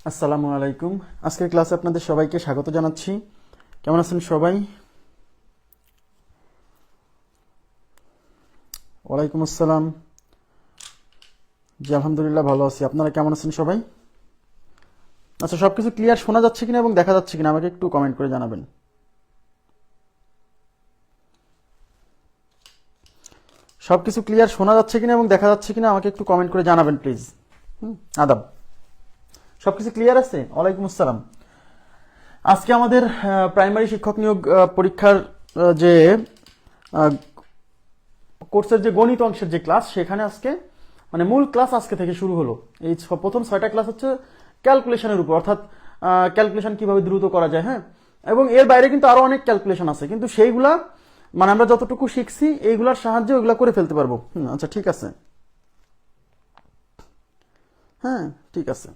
আসসালামু আলাইকুম। আজকের ক্লাসে আপনাদের সবাইকে স্বাগত জানাচ্ছি। কেমন আছেন সবাই? ওয়ালাইকুম আসসালাম। জি আলহামদুলিল্লাহ ভালো আছি। আপনারা কেমন আছেন সবাই? আচ্ছা, সবকিছু ক্লিয়ার শোনা যাচ্ছে কিনা এবং দেখা যাচ্ছে কিনা আমাকে একটু কমেন্ট করে জানাবেন। সবকিছু ক্লিয়ার শোনা যাচ্ছে কিনা এবং দেখা যাচ্ছে কিনা আমাকে একটু কমেন্ট করে জানাবেন প্লিজ। আদাব। সবকিছু ক্লিয়ার আছে? ওয়ালাইকুম আসসালাম। আজকে আমাদের প্রাইমারি শিক্ষক নিয়োগ পরীক্ষার যে কোর্সের যে গণিত অংশের যে ক্লাস, সেখানে আজকে মানে মূল ক্লাস আজকে থেকে শুরু হলো। এই প্রথম 6টা ক্লাস হচ্ছে ক্যালকুলেশনের উপর, অর্থাৎ ক্যালকুলেশন কিভাবে দ্রুত করা যায়। হ্যাঁ, এবং এর বাইরে কিন্তু আরো অনেক ক্যালকুলেশন আছে, কিন্তু সেইগুলা মানে আমরা যতটুকু শিখছি এইগুলার সাহায্যে ওইগুলা করে ফেলতে পারবো। আচ্ছা ঠিক আছে। হ্যাঁ ঠিক আছে,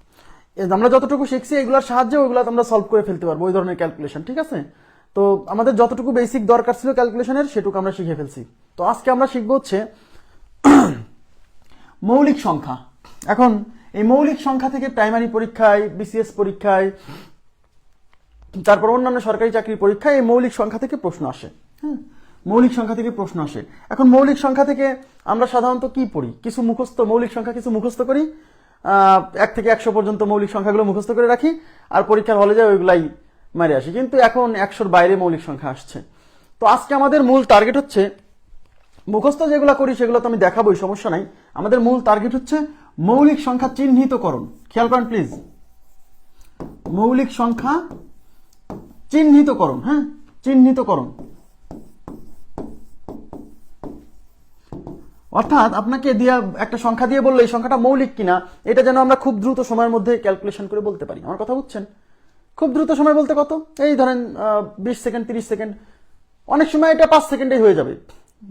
আমরা যতটুকু শিখছি এগুলোর সাহায্যে ওইগুলো আমরা সলভ করে ফেলতে পারবো, ওই ধরনের ক্যালকুলেশন। ঠিক আছে, তো আমাদের যতটুকু বেসিক দরকার ছিল ক্যালকুলেশনের সেটুকু আমরা শিখে ফেলছি। তো আজকে আমরা শিখবো হচ্ছে মৌলিক সংখ্যা। এখন এই মৌলিক সংখ্যা থেকে প্রাইমারি পরীক্ষায়, বিসিএস পরীক্ষায়, তারপর অন্যান্য সরকারি চাকরির পরীক্ষায় এই মৌলিক সংখ্যা থেকে প্রশ্ন আসে। হ্যাঁ, মৌলিক সংখ্যা থেকে প্রশ্ন আসে। এখন মৌলিক সংখ্যা থেকে আমরা সাধারণত কি পড়ি? কিছু মুখস্থ মৌলিক সংখ্যা কিছু মুখস্থ করি, 1 থেকে 100 পর্যন্ত মৌলিক সংখ্যাগুলো মুখস্থ করে রাখি, আর পরীক্ষার হলে যায় ওইগুলাই মারে আসি। কিন্তু এখন 100-র বাইরে মৌলিক সংখ্যা আসছে। তো আজকে আমাদের মূল টার্গেট হচ্ছে, মুখস্থ যেগুলো করি সেগুলো তো আমি দেখাবোই, সমস্যা নাই। আমাদের মূল টার্গেট হচ্ছে মৌলিক সংখ্যা চিহ্নিতকরণ। খেয়াল করেন প্লিজ, মৌলিক সংখ্যা চিহ্নিতকরণ। হ্যাঁ, চিহ্নিতকরণ অর্থাৎ আপনাকে দিয়া একটা সংখ্যা দিয়ে বললো এই সংখ্যাটা মৌলিক কিনা, এটা যেন আমরা খুব দ্রুত সময়ের মধ্যে ক্যালকুলেশন করে বলতে পারি। আমার কথা বুঝছেন? খুব দ্রুত সময় বলতে কত? এই ধরেন 20 সেকেন্ড, 30 সেকেন্ড, অনেক সময় এটা 5 সেকেন্ডেই হয়ে যাবে।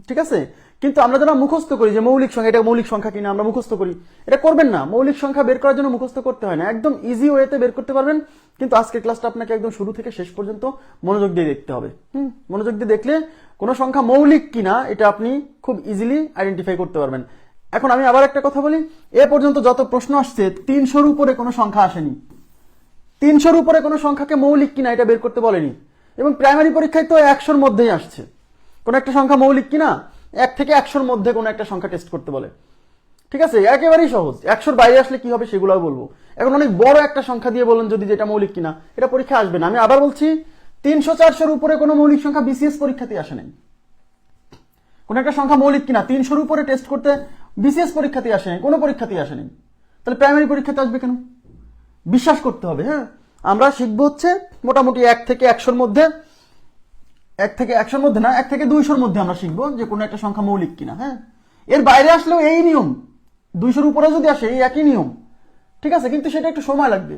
ঠিক আছে, কিন্তু আমরা যারা মুখস্থ করি যে মৌলিক সংখ্যা, এটা মৌলিক সংখ্যা কিনা আমরা মুখস্থ করি, এটা করবেন না। মৌলিক সংখ্যা বের করার জন্য মুখস্থ করতে হয় না, একদম ইজি ওয়েতে বের করতে পারবেন। কিন্তু আজকের ক্লাসটা আপনাকে একদম শুরু থেকে শেষ পর্যন্ত মনোযোগ দিয়ে দেখতে হবে। মনোযোগ দিয়ে দেখলে কোনো সংখ্যা মৌলিক কিনা এটা আপনি খুব ইজিলি আইডেন্টিফাই করতে পারবেন। এখন আমি আবার একটা কথা বলি, এ পর্যন্ত যত প্রশ্ন আসছে 300-র উপরে কোনো সংখ্যা আসেনি। 300-র উপরে কোনো সংখ্যাকে মৌলিক কিনা এটা বের করতে বলেনি। এবং প্রাইমারি পরীক্ষায় তো 100-র মধ্যেই আসছে। কোন একটা সংখ্যা মৌলিক কিনা 1 থেকে 100-র মধ্যে কোনো একটা সংখ্যা টেস্ট করতে বলে। ঠিক আছে, একেবারেই সহজ। 100-র বাইরে আসলে কি হবে সেগুলোও বলবো। এখন অনেক বড় একটা সংখ্যা দিয়ে বলেন যদি যেটা মৌলিক কিনা, এটা পরীক্ষা আসবে না। আমি আবার বলছি, 300-400-র উপরে কোনো মৌলিক সংখ্যা বিসিএস পরীক্ষাতেই আসে নাই। কোন একটা সংখ্যা মৌলিক কিনা 300-র উপরে টেস্ট করতে বিসিএস পরীক্ষাতেই আসে নাই, কোনো পরীক্ষাতেই আসে নাই। তাহলে প্রাইমারি পরীক্ষাতে আসবে কেন? বিশ্বাস করতে হবে। হ্যাঁ, আমরা শিখবো হচ্ছে মোটামুটি 1 থেকে 100-র মধ্যে, 1 থেকে 100-র মধ্যে না, 1 থেকে 200-র মধ্যে আমরা শিখবো যে কোনো একটা সংখ্যা মৌলিক কিনা। হ্যাঁ, এর বাইরে আসলেও এই নিয়ম, 200-র উপরে যদি আসে এই একই নিয়ম। ঠিক আছে, কিন্তু সেটা একটু সময় লাগবে।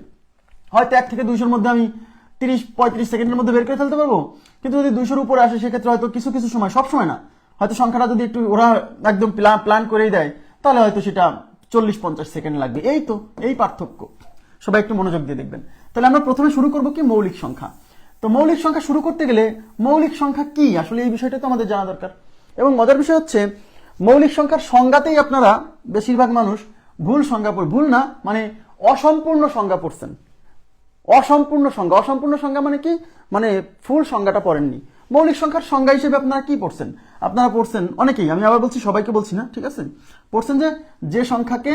হয়তো 1 থেকে 200-র মধ্যে আমি 30-35 সেকেন্ডের মধ্যে বের করে ফেলতে পারবো, কিন্তু যদি 200-র উপরে আসে সেক্ষেত্রে হয়তো কিছু কিছু সময়, সব সময় না, হয়তো সংখ্যাটা যদি একটু ওরা একদম প্ল্যান করেই দেয় তাহলে হয়তো সেটা 40-50 সেকেন্ড লাগবে। এই তো, এই পার্থক্য। সবাই একটু মনোযোগ দিয়ে দেখবেন। তাহলে আমরা প্রথমে শুরু করবো কি, মৌলিক সংখ্যা। তো মৌলিক সংখ্যা শুরু করতে গেলে মৌলিক সংখ্যা কি আসলে এই বিষয়টা তো আমাদের জানা দরকার। এবং মজার বিষয় হচ্ছে মৌলিক সংখ্যার সংজ্ঞাতেই আপনারা বেশিরভাগ মানুষ ভুল সংজ্ঞা পড়ে, ভুল না মানে অসম্পূর্ণ সংজ্ঞা পড়ছেন। অসম্পূর্ণ সংজ্ঞা, অসম্পূর্ণ সংজ্ঞা মানে কি, মানে ফুল সংজ্ঞাটা পড়েননি। মৌলিক সংখ্যার সংজ্ঞা হিসেবে আপনারা কি পড়ছেন? আপনারা পড়ছেন অনেকেই, আমি আবার বলছি সবাইকে বলছি না, ঠিক আছে, পড়ছেন যে সংখ্যাকে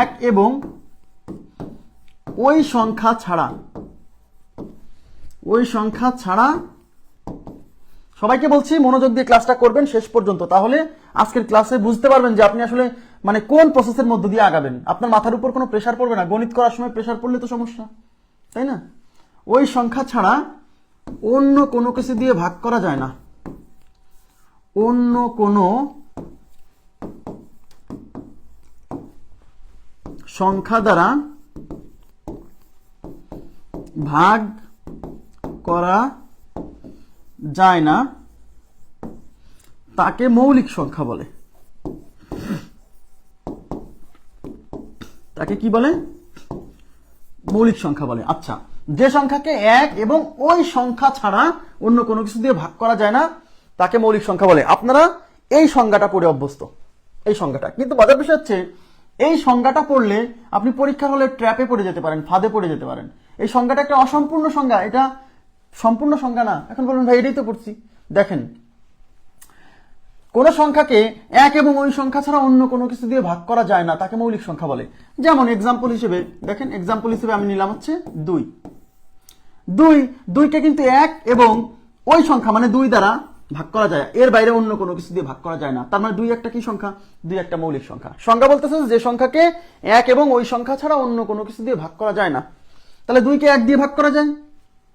1 এবং ওই সংখ্যা ছাড়া, সবাইকে বলছি মনোযোগ দিয়ে ক্লাসটা করবেন শেষ পর্যন্ত, তাহলে আজকের ক্লাসে বুঝতে পারবেন যে আপনি আসলে মানে কোন প্রসেসের মধ্য দিয়ে আগাবেন। আপনার মাথার উপর কোনো প্রেশার পড়বে না। গণিত করার সময় প্রেশার পড়লে তো সমস্যা, তাই না? ওই সংখ্যা ছাড়া অন্য কোনো কিছু দিয়ে ভাগ করা যায় না, অন্য কোনো সংখ্যা দ্বারা ভাগ করা যায় না, তাকে মৌলিক সংখ্যা বলে। তাকে কি বলে? মৌলিক সংখ্যা বলে। আচ্ছা, যে সংখ্যাকে 1 এবং ওই সংখ্যা ছাড়া অন্য কোনো কিছু দিয়ে ভাগ করা যায় না তাকে মৌলিক সংখ্যা বলে। আপনারা এই সংজ্ঞাটা পড়ে অভ্যস্ত, এই সংজ্ঞাটা। কিন্তু মজার বিষয় হচ্ছে এই সংজ্ঞাটা পড়লে আপনি পরীক্ষার হলে ট্র্যাপে পড়ে যেতে পারেন, ফাঁদে পড়ে যেতে পারেন। এই সংজ্ঞাটা একটা অসম্পূর্ণ সংজ্ঞা, এটা সম্পূর্ণ সংজ্ঞা না। এখন বলুন ভাই এটাই তো পড়ছি। দেখেন, কোন সংখ্যাকে এক এবং ওই সংখ্যা ছাড়া অন্য কোনো কিছু দিয়ে ভাগ করা যায় না তাকে মৌলিক সংখ্যা বলে। যেমন এক্সাম্পল হিসেবে দেখেন, এক্সাম্পল হিসেবে আমি নিলাম হচ্ছে 2। 2কে কিন্তু এক এবং ওই সংখ্যা মানে 2 দ্বারা ভাগ করা যায়, এর বাইরে অন্য কোনো কিছু দিয়ে ভাগ করা যায় না। তার মানে 2 একটা কি সংখ্যা? 2 একটা মৌলিক সংখ্যা। সংখ্যা বলতেছে যে সংখ্যাকে এক এবং ওই সংখ্যা ছাড়া অন্য কোনো কিছু দিয়ে ভাগ করা যায় না। তাহলে 2কে 1 দিয়ে ভাগ করা যায়,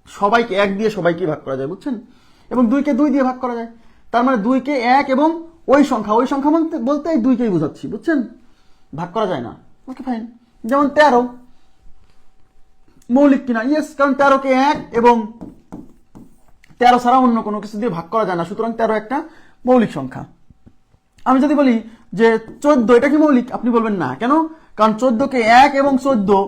সবাইকে 1 দিয়ে সবাইকে ভাগ করা যায়, বুঝছেন? এবং 2কে 2 দিয়ে ভাগ করা যায়। তার মানে 2কে 1 এবং ওই সংখ্যা বলতে এই 2কেই বোঝাচ্ছি, বুঝছেন? ভাগ করা যায় না। Okay fine. যেমন 13 মৌলিক কিনা? ইয়েস, কারণ 13কে 1 এবং 13 ছাড়া অন্য কোনো কিছু দিয়ে ভাগ করা যায় না, সুতরাং 13 একটা মৌলিক সংখ্যা। আমি যদি বলি যে 14, এটা কি মৌলিক? আপনি বলবেন না। কেন? কারণ 14কে 1 এবং 14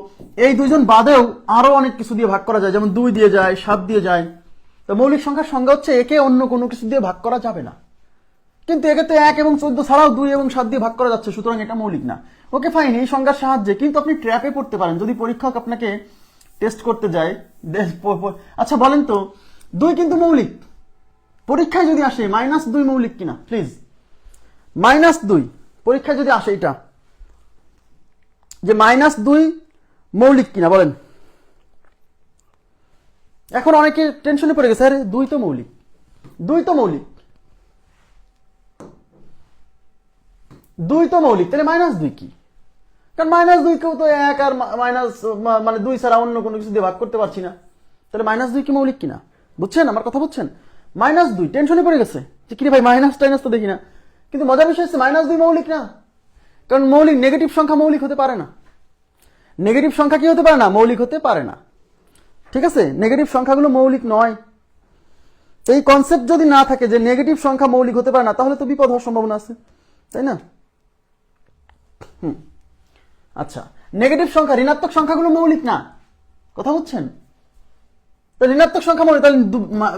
এই দুইজন বাদেও আরো অনেক কিছু দিয়ে ভাগ করা যায়, যেমন 2 দিয়ে যায়, 7 দিয়ে যায়। তো মৌলিক সংখ্যার সংজ্ঞা হচ্ছে একে অন্য কোনো কিছু দিয়ে ভাগ করা যাবে না। কিন্তু একে তো 1 এবং 14 ছাড়াও 2 এবং 7 দিয়ে ভাগ করা যাচ্ছে, সুতরাং এটা মৌলিক না। ওকে ফাইন, এই সংজ্ঞার সাহায্যে কিন্তু আপনি ট্র্যাপে পড়তে পারেন যদি পরীক্ষক আপনাকে টেস্ট করতে যায়। আচ্ছা বলেন তো, 2 কিন্তু মৌলিক। পরীক্ষায় যদি আসে -2 মৌলিক কিনা? প্লিজ, -2 পরীক্ষায় যদি আসে, এটা যে -2 মৌলিক কিনা বলেন। এখন অনেকে টেনশনে পড়ে গেছে, আরে 2 তো মৌলিক, 2 তো মৌলিক, 2 তো মৌলিক, তাহলে -2 কি? কারণ -2 কেও তো 1 আর মানে 2 ছাড়া অন্য কোনো কিছু দিয়ে ভাগ করতে পারছি না, তাহলে -2 কি মৌলিক কিনা? বুঝছেন আমার কথা? বুঝছেন? -2 টেনশনে পড়ে গেছে যে কিরে ভাই মাইনাস টাইনাস তো দেখি না, কিন্তু মজার বিষয় হচ্ছে -2 মৌলিক না। কারণ মৌলিক নেগেটিভ সংখ্যা মৌলিক হতে পারে না। নেগেটিভ সংখ্যা কি হতে পারে না? মৌলিক হতে পারে না। ঠিক আছে, নেগেটিভ সংখ্যাগুলো মৌলিক নয়। তো এই কনসেপ্ট যদি না থাকে যে নেগেটিভ সংখ্যা মৌলিক হতে পারে না, তাহলে তো বিপদ হওয়ার সম্ভাবনা আছে, তাই না? আচ্ছা, নেগেটিভ সংখ্যা ঋণাত্মক সংখ্যাগুলো মৌলিক না, কথা বুঝছেন? তো ঋণাত্মক সংখ্যা মৌলিক, তাহলে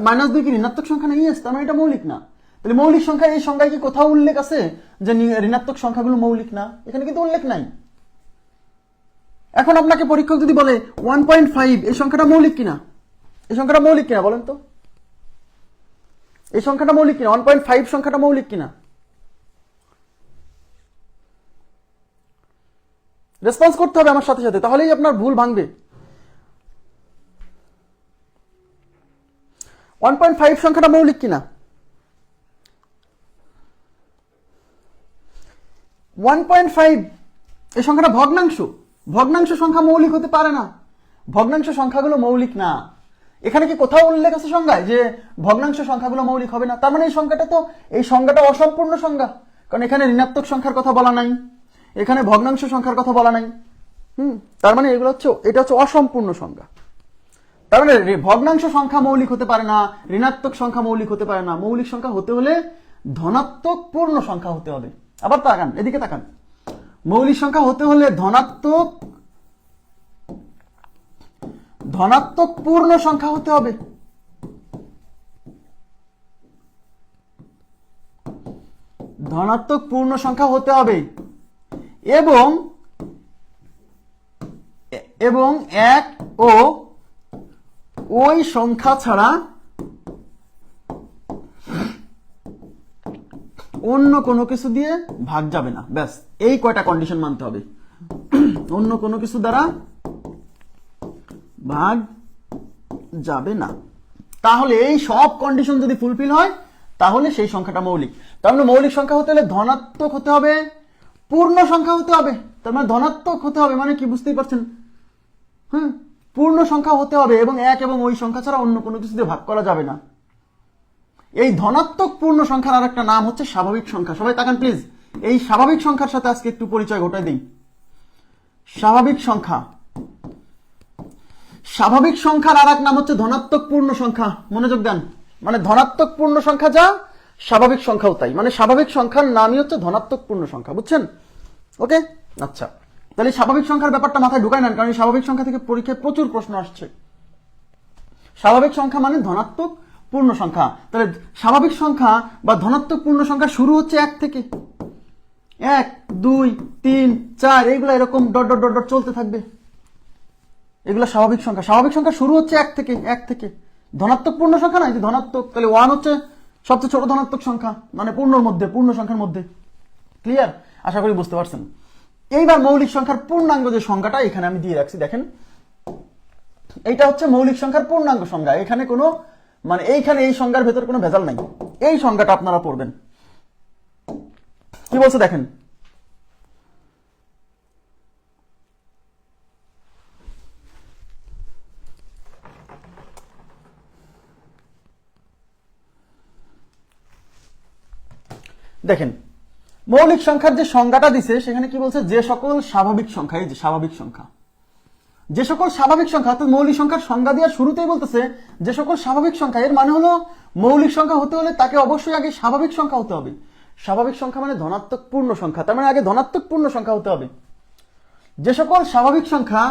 -2 কি ঋণাত্মক সংখ্যা নেই? তার মানে এটা মৌলিক না। তাহলে মৌলিক সংখ্যা এই সংখ্যায় কি কোথাও উল্লেখ আছে যে ঋণাত্মক সংখ্যাগুলো মৌলিক না? এখানে কিন্তু উল্লেখ নাই। এখন আপনাকে পরীক্ষক যদি বলে 1.5 এই সংখ্যাটা মৌলিক কিনা, এই সংখ্যাটা মৌলিক কিনা বলেন তো? এই সংখ্যাটা মৌলিক কিনা? 1.5 সংখ্যাটা মৌলিক কিনা? রেসপন্স করতে হবে আমার সাথে সাথে, তাহলেই আপনার ভুল ভাঙবে। 1.5 সংখ্যাটা মৌলিক কিনা? 1.5 এই সংখ্যাটা ভগ্নাংশ। ভগ্নাংশ সংখ্যা মৌলিক হতে পারে না। ভগ্নাংশ সংখ্যাগুলো মৌলিক না। এখানে কি কোথাও উল্লেখ আছে সংজ্ঞায় যে ভগ্নাংশ সংখ্যাগুলো মৌলিক হবে না? তার মানে এই সংখ্যাটা অসম্পূর্ণ সংজ্ঞা, কারণ এখানে ঋণাত্মক সংখ্যার কথা বলা নাই, এখানে ভগ্নাংশ সংখ্যার কথা বলা নাই। তার মানে এটা হচ্ছে অসম্পূর্ণ সংজ্ঞা। তার মানে ভগ্নাংশ সংখ্যা মৌলিক হতে পারে না, ঋণাত্মক সংখ্যা মৌলিক হতে পারে না। মৌলিক সংখ্যা হতে হলে ধনাত্মক পূর্ণ সংখ্যা হতে হবে। আবার তাকান, এদিকে তাকান। মৌলিক সংখ্যা হতে হলে ধনাত্মক পূর্ণ সংখ্যা হতে হবে। ধনাত্মক পূর্ণ সংখ্যা হতে হবে এবং 1 ও ওই সংখ্যা ছাড়া অন্য কোনো কিছু দিয়ে ভাগ যাবে না। ব্যাস, এই কয়টা কন্ডিশন মানতে হবে। অন্য কোনো কিছু দ্বারা ভাগ যাবে না। তাহলে এই সব কন্ডিশন যদি ফুলফিল হয় তাহলে সেই সংখ্যাটা মৌলিক। তার মানে মৌলিক সংখ্যা হতে হলে ধনাত্মক হতে হবে, পূর্ণ সংখ্যা হতে হবে। তার মানে ধনাত্মক হতে হবে মানে কি, বুঝতেই পারছেন? পূর্ণ সংখ্যা হতে হবে এবং 1 এবং ওই সংখ্যা ছাড়া অন্য কোনো কিছু দিয়ে ভাগ করা যাবে না। এই ধনাত্মক পূর্ণ সংখ্যার আরেকটা নাম হচ্ছে স্বাভাবিক সংখ্যা। সবাই তাকান প্লিজ, এই স্বাভাবিক সংখ্যার সাথে আজকে একটু পরিচয় ঘটাই দিই। স্বাভাবিক সংখ্যা, স্বাভাবিক সংখ্যার আরেক নাম হচ্ছে ধনাত্মক পূর্ণ সংখ্যা। মনোযোগ দেন, মানে ধনাত্মক পূর্ণ সংখ্যা যা, স্বাভাবিক সংখ্যাও তাই। মানে স্বাভাবিক সংখ্যার নামই হচ্ছে ধনাত্মক পূর্ণ সংখ্যা, বুঝছেন? ওকে, আচ্ছা, তাহলে স্বাভাবিক সংখ্যার ব্যাপারটা মাথায় ঢুকায় নেন, কারণ স্বাভাবিক সংখ্যা থেকে পরীক্ষায় প্রচুর প্রশ্ন আসছে। স্বাভাবিক সংখ্যা মানে ধনাত্মক পূর্ণ সংখ্যা। তাহলে স্বাভাবিক সংখ্যা বা ধনাত্মক পূর্ণ সংখ্যা শুরু হচ্ছে 1 থেকে। 1 2 3 4 এইগুলো এরকম ডট ডট ডট ডট চলতে থাকবে। এগুলো স্বাভাবিক সংখ্যা। স্বাভাবিক সংখ্যা শুরু হচ্ছে 1 থেকে। ধনাত্মক পূর্ণ সংখ্যা না, যে ধনাত্মক, তাহলে 1 হচ্ছে সবচেয়ে ছোট ধনাত্মক সংখ্যা, মানে পূর্ণ সংখ্যার মধ্যে। ক্লিয়ার? আশা করি বুঝতে পারছেন। এইবার মৌলিক সংখ্যার পূর্ণাঙ্গ যে সংখ্যাটা এখানে আমি দিয়ে রাখছি, দেখেন এইটা হচ্ছে মৌলিক সংখ্যার পূর্ণাঙ্গ সংখ্যা। এখানে কোনো মানে এইখানে এই সংখ্যার ভেতর কোনো ভেজাল নাই। এই সংখ্যাটা আপনারা পড়বেন। কি বলছে দেখেন, দেখেন মৌলিক সংখ্যার যে সংজ্ঞাটা দিছে সেখানে কি বলছে, যে সকল স্বাভাবিক সংখ্যা, এই যে স্বাভাবিক সংখ্যা, যে সকল স্বাভাবিক সংখ্যা, অর্থাৎ মৌলিক সংখ্যার সংজ্ঞা দেওয়ার শুরুতেই বলতেছে যে সকল স্বাভাবিক সংখ্যা। এর মানে হলো মৌলিক সংখ্যা হতে হলে তাকে অবশ্যই আগে স্বাভাবিক সংখ্যা হতে হবে। স্বাভাবিক সংখ্যা মানে ধনাত্মক পূর্ণ সংখ্যা, তার মানে আগে ধনাত্মক পূর্ণ সংখ্যা হতে হবে। যে সকল স্বাভাবিক সংখ্যা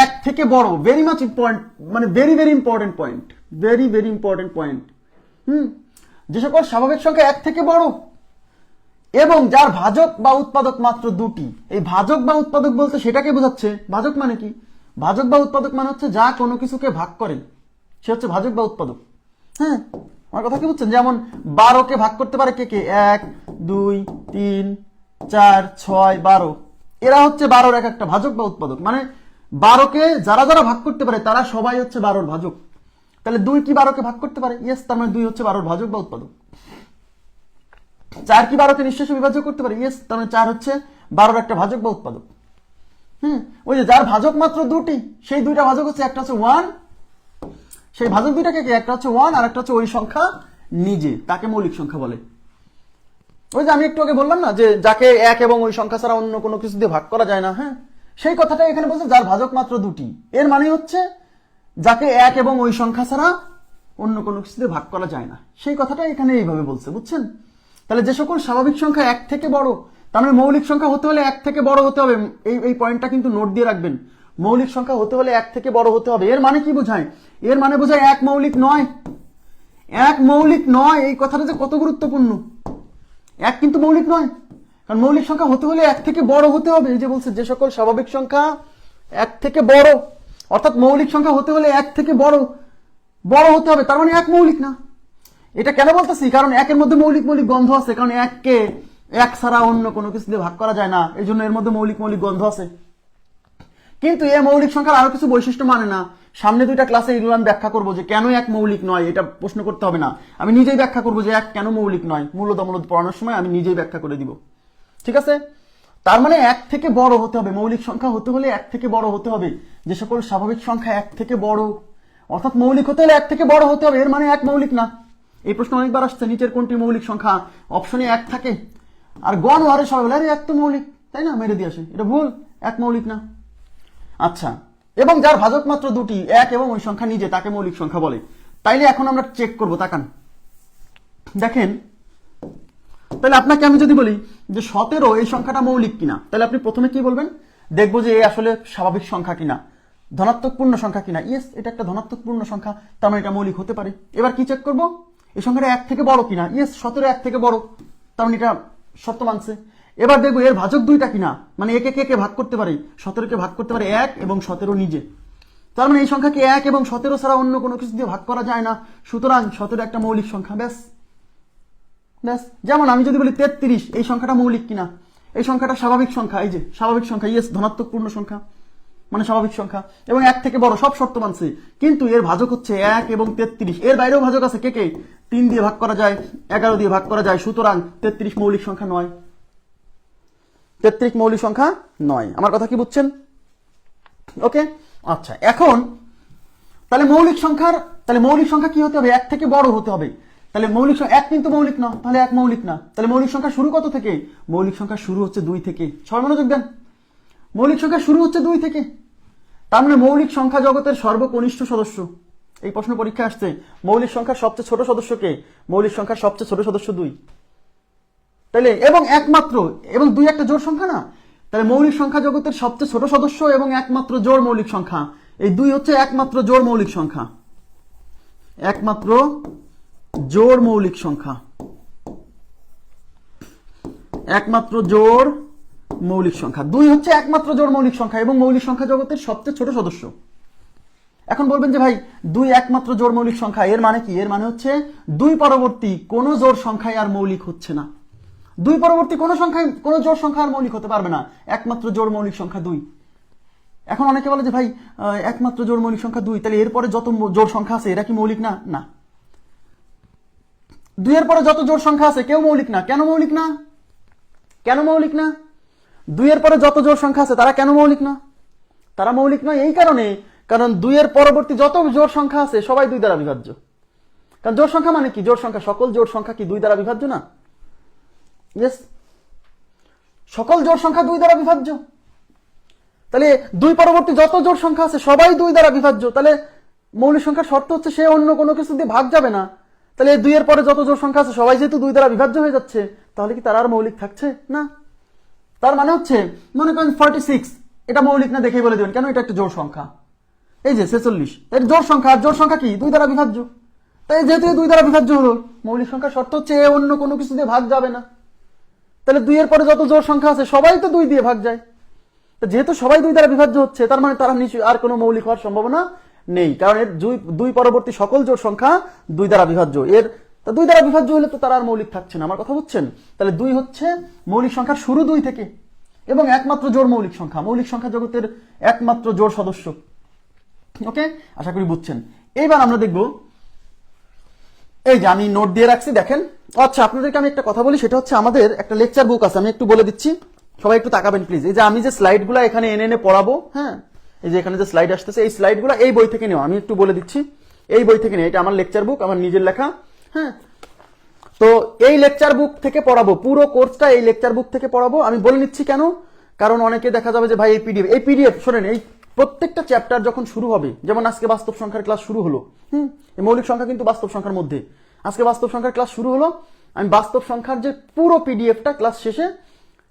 1 থেকে বড়, ভেরি মাচ ইম্পর্টেন্ট, মানে very very important point, very very important point. যে সকল স্বাভাবিক সংখ্যা 1 থেকে বড় এবং যার ভাজক বা উৎপাদক মাত্র দুটি। এই ভাজক বা উৎপাদক বলতে সেটাকে বোঝাচ্ছে। ভাজক মানে কি? ভাজক বা উৎপাদক মানে হচ্ছে যা কোনো কিছুকে ভাগ করে, সে হচ্ছে ভাজক বা উৎপাদক। হ্যাঁ, আমার কথা কি বুঝছেন? যেমন 12কে ভাগ করতে পারে কে কে? 1 2 3 4 6 12। এরা হচ্ছে 12-র এক একটা ভাজক বা উৎপাদক। মানে 12কে যারা যারা ভাগ করতে পারে তারা সবাই হচ্ছে 12-র ভাজক। তাহলে 2 কি 12কে ভাগ করতে পারে? ইয়েস, তার মানে 2 হচ্ছে 12-র ভাজক বা উৎপাদক। 4 কি 12কে নিঃশেষে বিভাজ্য করতে পারে? ইয়েস, তার মানে 4 হচ্ছে 12-র একটা ভাজক বা উৎপাদক। ওই যে যার ভাজক মাত্র দুটি, সেই দুইটা ভাজক হচ্ছে, একটা হচ্ছে 1, সেই ভাজক দুইটাকে কি, একটা হচ্ছে 1 আর একটা হচ্ছে ওই সংখ্যা নিজে, তাকে মৌলিক সংখ্যা বলে। ওই যে আমি একটু আগে বললাম না যে যাকে 1 এবং ওই সংখ্যা ছাড়া অন্য কোনো কিছু দিয়ে ভাগ করা যায় না, হ্যাঁ, সেই কথাটা এখানে বলছে যার ভাজক মাত্র দুটি। এর মানে হচ্ছে যাকে 1 এবং ওই সংখ্যা ছাড়া অন্য কোনো কিছু দিয়ে ভাগ করা যায় না, সেই কথাটা এখানে এইভাবে বলছে, বুঝছেন? তাহলে যে সকল স্বাভাবিক সংখ্যা 1 থেকে বড়, তার মানে মৌলিক সংখ্যা হতে হলে 1 থেকে বড় হতে হবে। এই পয়েন্টটা কিন্তু নোট দিয়ে রাখবেন। মৌলিক সংখ্যা হতে হলে 1 থেকে বড় হতে হবে। এর মানে কি বোঝায়? এর মানে বোঝায় 1 মৌলিক নয়। 1 মৌলিক নয়, এই কথাটা যে কত গুরুত্বপূর্ণ। 1 কিন্তু মৌলিক নয়, কারণ মৌলিক সংখ্যা হতে হলে 1 থেকে বড় হতে হবে। এই যে বলছে যে সকল স্বাভাবিক সংখ্যা 1 থেকে বড়, অর্থাৎ মৌলিক সংখ্যা হতে হলে 1 থেকে বড় হতে হবে, তার মানে 1 মৌলিক না। এটা কেন বলতেছি? কারণ 1-এর মধ্যে মৌলিক মৌলিক গন্ধ আছে, কারণ 1কে 1 ছাড়া অন্য কোনো কিছু দিয়ে ভাগ করা যায় না, এই জন্য এর মধ্যে মৌলিক মৌলিক গন্ধ আছে। কিন্তু এ মৌলিক সংখ্যার আরো কিছু বৈশিষ্ট্য মানে না। সামনে দুইটা ক্লাসে এগুলো আমি ব্যাখ্যা করবো যে কেন 1 মৌলিক নয়। এটা প্রশ্ন করতে হবে না, আমি নিজেই ব্যাখ্যা করবো যে 1 কেন মৌলিক নয়। মূলদ অমূলদ পড়ানোর সময় আমি নিজেই ব্যাখ্যা করে দিব, ঠিক আছে? তার মানে 1 থেকে বড় হতে হবে। মৌলিক সংখ্যা হতে হলে 1 থেকে বড় হতে হবে। যে সকল স্বাভাবিক সংখ্যা 1 থেকে বড়, অর্থাৎ মৌলিক হতে হলে 1 থেকে বড় হতে হবে। এর মানে 1 মৌলিক না। এই প্রশ্ন অনেকবার আসছে, নিচের কোনটি মৌলিক সংখ্যা? অপশনে 1 থাকে, আর গণ হারে সবাই বলে আরে 1 তো মৌলিক, তাই না, মেরে দিয়ে আসে। এটা ভুল, 1 মৌলিক না। আচ্ছা, এবং যার ভাজক মাত্র দুটি, 1 এবং ওই সংখ্যা নিজে, তাকে মৌলিক সংখ্যা বলে। তাইলে এখন আমরা চেক করব, তাকান দেখেন। তাহলে আপনাকে আমি যদি বলি যে 17 এই সংখ্যাটা মৌলিক কিনা, তাহলে আপনি প্রথমে কি বলবেন? দেখবো যে এ আসলে স্বাভাবিক সংখ্যা কিনা, ধনাত্মক পূর্ণ সংখ্যা কিনা। ইয়েস, এটা একটা ধনাত্মক পূর্ণ সংখ্যা, তার মানে এটা মৌলিক হতে পারে। এবার কি চেক করব? এই সংখ্যাটা 1 থেকে বড় কিনা। ইয়েস, 17 1 থেকে বড়, তার মানে এটা সত্য মানছে। এবার দেখবো এর ভাজক দুইটা কিনা, মানে একে কে ভাগ করতে পারে, 17কে ভাগ করতে পারে 1 এবং 17 নিজে, তার মানে এই সংখ্যাকে 1 এবং 17 ছাড়া অন্য কোনো কিছু দিয়ে ভাগ করা যায় না, সুতরাং 17 একটা মৌলিক সংখ্যা। ব্যাস। যেমন আমি যদি বলি 33, এই সংখ্যাটা মৌলিক কিনা, এই সংখ্যাটা স্বাভাবিক সংখ্যা, এই যে স্বাভাবিক সংখ্যা, ইয়েস, ধনাত্মক পূর্ণ সংখ্যা মানে স্বাভাবিক সংখ্যা, এবং 1 থেকে বড়, সব শর্ত মানছে। কিন্তু এর ভাজক হচ্ছে 1 এবং 33, এর বাইরেও ভাজক আছে, কে কে? 3 দিয়ে ভাগ করা যায়, 11 দিয়ে ভাগ করা যায়, সুতরাং 33 মৌলিক সংখ্যা নয়। 33 মৌলিক সংখ্যা নয়। আমার কথা কি বুঝছেন? ওকে, আচ্ছা। এখন তাহলে মৌলিক সংখ্যা কি হতে হবে? 1 থেকে বড় হতে হবে। তাহলে মৌলিক সংখ্যা 1 কিন্তু মৌলিক না, তাহলে 1 মৌলিক না। তাহলে মৌলিক সংখ্যা শুরু কত থেকে? মৌলিক সংখ্যা শুরু হচ্ছে 2 থেকে। সবাই মনোযোগ দেন, মৌলিক সংখ্যা শুরু হচ্ছে 2 থেকে। তার মানে মৌলিক সংখ্যা জগতের সর্বকনিষ্ঠ সদস্য। এই প্রশ্ন পরীক্ষা আসছে, মৌলিক সংখ্যার সবচেয়ে ছোট সদস্য কে? মৌলিক সংখ্যার সবচেয়ে ছোট সদস্য 2। তাহলে এবং একমাত্র, এবং 2 একটা জোড় সংখ্যা না, তাহলে মৌলিক সংখ্যা জগতের সবচেয়ে ছোট সদস্য এবং একমাত্র জোড় মৌলিক সংখ্যা, এই 2 হচ্ছে একমাত্র জোড় মৌলিক সংখ্যা, একমাত্র জোড় মৌলিক সংখ্যা, একমাত্র জোড় মৌলিক সংখ্যা। 2 হচ্ছে একমাত্র জোড় মৌলিক সংখ্যা এবং মৌলিক সংখ্যা জগতের সবচেয়ে ছোট সদস্য। এখন বলবেন যে ভাই 2 একমাত্র জোড় মৌলিক সংখ্যা, এর মানে কি? এর মানে হচ্ছে 2 পরবর্তী কোন জোড় সংখ্যায় আর মৌলিক হচ্ছে না। 2 পরবর্তী কোন সংখ্যায় কোন জোড় সংখ্যা আর মৌলিক হতে পারবে না, একমাত্র জোড় মৌলিক সংখ্যা 2। এখন অনেকে বলে যে ভাই একমাত্র জোড় মৌলিক সংখ্যা 2, তাহলে এরপরে যত জোড় সংখ্যা আছে এরা কি মৌলিক না? না, 2 এর পরে যত জোড় সংখ্যা আছে কেউ মৌলিক না। কেন মৌলিক না? কেন মৌলিক না? 2 এর পরে যত জোড় সংখ্যা আছে তারা কেন মৌলিক না? তারা মৌলিক নয় এই কারণে, কারণ 2 এর পরবর্তী যত জোড় সংখ্যা আছে সবাই 2 দ্বারা বিভাজ্য। কারণ জোড় সংখ্যা মানে কি? জোড় সংখ্যা, সকল জোড় সংখ্যা কি 2 দ্বারা বিভাজ্য না? ইয়েস, সকল জোড় সংখ্যা 2 দ্বারা বিভাজ্য। তাহলে 2 পরবর্তী যত জোড় সংখ্যা আছে সবাই 2 দ্বারা বিভাজ্য। তাহলে মৌলিক সংখ্যার শর্ত হচ্ছে সে অন্য কোনো কিছু দিয়ে ভাগ যাবে না। তাহলে 2 এর পরে যত জোড় সংখ্যা আছে সবাই যেহেতু 2 দ্বারা বিভাজ্য হয়ে যাচ্ছে, তাহলে কি তারা আর মৌলিক থাকছে না? তার মানে হচ্ছে মনে করেন 46, এটা মৌলিক না দেখেই বলে দেবেন কেন, এটা একটা জোড় সংখ্যা। এই যে 46 এর জোড় সংখ্যা, আর জোড় সংখ্যা কি 2 দ্বারা বিভাজ্য। তাই যেহেতু 2 দ্বারা বিভাজ্য হলো, মৌলিক সংখ্যার শর্ত হচ্ছে অন্য কোনো কিছু দিয়ে ভাগ যাবে না। তাহলে 2 এর পরে যত জোড় সংখ্যা আছে সবাই তো 2 দিয়ে ভাগ যায়। যেহেতু সবাই 2 দ্বারা বিভাজ্য হচ্ছে, তার মানে তারা নিশ্চয়ই আর কোনো মৌলিক হওয়ার সম্ভাবনা নেই, কারণ এর 2 পরবর্তী সকল জোড় সংখ্যা 2 দ্বারা বিভাজ্য। এর 2 দ্বারা বিভাজ্য হলে তো তারা আর মৌলিক থাকছে না। আমার কথা বুঝছেন? তাহলে 2 হচ্ছে মৌলিক সংখ্যার শুরু 2 থেকে এবং একমাত্র জোড় মৌলিক সংখ্যা, মৌলিক সংখ্যা জগতের একমাত্র জোড় সদস্য। ওকে, আশা করি বুঝছেন। এইবার আমরা দেখব, এই যে আমি নোট দিয়ে রাখছি দেখেন। আচ্ছা, আপনাদেরকে আমি একটা কথা বলি, সেটা হচ্ছে আমাদের একটা লেকচার বুক আছে, আমি একটু বলে দিচ্ছি, সবাই একটু তাকাবেন প্লিজ। এই যে আমি যে স্লাইডগুলো এখানে এনে পড়াবো, হ্যাঁ, এই যে এখানে যে স্লাইড আসতেছে, এই স্লাইডগুলো এই বই থেকে নেওয়া। আমি একটু বলে দিচ্ছি, এই বই থেকে নেওয়া, এটা আমার লেকচার বুক, আমার নিজের লেখা। হ্যাঁ, তো এই লেকচার বুক থেকে পড়াবো, পুরো কোর্সটা এই লেকচার বুক থেকে পড়াবো। আমি বলে নিচ্ছি কেন, কারণ অনেকে দেখা যাবে যে ভাই এই পিডিএফ শোনেন, এই প্রত্যেকটা চ্যাপ্টার যখন শুরু হবে, যেমন আজকে বাস্তব সংখ্যার ক্লাস শুরু হলো, এই মৌলিক সংখ্যা কিন্তু বাস্তব সংখ্যার মধ্যে, আজকে বাস্তব সংখ্যার ক্লাস শুরু হলো। আমি বাস্তব সংখ্যার যে পুরো পিডিএফটা ক্লাস শেষে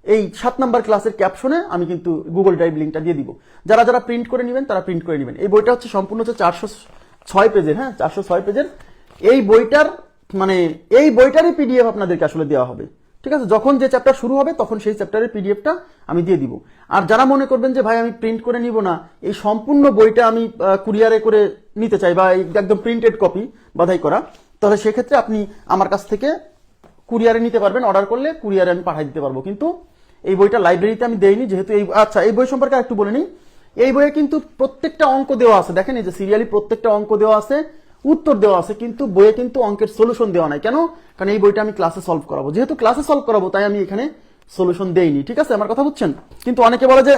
এই 7 নাম্বার ক্লাসের ক্যাপশনে আমি কিন্তু গুগল ড্রাইভ লিঙ্কটা দিয়ে দিব। যারা যারা প্রিন্ট করে নেবেন তারা প্রিন্ট করে নেবেন। এই বইটা হচ্ছে সম্পূর্ণ হচ্ছে 406 পেজের, হ্যাঁ 406 পেজের। এই বইটার মানে এই বইটারই পিডিএফ আপনাদেরকে আসলে দেওয়া হবে, ঠিক আছে? যখন যে চ্যাপ্টার শুরু হবে তখন সেই চ্যাপ্টারের পিডিএফটা আমি দিয়ে দিব। আর যারা মনে করবেন যে ভাই আমি প্রিন্ট করে নিব না, এই সম্পূর্ণ বইটা আমি কুরিয়ারে করে নিতে চাই বা একদম প্রিন্টেড কপি বাধাই করা, তাহলে সেক্ষেত্রে আপনি আমার কাছ থেকে কুরিয়ারে নিতে পারবেন। অর্ডার করলে কুরিয়ারে আমি পাঠিয়ে দিতে পারবো, কিন্তু এই বইটা লাইব্রেরিতে আমি দেইনি যেহেতু। আচ্ছা, এই বই সম্পর্কে একটু বলে নিই। এই বইয়ে কিন্তু প্রত্যেকটা অঙ্ক দেওয়া আছে, দেখেন এই যে সিরিয়ালি প্রত্যেকটা অঙ্ক দেওয়া আছে, উত্তর দেওয়া আছে, কিন্তু বইয়ে কিন্তু অঙ্কের সলিউশন দেওয়া নাই। কেন? কারণ এই বইটা আমি ক্লাসে সলভ করাবো, যেহেতু ক্লাসে সলভ করাবো তাই আমি এখানে সলিউশন দেইনি, ঠিক আছে? আমার কথা বুঝছেন? কিন্তু অনেকে বলে যে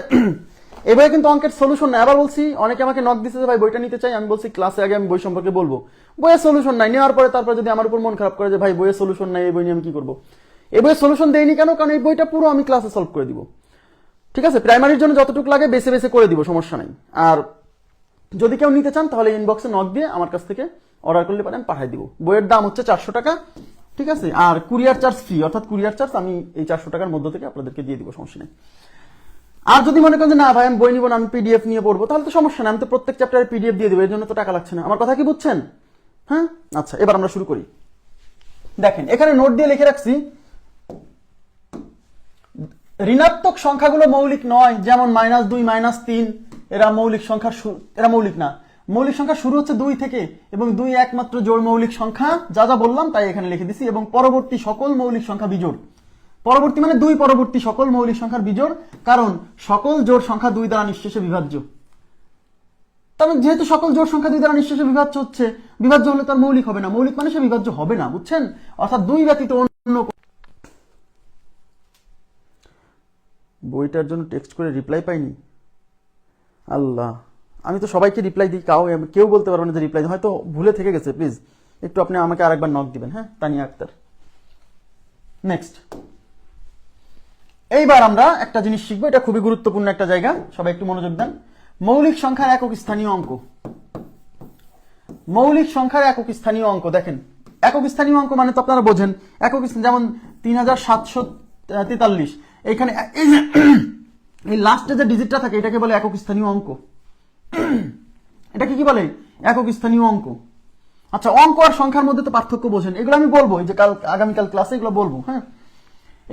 এই বইয়ে কিন্তু অঙ্কের সলিউশন নাই। আবার বলছি, অনেকে আমাকে নক দিচ্ছে যে ভাই বইটা নিতে চাই, আমি বলছি ক্লাসে আগে আমি বই সম্পর্কে বলবো, বইয়ের সলিউশন নাই। নেওয়ার পরে তারপরে যদি আমার উপর মন খারাপ করে যে ভাই বইয়ের সলিউশন নাই, এই বই নিয়ে আমি কি করবো? এই বইয়ের সলিউশন দেইনি কেন? কারণ এই বইটা পুরো আমি ক্লাসে সলভ করে দিব, ঠিক আছে? প্রাইমারির জন্য যতটুকু লাগে বেছে বেছে করে দিব, সমস্যা নাই। আর যদি কেউ নিতে চান তাহলে ইনবক্সে নক দিয়ে আমার কাছ থেকে অর্ডার করলে পারেন, পাঠিয়ে দিব। বইয়ের দাম হচ্ছে 400 টাকা, ঠিক আছে? আর কুরিয়ার চার্জ ফ্রি, অর্থাৎ কুরিয়ার চার্জ আমি এই 400 টাকার মধ্য থেকে আপনাদেরকে দিয়ে দিব, সমস্যা নেই। আর যদি মনে করেন যে না ভাই আমি বই নিব না, আমি পিডিএফ নিয়ে পড়বো, তাহলে তো সমস্যা নেই, আমি তো প্রত্যেক চ্যাপ্টারে পিডিএফ দিয়ে দেবো, এর জন্য তো টাকা লাগছে না। আমার কথা কি বুঝছেন? হ্যাঁ, আচ্ছা, এবার আমরা শুরু করি। দেখেন এখানে নোট দিয়ে লিখে রাখছি, ঋণাত্মক সংখ্যাগুলো মৌলিক নয়, যেমন -2, -3, এরা মৌলিক সংখ্যার, এরা মৌলিক না। মৌলিক সংখ্যা শুরু হচ্ছে 2 থেকে এবং 2 একমাত্র জোড় মৌলিক সংখ্যা, যা যা বললাম তাই এখানে লিখে দিছি। এবং পরবর্তী সকল মৌলিক সংখ্যা বিজোড়। পরবর্তী মানে 2 পরবর্তী সকল মৌলিক সংখ্যার বিজোড়, কারণ সকল জোড় সংখ্যা 2 দ্বারা নিঃশেষে বিভাজ্য। তবে যেহেতু সকল জোড় সংখ্যা 2 দ্বারা নিঃশেষে বিভাজ্য হলে তার মৌলিক হবে না। মৌলিক মানে সে বিভাজ্য হবে না, বুঝছেন? অর্থাৎ 2 ব্যতীত অন্য। বইটার জন্য টেক্সট করে রিপ্লাই পাইনি, আল্লাহ। আমি তো সবাইকে রিপ্লাই দিই, কেউ বলতে পারবে না যে রিপ্লাই, হয়তো ভুলে থেকে গেছে। প্লিজ একটু আপনি আমাকে আরেকবার নক দিবেন, হ্যাঁ? তানিয়া আক্তার। নেক্সট, এইবার আমরা একটা জিনিস শিখবো, এটা খুবই গুরুত্বপূর্ণ একটা জায়গা, সবাই একটু মনোযোগ দেন। মৌলিক সংখ্যার একক স্থানীয় অঙ্ক। মৌলিক সংখ্যার একক স্থানীয় অঙ্ক, দেখেন একক স্থানীয় অঙ্ক মানে তো আপনারা বোঝেন, একক স্থান যেমন 3743, এখানে এই লাস্টে যে ডিজিটটা থাকে এটাকে বলে একক স্থানীয় অঙ্ক। এটাকে কি বলে? একক স্থানীয় অঙ্ক। আচ্ছা, অঙ্ক আর সংখ্যার মধ্যে তো পার্থক্য বোঝেন, এগুলো আমি বলবো, এই যে আগামীকাল ক্লাসে এগুলো বলবো, হ্যাঁ?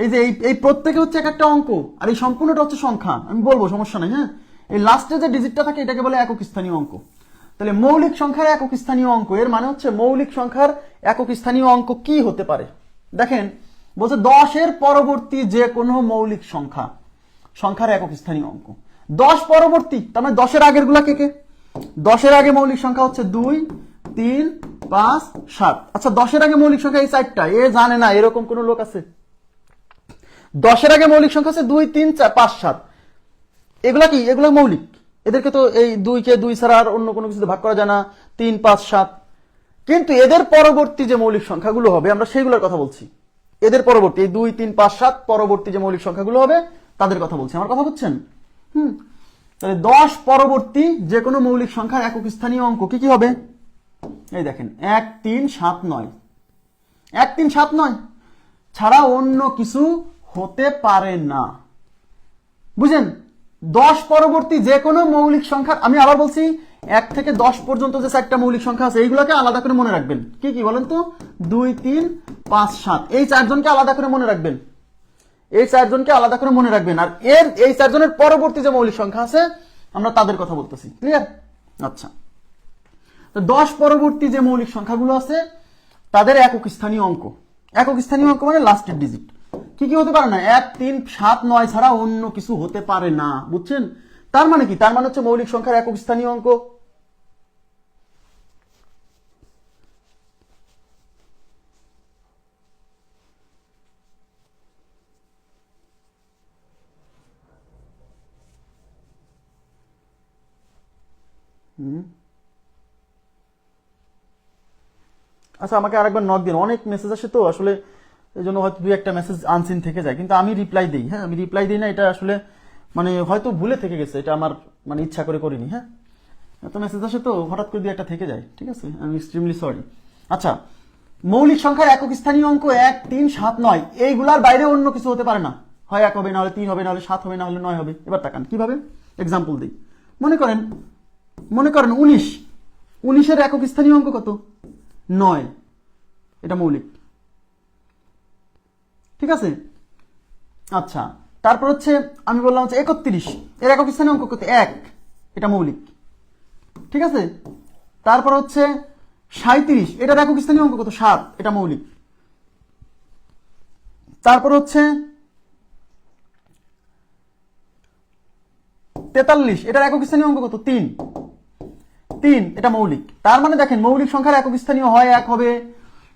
এই যে এই প্রত্যেকে হচ্ছে এক একটা অঙ্ক, আর এই সম্পূর্ণটা হচ্ছে সংখ্যা। আমি বলবো, সমস্যা নাই। হ্যাঁ, এই লাস্টে যে ডিজিটটা থাকে এটাকে বলে একক স্থানীয় অঙ্ক। তাহলে মৌলিক সংখ্যার একক স্থানীয় অঙ্ক, এর মানে হচ্ছে মৌলিক সংখ্যার একক স্থানীয় অঙ্ক কি হতে পারে। দেখেন বলছে 10-এর পরবর্তী যে কোনো মৌলিক সংখ্যা সংখ্যার একক স্থানীয় অঙ্ক। 10 পরবর্তী, তার মানে 10-এর আগের গুলা কে কে? 10-এর আগে মৌলিক সংখ্যা হচ্ছে 2, 3, 5, 7। আচ্ছা 10-এর আগে মৌলিক সংখ্যা এই 4টা, এ জানে না এরকম কোন লোক আছে? 10-এর আগে মৌলিক সংখ্যা আছে 2, 3, 4, 5, 7। এগুলা কি? এগুলো মৌলিক। এদেরকে তো এই 2-কে 2 ছাড়া আর অন্য কোনো কিছুতে ভাগ করা যায় না, 3, 5, 7। কিন্তু এদের পরবর্তী যে মৌলিক সংখ্যাগুলো হবে আমরা সেইগুলোর কথা বলছি। এদের পরবর্তী এই 2, 3, 5, 7 পরবর্তী যে মৌলিক সংখ্যাগুলো হবে তাদের কথা বলছি। আমার কথা বুঝছেন? তাহলে 10 পরবর্তী যে কোনো মৌলিক সংখ্যার একক স্থানীয় অঙ্ক কি কি হবে? এই দেখেন 1, 3, 7, 9। 1, 3, 7, 9 ছাড়া অন্য কিছু হতে পারে না। বুঝেন? 10 পরবর্তী যে কোনো মৌলিক সংখ্যা, আমি আবার বলছি 1 থেকে 10 পর্যন্ত যে 4টা মৌলিক সংখ্যা আছে এইগুলোকে আলাদা করে মনে রাখবেন। কি কি বলেন তো? 2, 3, 5, 7 এই 4 জনকে আলাদা করে মনে রাখবেন। এই 4 জনকে আলাদা করে মনে রাখবেন। আর এই 4 জনের পরবর্তী যে মৌলিক সংখ্যা আছে আমরা তাদের কথা বলতেছি। ক্লিয়ার? আচ্ছা, তো 10 পরবর্তী যে মৌলিক সংখ্যাগুলো আছে তাদের একক স্থানীয় অঙ্ক। একক স্থানীয় অঙ্ক মানে লাস্টের ডিজিট। কি কি হতে পারে না? 1, 3, 7, 9 ছাড়া অন্য কিছু হতে পারে না। বুঝছেন? তার মানে কি? তার মানে হচ্ছে মৌলিক সংখ্যার একক স্থানীয় অঙ্ক আচ্ছা, আমাকে আরেকবার নক দিন। অনেক মেসেজ আসে তো আসলে, এই জন্য হয়তো 2-1টা মেসেজ আনসিন থেকে যায়, কিন্তু আমি রিপ্লাই দিই। হ্যাঁ, আমি রিপ্লাই দিই না, এটা আসলে মানে হয়তো ভুলে থেকে গেছে, এটা আমার মানে ইচ্ছা করে করিনি। হ্যাঁ, এত মেসেজ আসে তো হঠাৎ করে 2-1টা থেকে যায়। ঠিক আছে, আমি এক্সট্রিমলি সরি। আচ্ছা, মৌলিক সংখ্যার একক স্থানীয় অঙ্ক 1, 3, 7, 9 এইগুলার বাইরে অন্য কিছু হতে পারে না। হয় 1 হবে, না হলে 3 হবে, না হলে 7 হবে, না হলে 9 হবে। এবার তাকান কিভাবে এক্সাম্পল দিই। মনে করেন 19। 19-এর একক স্থানীয় অঙ্ক কত? 9। এটা মৌলিক। ঠিক আছে। আচ্ছা, তারপর হচ্ছে আমি বললাম হচ্ছে 31 এর একক স্থানীয় অঙ্ক কত? 1। এটা মৌলিক। ঠিক আছে। তারপর হচ্ছে 37 এটার একক স্থানীয় অঙ্ক কত? 7। এটা মৌলিক। তারপর হচ্ছে 43 এটার একক স্থানীয় অঙ্ক কত? 3। এটা মৌলিক। তার মানে দেখেন মৌলিক সংখ্যার একক স্থানীয় হয় 1 হবে,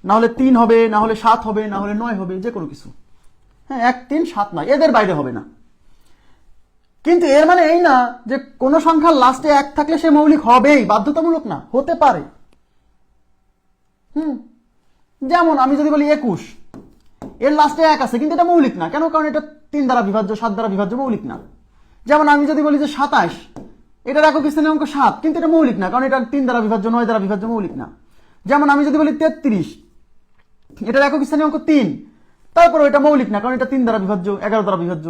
না হলে 3 হবে, না হলে 7 হবে, না হলে 9 হবে, যে কোনো কিছু। হ্যাঁ, 1, 3, 7, 9 এদের বাইরে হবে না। কিন্তু এর মানে এই না যে কোন সংখ্যার লাস্টে 1 থাকলে সে মৌলিক হবেই, বাধ্যতামূলক না, হতে পারে। যেমন আমি যদি বলি 21 এর লাস্টে 1 আছে কিন্তু এটা মৌলিক না। কেন? কারণ এটা 3 দ্বারা বিভাজ্য, 7 দ্বারা বিভাজ্য, মৌলিক না। যেমন আমি যদি বলি যে 27 এটার একক স্থানীয় অঙ্ক 7, কিন্তু এটা মৌলিক না, কারণ এটা 3 দ্বারা বিভাজ্য, 9 দ্বারা বিভাজ্য, মৌলিক না। যেমন আমি যদি বলি 33 এটার একক স্থানীয় অঙ্ক 3, তারপর এটা মৌলিক না, কারণ এটা 3 দ্বারা বিভাজ্য, 11 দ্বারা বিভাজ্য।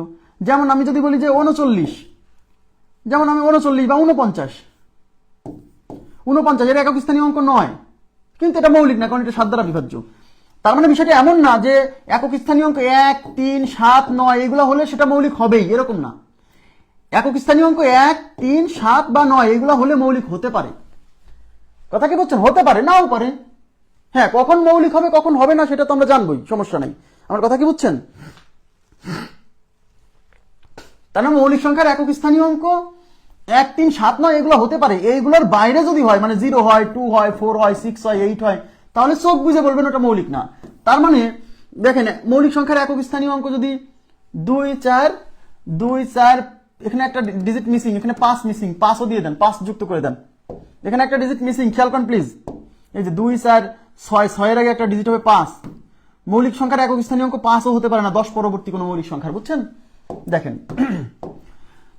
যেমন আমি যদি বলি যে 39, যেমন আমি 39 বা 49 এর একক স্থানীয় অঙ্ক 9, কিন্তু এটা মৌলিক না, কারণ এটা 7 দ্বারা বিভাজ্য। তার মানে বিষয়টা এমন না যে একক স্থানীয় অঙ্ক 1, 3, 7, 9 এগুলো হলে সেটা মৌলিক হবেই, এরকম না। একক স্থানীয় অঙ্ক 1, 3, 7 বা 9 এগুলো হলে মৌলিক হতে পারে। কথা কি বলছেন? হতে পারে, নাও পারে। হ্যাঁ, কখন মৌলিক হবে কখন হবে না সেটা তো আমরা জানবই, সমস্যা নাই। আমার কথা কি বুঝছেন? তার মানে মৌলিক সংখ্যার একক স্থানীয় অঙ্ক 1, 3, 7, 9 এগুলো হতে পারে। এইগুলোর বাইরে যদি হয়, মানে 0 হয়, 2 হয়, 4 হয়, 6 হয়, 8 হয়, তাহলে চোখ বুঝে বলবেন ওটা মৌলিক না। তার মানে দেখেন মৌলিক সংখ্যার একক স্থানীয় অঙ্ক যদি 2, 4 এখানে একটা ডিজিট মিসিং, এখানে 5 মিসিং, 5ও দিয়ে দেন, 5 যুক্ত করে দেন। এখানে একটা ডিজিট মিসিং, খেয়াল করেন প্লিজ। এই যে 2, 4, 6, 6 এর আগে একটা ডিজিট হবে 5। মৌলিক সংখ্যার একক স্থানীয় অঙ্ক 5ও হতে পারে না 10 পরবর্তী কোনো মৌলিক সংখ্যার। বুঝছেন? দেখেন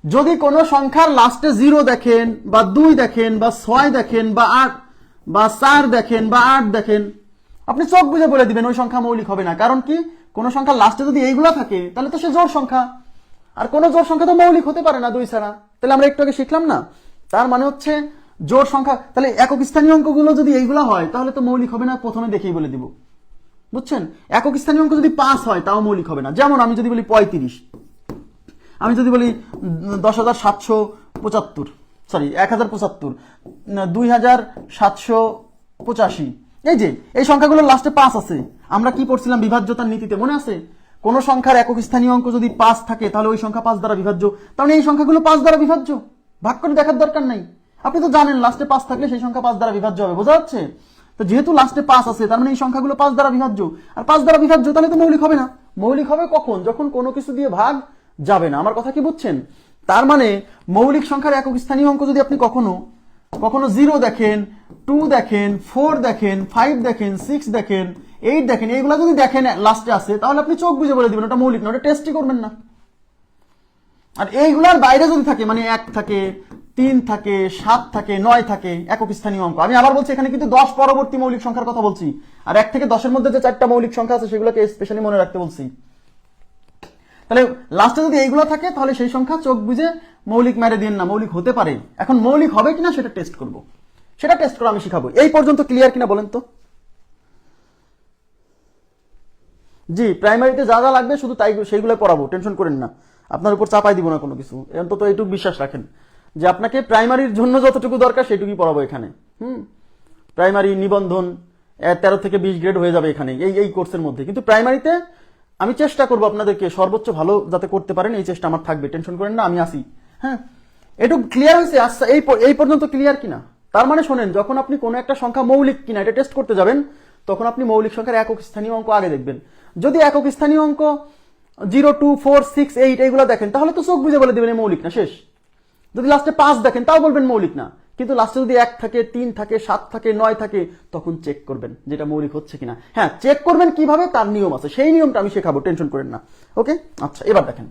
যদি কোনো সংখ্যার লাস্টে 0 দেখেন বা 2 দেখেন বা 6 দেখেন বা 8 বা 4 দেখেন বা 8 দেখেন, আপনি চোখ বুঝে বলে দিবেন ওই সংখ্যা মৌলিক হবে না। কারণ কি? কোন সংখ্যার লাস্টে যদি এইগুলা থাকে তাহলে তো সে জোড় সংখ্যা, আর কোন জোড় সংখ্যা তো মৌলিক হতে পারে না 2 ছাড়া। তাহলে আমরা একটু আগে শিখলাম না? তার মানে হচ্ছে জোড় সংখ্যা, তাহলে একক স্থানীয় অঙ্কগুলো যদি এইগুলা হয় তাহলে তো মৌলিক হবে না, প্রথমে দেখেই বলে দিব। বুঝছেন? একক স্থানীয় অঙ্ক যদি 5 হয় তাও মৌলিক হবে না। যেমন আমি যদি বলি 35, আমি যদি বলি 10,775, সরি 1075, 2,785, এই যে এই সংখ্যাগুলোর লাস্টে 5 আছে। আমরা কি পড়ছিলাম বিভাজ্যতার নীতিতে, মনে আছে? কোন সংখ্যার একক স্থানীয় অঙ্ক যদি 5 থাকে তাহলে ওই সংখ্যা 5 দ্বারা বিভাজ্য। তাহলে এই সংখ্যাগুলো 5 দ্বারা বিভাজ্য, ভাগ করে দেখার দরকার নাই। আপনি তো জানেন লাস্টে 5 থাকলে সেই সংখ্যা 5 দ্বারা বিভাজ্য হবে, বোঝা যাচ্ছে? তো যেহেতু লাস্টে 5 আছে তার মানে এই সংখ্যাগুলো 5 দ্বারা বিভাজ্য, আর 5 দ্বারা বিভাজ্য তাহলে তো মৌলিক হবে না। মৌলিক হবে কখন? যখন কোনো কিছু দিয়ে ভাগ যাবে না। আমার কথা কি বুঝছেন? তার মানে মৌলিক সংখ্যার একক স্থানীয় অঙ্ক যদি আপনি কখনো 0 দেখেন, 2 দেখেন, 4 দেখেন, 5 দেখেন, 6 দেখেন, 8 দেখেন, এইগুলা যদি দেখেন লাস্টে আসে তাহলে আপনি চোখ বুঝে বলে দিবেন ওটা মৌলিক না, ওটা টেস্টই করবেন না। আর এইগুলার বাইরে যদি থাকে, মানে 1 থাকে, 3 থাকে, 7 থাকে, 9 থাকে একক স্থানীয় অঙ্ক, আমি আবার বলছি এখানে কিন্তু 10 পরবর্তী মৌলিক সংখ্যার কথা বলছি, আর 1 থেকে 10 এর মধ্যে যে 4টা মৌলিক সংখ্যা আছে সেগুলোকে স্পেশালি মনে রাখতে বলছি। তাহলে লাস্টে যদি এইগুলো থাকে তাহলে সেই সংখ্যা চোখ বুঝে মৌলিক মেরে দিন না, মৌলিক হতে পারে। এখন মৌলিক হবে কিনা সেটা টেস্ট করব, সেটা টেস্ট করে আমি শিখাবো। এই পর্যন্ত ক্লিয়ার কিনা বলেন তো? জি, প্রাইমারিতে যা যা লাগবে শুধু তাই সেইগুলো পড়াবো, টেনশন করেন না, আপনার উপর চাপাই দিব না কোনো কিছু। অন্তত এইটুকু বিশ্বাস রাখেন যে আপনাকে প্রাইমারির জন্য যতটুকু দরকার সেটুকুই পড়াবো এখানে। প্রাইমারি নিবন্ধন 13 থেকে 20 গ্রেড হয়ে যাবে এখানে এই কোর্সের মধ্যে। কিন্তু প্রাইমারিতে আমি চেষ্টা করবো আপনাদেরকে সর্বোচ্চ ভালো যাতে করতে পারেন, এই চেষ্টা আমার থাকবে, টেনশন করেন না, আমি আসি। হ্যাঁ, একটু ক্লিয়ার হয়েছে? আচ্ছা, এই পর্যন্ত ক্লিয়ার কিনা? তার মানে শোনেন, যখন আপনি কোনো একটা সংখ্যা মৌলিক কিনা এটা টেস্ট করতে যাবেন তখন আপনি মৌলিক সংখ্যার একক স্থানীয় অঙ্ক আগে দেখবেন। যদি একক স্থানীয় অঙ্ক 0, 2, 4, 6, 8 এইগুলো দেখেন তাহলে তো চোখ বুঝে বলে দেবেন মৌলিক না, শেষ। যদি লাস্টে 5 দেখেন তাও বলবেন মৌলিক না, কিন্তু লাস্টে যদি 1 থাকে, 3 থাকে, 7 থাকে, 9 থাকে তখন চেক করবেন যেটা মৌলিক হচ্ছে কিনা। হ্যাঁ, চেক করবেন কিভাবে তার নিয়ম আছে, সেই নিয়মটা আমি শেখাবো, টেনশন করেন না। ওকে, আচ্ছা এবার দেখেন,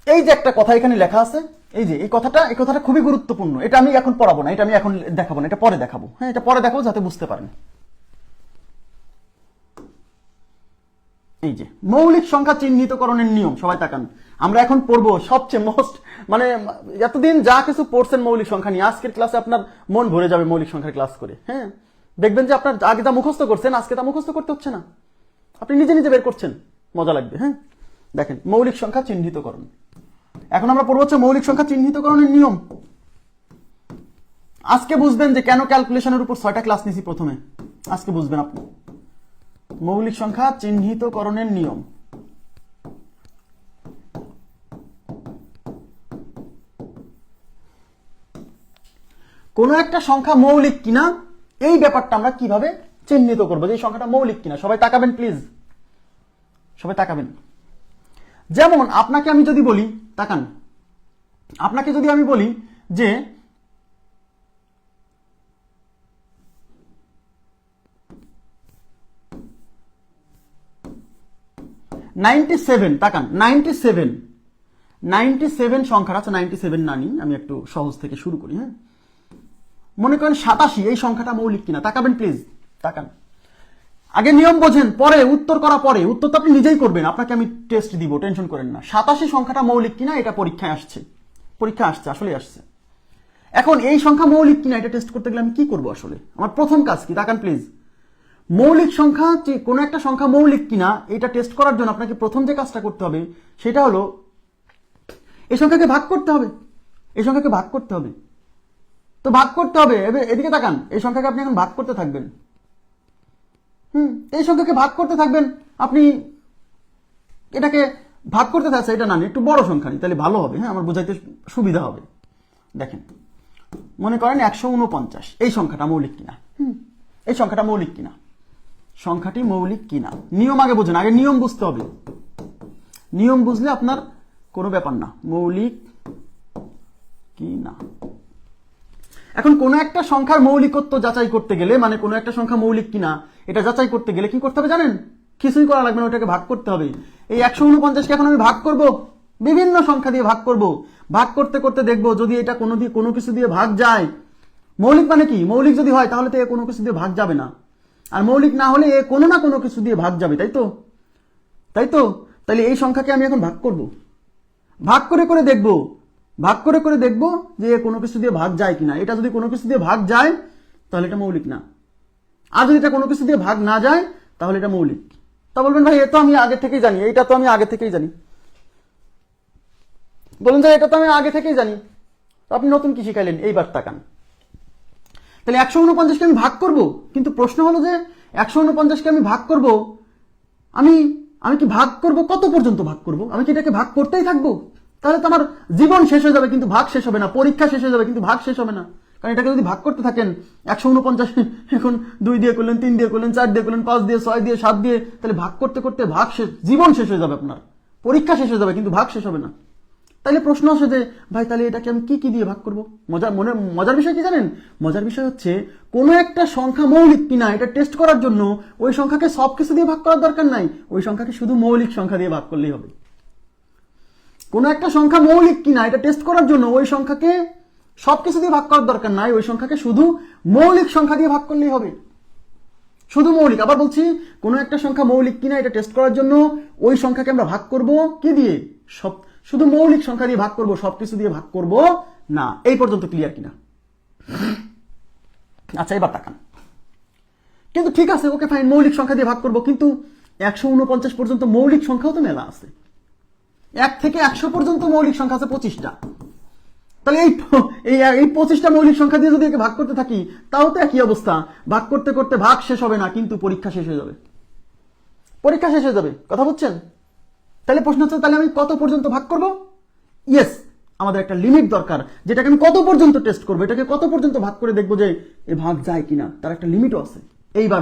এই যে একটা কথা এখানে লেখা আছে, এই যে এই কথাটা খুবই গুরুত্বপূর্ণ। এটা আমি এখন পড়াবো না, এটা আমি এখন দেখাবো না, এটা পরে দেখাবো। হ্যাঁ, এটা পরে দেখাবো যাতে বুঝতে পারেন। এই যে মৌলিক সংখ্যা চিহ্নিতকরণের নিয়ম, সবাই তাকান। আমরা এখন পড়বো সবচেয়ে মানে এতদিন যা কিছু পড়ছেন মৌলিক সংখ্যা নিয়ে, আজকের ক্লাসে আপনার মন ভরে যাবে মৌলিক সংখ্যার ক্লাস করে। হ্যাঁ, দেখবেন যে আপনার আগে যা মুখস্থ করছেন আজকে তা মুখস্থ করতে হচ্ছে না, আপনি নিজে নিজে বের করছেন, মজা লাগবে। হ্যাঁ, দেখেন মৌলিক সংখ্যা চিহ্নিতকরণ। এখন আমরা পড়বো হচ্ছে মৌলিক সংখ্যা চিহ্নিতকরণের নিয়ম। আজকে বুঝবেন যে কেন ক্যালকুলেশনের উপর 6টা ক্লাস নিছি প্রথমে, আজকে বুঝবেন আপনি মৌলিক সংখ্যা চিহ্নিতকরণের নিয়ম। কোন একটা সংখ্যা মৌলিক কিনা এই ব্যাপারটা আমরা কিভাবে চিহ্নিত করবো যে এই সংখ্যাটা মৌলিক কিনা। সবাই তাকাবেন প্লিজ, সবাই তাকাবেন। যেমন আপনাকে আমি যদি বলি, তাকান, আপনাকে যদি আমি বলি যে 97, তাকান 97 সংখ্যাটা, আচ্ছা 97 না নিই, আমি একটু সহজ থেকে শুরু করি। হ্যাঁ, মনে করেন 87, এই সংখ্যাটা মৌলিক কিনা, তাকাবেন প্লিজ, তাকান। আগে নিয়ম বোঝেন, পরে উত্তর করা, পরে উত্তর তো আপনি নিজেই করবেন, আপনাকে আমি টেস্ট দিব, টেনশন করেন না। 87 সংখ্যাটা মৌলিক কিনা এটা পরীক্ষায় আসছে, আসলে আসছে। এখন এই সংখ্যা মৌলিক কিনা এটা টেস্ট করতে গেলে আমি কি করবো? আসলে আমার প্রথম কাজ কি, তাকান প্লিজ। মৌলিক সংখ্যা, কোন একটা সংখ্যা মৌলিক কিনা এটা টেস্ট করার জন্য আপনাকে প্রথম যে কাজটা করতে হবে সেটা হলো এই সংখ্যাকে ভাগ করতে হবে। এই সংখ্যাকে ভাগ করতে হবে, তো ভাগ করতে হবে। এদিকে তাকান, এই সংখ্যাকে আপনি এখন ভাগ করতে থাকবেন। এই সংখ্যাকে ভাগ করতে থাকবেন আপনি, এটাকে ভাগ করতে থাকছে, এটা না একটু বড় সংখ্যা নিই তাহলে ভালো হবে। হ্যাঁ, আমার বোঝাইতে সুবিধা হবে। দেখেন, মনে করেন 149, এই সংখ্যাটা মৌলিক কিনা, এই সংখ্যাটা মৌলিক কিনা, সংখ্যাটি মৌলিক কিনা। নিয়ম আগে বোঝেন, আগে নিয়ম বুঝতে হবে। নিয়ম বুঝলে আপনার কোনো ব্যাপার না, মৌলিক কিনা। এখন কোন একটা সংখ্যার মৌলিকত্ব যাচাই করতে গেলে, মানে কোন একটা সংখ্যা মৌলিক কিনা এটা যাচাই করতে গেলে কি করতে হবে জানেন? কিছুই করা লাগবে না, ওটাকে ভাগ করতে হবে। এই 149কে এখন আমি ভাগ করব, বিভিন্ন সংখ্যা দিয়ে ভাগ করব। ভাগ করতে করতে দেখবো যদি এটা কোনো কিছু দিয়ে ভাগ যায়, মৌলিক মানে কি, মৌলিক যদি হয় তাহলে তো এ কোনো কিছু দিয়ে ভাগ যাবে না, আর মৌলিক না হলে এ কোনো না কোনো কিছু দিয়ে ভাগ যাবে, তাই তো? তাহলে এই সংখ্যাকে আমি এখন ভাগ করব, ভাগ করে করে দেখবো, যে কোনো কিছু দিয়ে ভাগ যায় কিনা। এটা যদি কোনো কিছু দিয়ে ভাগ যায় তাহলে এটা মৌলিক না, আর যদি এটা কোনো কিছু দিয়ে ভাগ না যায় তাহলে এটা মৌলিক। তা বলবেন ভাই এ তো আমি আগে থেকেই জানি, এইটা তো আমি আগে থেকেই জানি। বলুন যে এটা তো আমি আগে থেকেই জানি, তো আপনি নতুন কি শিখাইলেন? এইবার তাকান। তাহলে 149কে আমি ভাগ করব, কিন্তু প্রশ্ন হলো যে 149কে আমি ভাগ করব, আমি কি ভাগ করব কত পর্যন্ত ভাগ করব? আমি কি এটাকে ভাগ করতেই থাকবো? তাহলে তো আমার জীবন শেষ হয়ে যাবে কিন্তু ভাগ শেষ হবে না, পরীক্ষা শেষ হয়ে যাবে কিন্তু ভাগ শেষ হবে না। কারণ এটাকে যদি ভাগ করতে থাকেন 149 এখন 2 দিয়ে করলেন, 3 দিয়ে করলেন, 4 দিয়ে করলেন, 5 দিয়ে, 6 দিয়ে, 7 দিয়ে, তাহলে ভাগ করতে করতে ভাগ শেষ, জীবন শেষ হয়ে যাবে, আপনার পরীক্ষা শেষ হয়ে যাবে কিন্তু ভাগ শেষ হবে না। তাহলে প্রশ্ন আসে যে ভাই তাহলে এটাকে আমি কি দিয়ে ভাগ করব? মজার বিষয় কি জানেন? মজার বিষয় হচ্ছে কোনো একটা সংখ্যা মৌলিক কিনা এটা টেস্ট করার জন্য ওই সংখ্যাকে সব কিছু দিয়ে ভাগ করার দরকার নাই, ওই সংখ্যাকে শুধু মৌলিক সংখ্যা দিয়ে ভাগ করলেই হবে। কোনো একটা সংখ্যা মৌলিক কিনা এটা টেস্ট করার জন্য ওই সংখ্যাকে সবকিছু দিয়ে ভাগ করার দরকার নাই, ওই সংখ্যাকে শুধু মৌলিক সংখ্যা দিয়ে ভাগ করলেই হবে, শুধু মৌলিক। আবার বলছি, কোনো একটা সংখ্যা মৌলিক কিনা এটা টেস্ট করার জন্য ওই সংখ্যাকে আমরা ভাগ করব কি দিয়ে? শুধু মৌলিক সংখ্যা দিয়ে ভাগ করব, সবকিছু দিয়ে ভাগ করব না। এই পর্যন্ত ক্লিয়ার কিনা? আচ্ছা এবার তাকান। কিন্তু ঠিক আছে, ওকে ফাইন, মৌলিক সংখ্যা দিয়ে ভাগ করব, কিন্তু 149 পর্যন্ত মৌলিক সংখ্যাও তো মেলা আছে। 1 থেকে 100 পর্যন্ত মৌলিক সংখ্যা আছে 25টা। তাহলে এই 25টা মৌলিক সংখ্যা দিয়ে যদি একে ভাগ করতে থাকি তাও তো একই অবস্থা, ভাগ করতে করতে ভাগ শেষ হবে না কিন্তু পরীক্ষা শেষ হয়ে যাবে, পরীক্ষা শেষ হয়ে যাবে। কথা বুঝছেন? তাহলে প্রশ্ন হচ্ছে তাহলে আমি কত পর্যন্ত ভাগ করব? ইয়েস, আমাদের একটা লিমিট দরকার, যেটাকে আমি কত পর্যন্ত টেস্ট করবো, এটাকে কত পর্যন্ত ভাগ করে দেখবো যে এ ভাগ যায় কিনা, তার একটা লিমিটও আছে। এইবার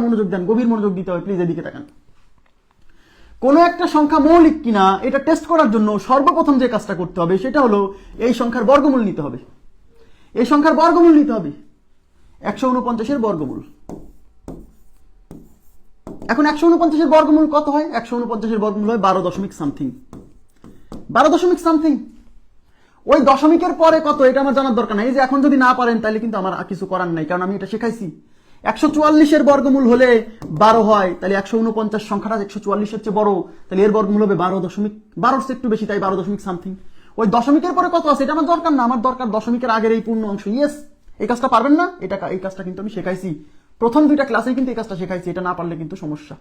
মনোযোগ দেন, গভীর মনোযোগ দিতে হবে, প্লিজ এদিকে তাকান। কোনো একটা সংখ্যা মৌলিক কিনা এটা টেস্ট করার জন্য সর্বপ্রথম যে কাজটা করতে হবে সেটা হলো এই সংখ্যার বর্গমূল নিতে হবে। এই সংখ্যার বর্গমূল নিতে হবে 149 বর্গমূল। এখন 149 বর্গমূল কত হয়? 149 বর্গমূল হয় 12 দশমিক সামথিং, 12 দশমিক সামথিং। ওই দশমিকের পরে কত এটা আমার জানার দরকার নাই। এই যে এখন যদি না পারেন তাহলে কিন্তু আমার কিছু করার নাই, কারণ আমি এটা শেখাইছি। 144 বর্গমূল হলে 12 হয়, তাহলে 149 সংখ্যাটা 144 চেয়ে বড়, তাহলে এর বর্গমূল হবে 12 দশমিক, 12 একটু বেশি, তাই 12 দশমিক সামথিং। ওই দশমিকের পরে কত আছে এটা আমার দরকার না, আমার দরকার দশমিকের আগের এই পূর্ণ অংশ। ইয়েস, এই কাজটা পারবেন না? এই কাজটা কিন্তু আমি শেখাইছি প্রথম 2টা ক্লাসে, কিন্তু এই কাজটা শেখাইছি। এটা না পারলে কিন্তু সমস্যা।